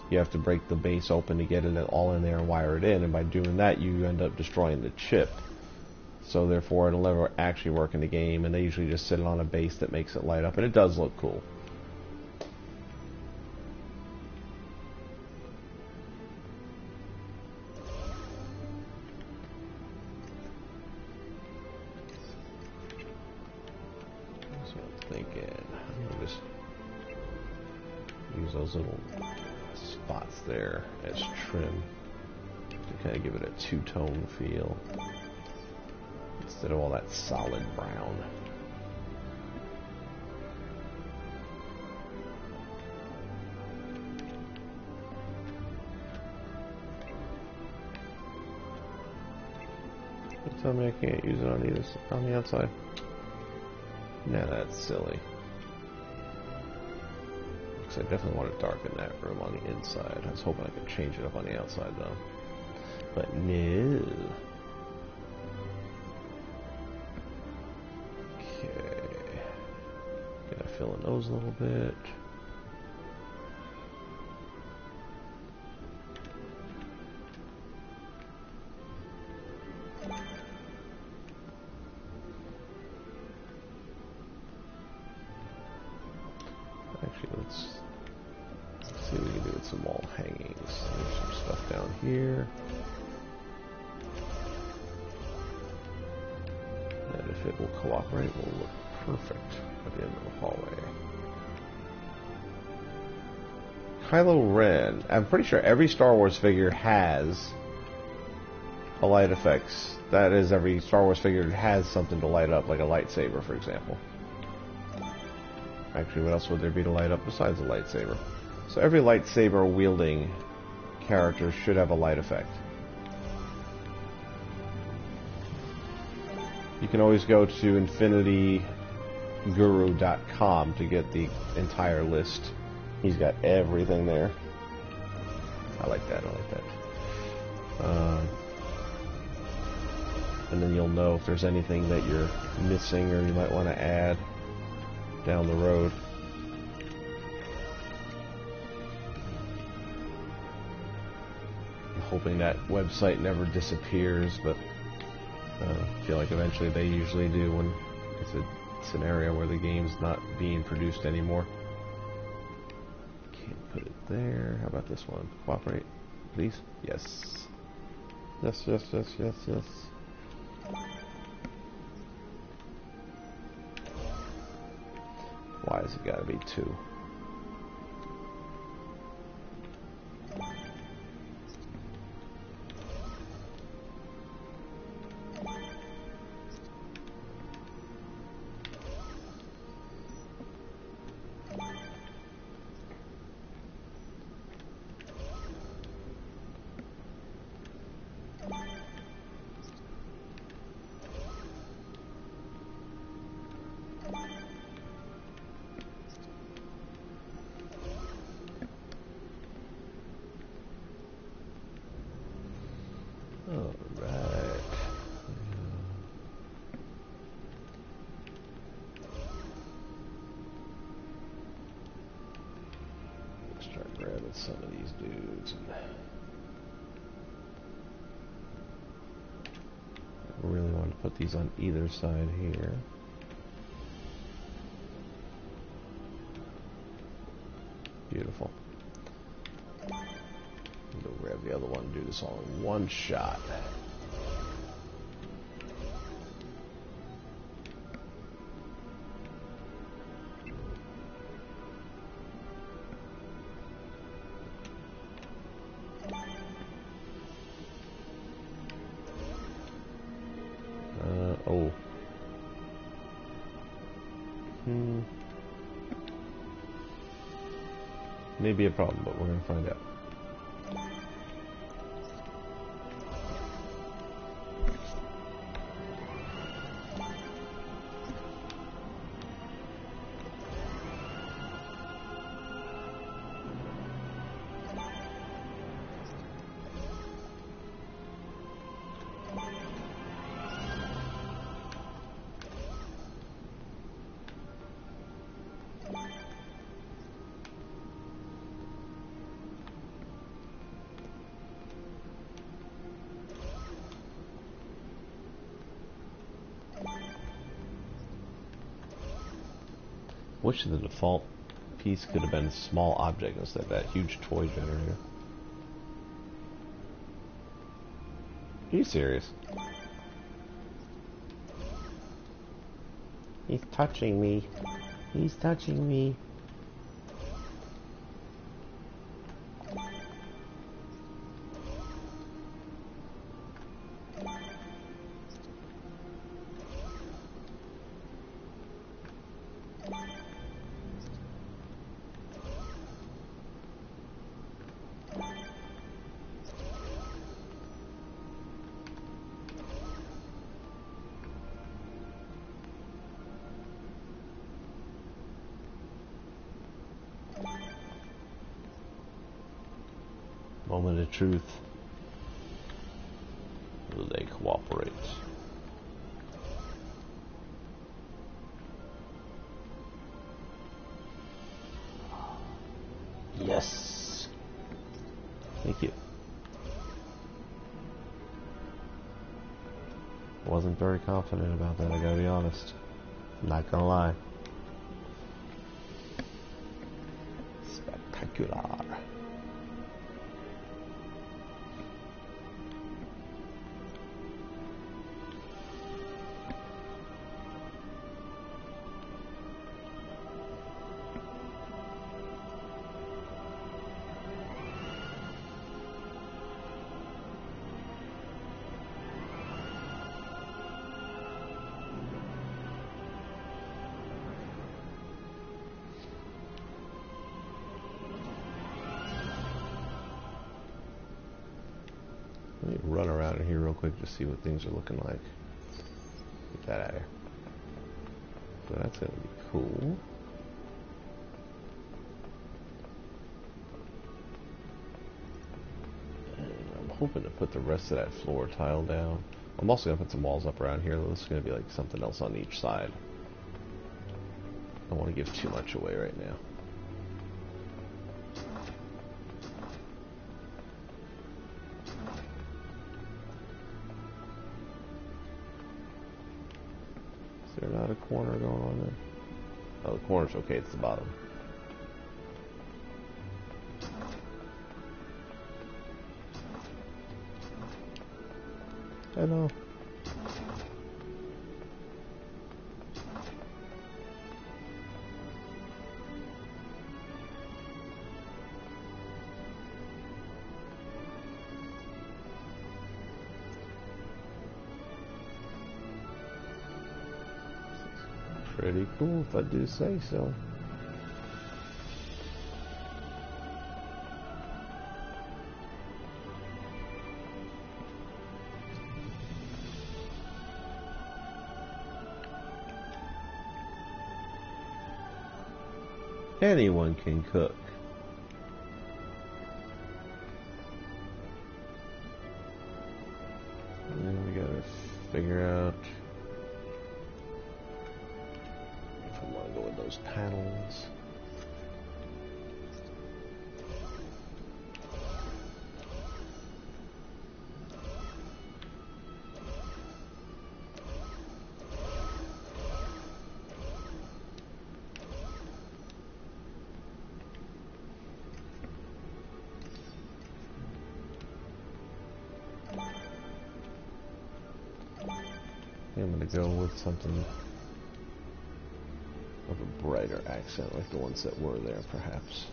You have to break the base open to get it all in there and wire it in, and by doing that you end up destroying the chip. So therefore it'll never actually work in the game, and they usually just sit it on a base that makes it light up, and it does look cool. So I'm thinking, I'm gonna just use those little spots there as trim to kind of give it a two-tone feel instead of all that solid brown. Don't tell me I can't use it on either on the outside. Nah, that's silly. Because I definitely want to darken that room on the inside. I was hoping I could change it up on the outside though. But no. fill in those a little bit. Actually, let's see what we can do with some wall hangings. There's some stuff down here. And if it will cooperate, it will look perfect at the end of the hallway. Kylo Ren. I'm pretty sure every Star Wars figure has a light effects. That is, every Star Wars figure has something to light up, like a lightsaber, for example. Actually, what else would there be to light up besides a lightsaber? So every lightsaber wielding character should have a light effect. You can always go to infinityguru.com to get the entire list. He's got everything there. I like that, I like that. And then you'll know if there's anything that you're missing or you might want to add down the road. I'm hoping that website never disappears, but I feel like eventually they usually do when it's a scenario where the game's not being produced anymore. Can't put it there. How about this one? Cooperate, please. Yes. Yes, yes, yes, yes, yes. Why has it got to be 2? Start grabbing some of these dudes. I really want to put these on either side here. Beautiful. Go grab the other one and do this all in one shot. Oh. Maybe a problem, but we're going to find out. Wish the default piece could have been a small object instead of that huge toy generator. Are you serious? He's touching me. He's touching me. Moment of truth. Will they cooperate? Yes. Thank you. Wasn't very confident about that, I gotta be honest. Not gonna lie. Spectacular. Let me run around in here real quick to see what things are looking like. Get that out of here. So that's gonna be cool. And I'm hoping to put the rest of that floor tile down. I'm also gonna put some walls up around here. This is gonna be like something else on each side. I don't want to give too much away right now. Is there not a corner going on there? Oh, the corner's okay, it's the bottom. Hello. Pretty cool if I do say so. Anyone can cook. And then we gotta figure out if I want to go with those panels. I'm going to go with something of a brighter accent, like the ones that were there, perhaps.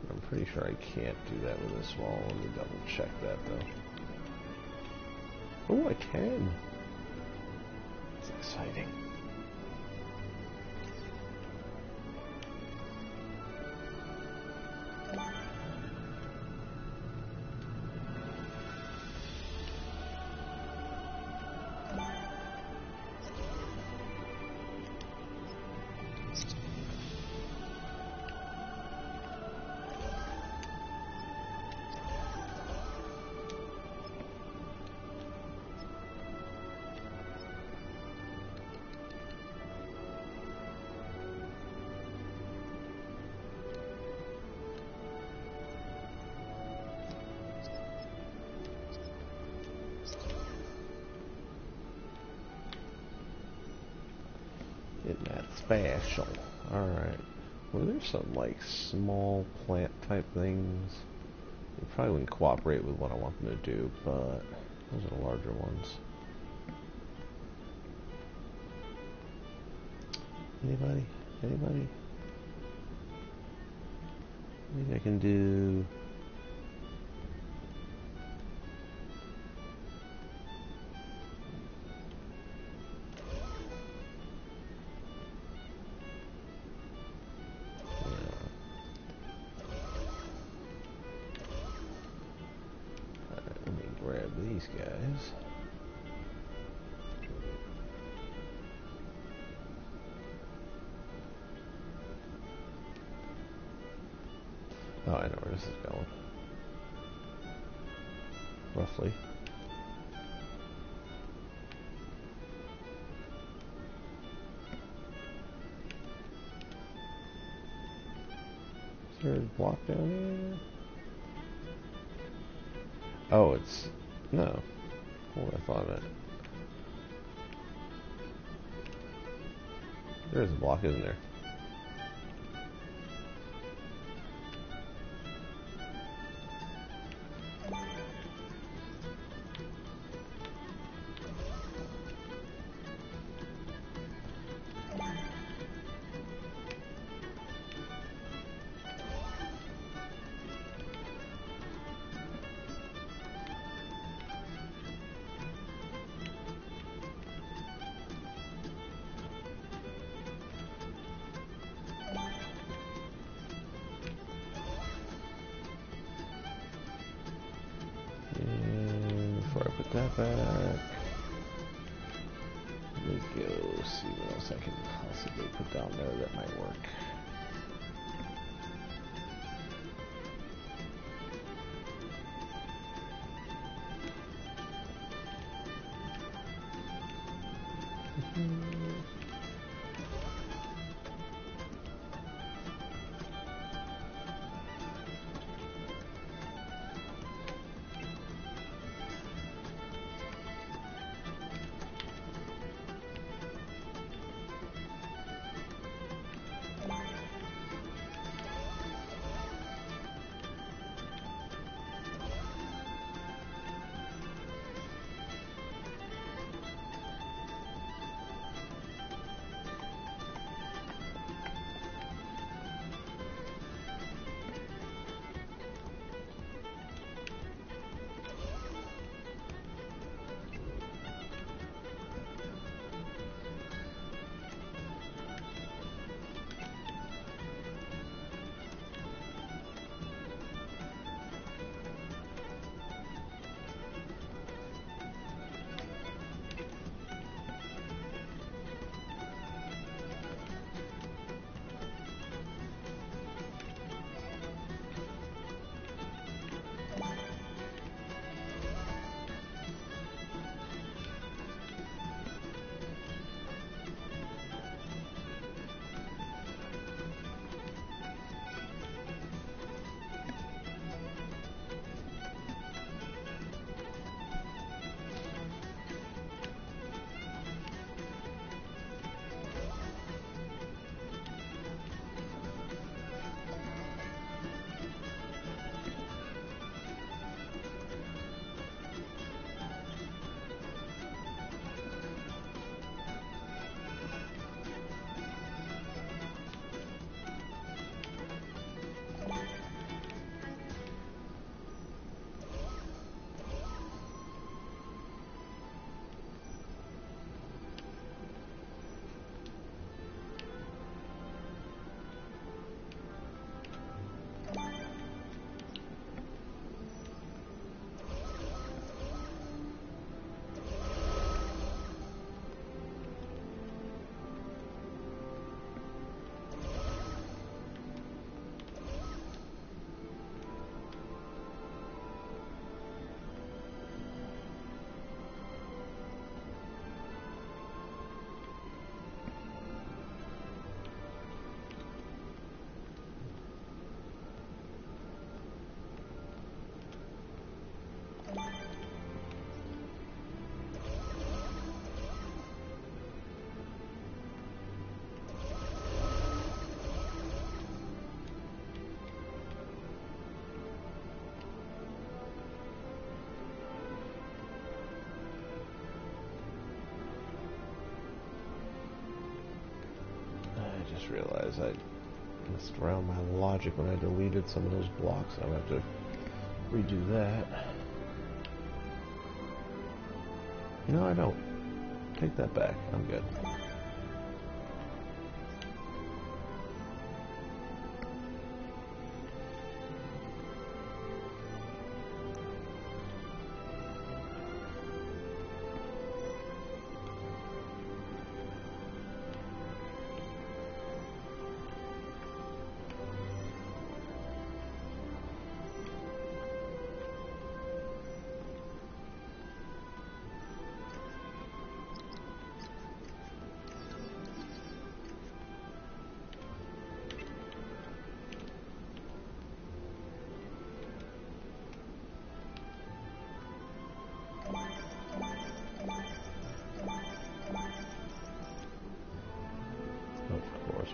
I'm pretty sure I can't do that with this wall. Let me double check that though. Oh, I can. It's exciting. Getting that special. Alright. Well, there's some like small plant type things. They probably wouldn't cooperate with what I want them to do, but those are the larger ones. Anybody? Anybody? Maybe I can do... Oh, I know where this is going. Roughly. Is there a block down here? Oh, it's... No. What I thought of it. There is a block, isn't there? That back. Let me go see what else I can possibly put down there that might work. just realized I messed around my logic when I deleted some of those blocks. I'm going to have to redo that. You know, I don't. Take that back. I'm good.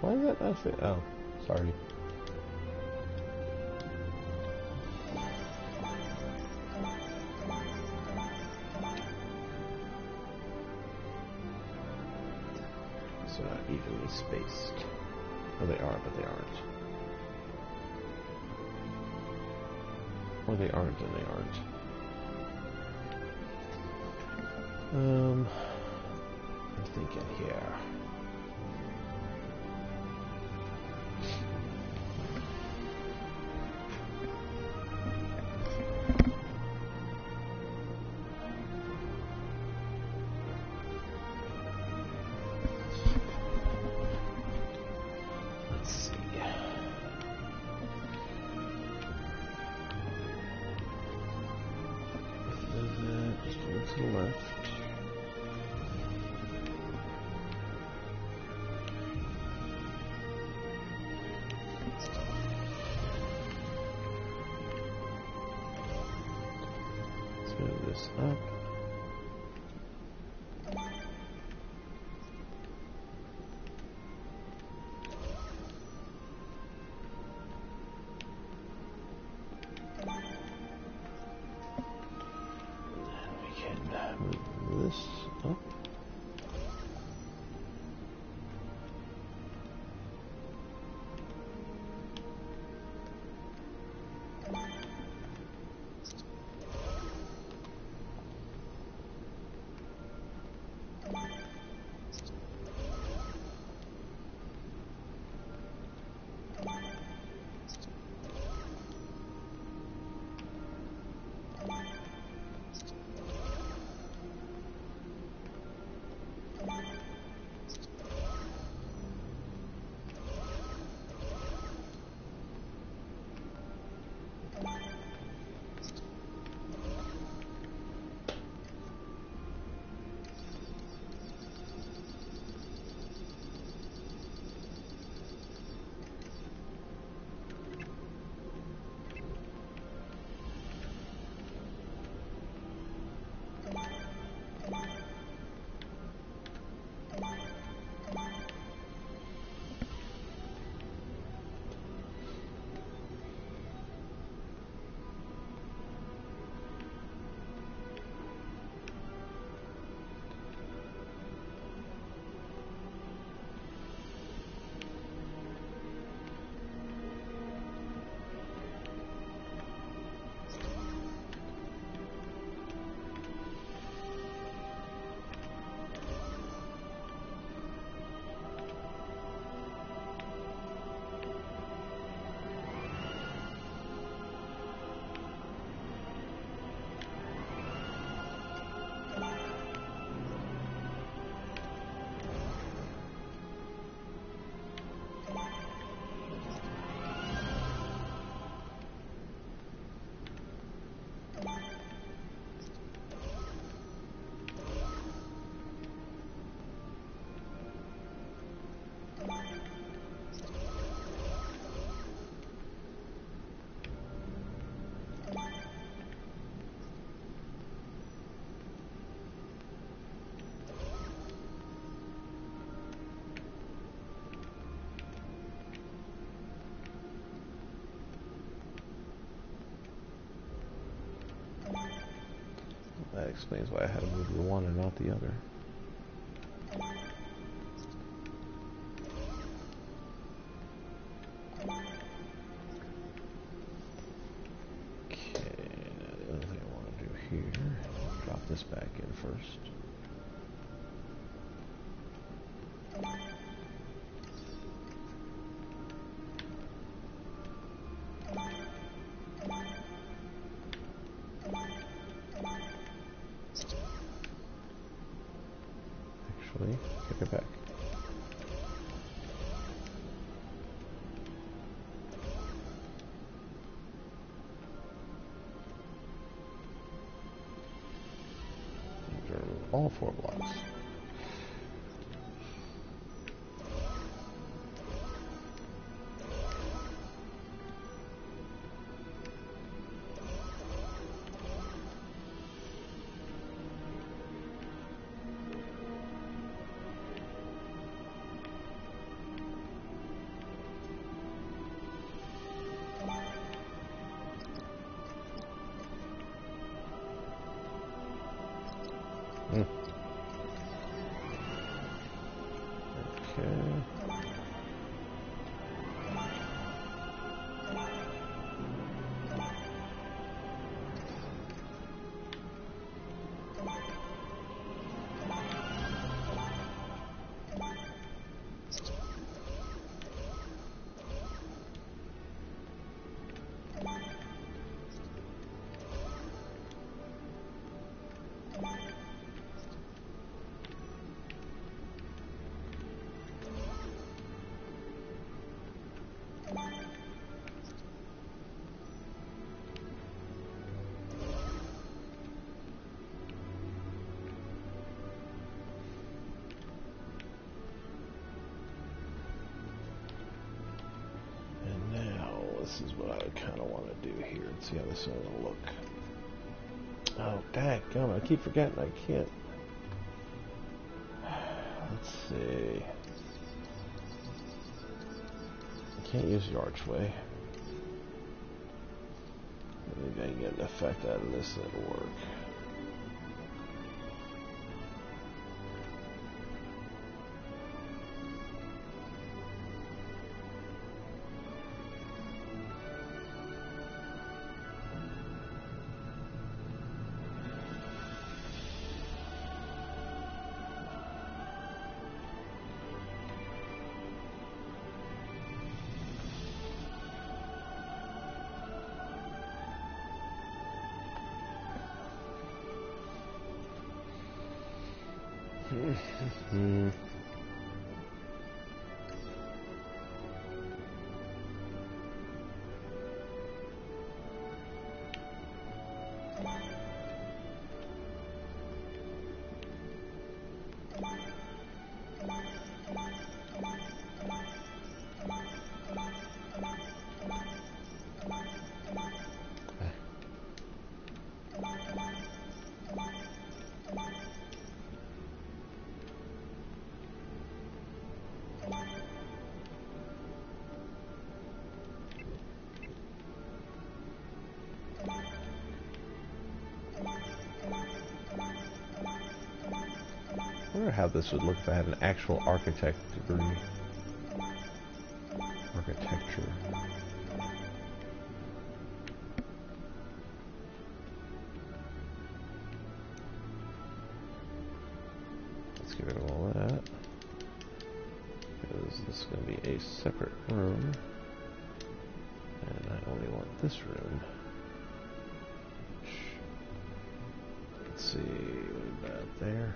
Why is that not fit? Oh, sorry. So not evenly spaced. Well, they are, but they aren't. Or they aren't and they aren't. I'm thinking here. Let's see. Does that just a little to the left? Move this up. We can move this up. That explains why I had to move the one and not the other. Okay, now the other thing I want to do here, drop this back in first. Take it back. All 4 blocks. Okay. This is what I kind of want to do here and see how this is going to look. Oh, dadgummit, I keep forgetting I can't. Let's see. I can't use the archway. Maybe I can get an effect out of this that'll work. I wonder how this would look if I had an actual architect degree. Architecture. Let's get rid of all that. Because this is going to be a separate room. And I only want this room. Let's see what about there.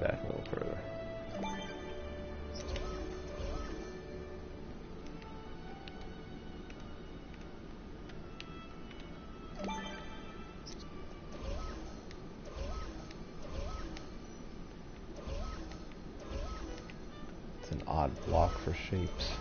Back a little further. It's an odd block for shapes.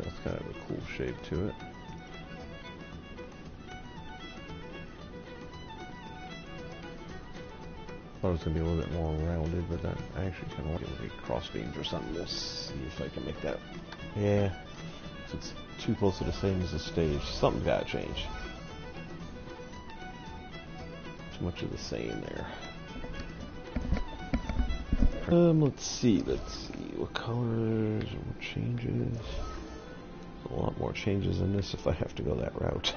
That's kind of a cool shape to it. Thought it was going to be a little bit more rounded, but that I actually kind of like it with a cross beams or something. We'll see if I can make that. Yeah, it's too close to the same as the stage. Something's got to change. Too much of the same there. Let's see what colors, what changes. A lot more changes in this if I have to go that route.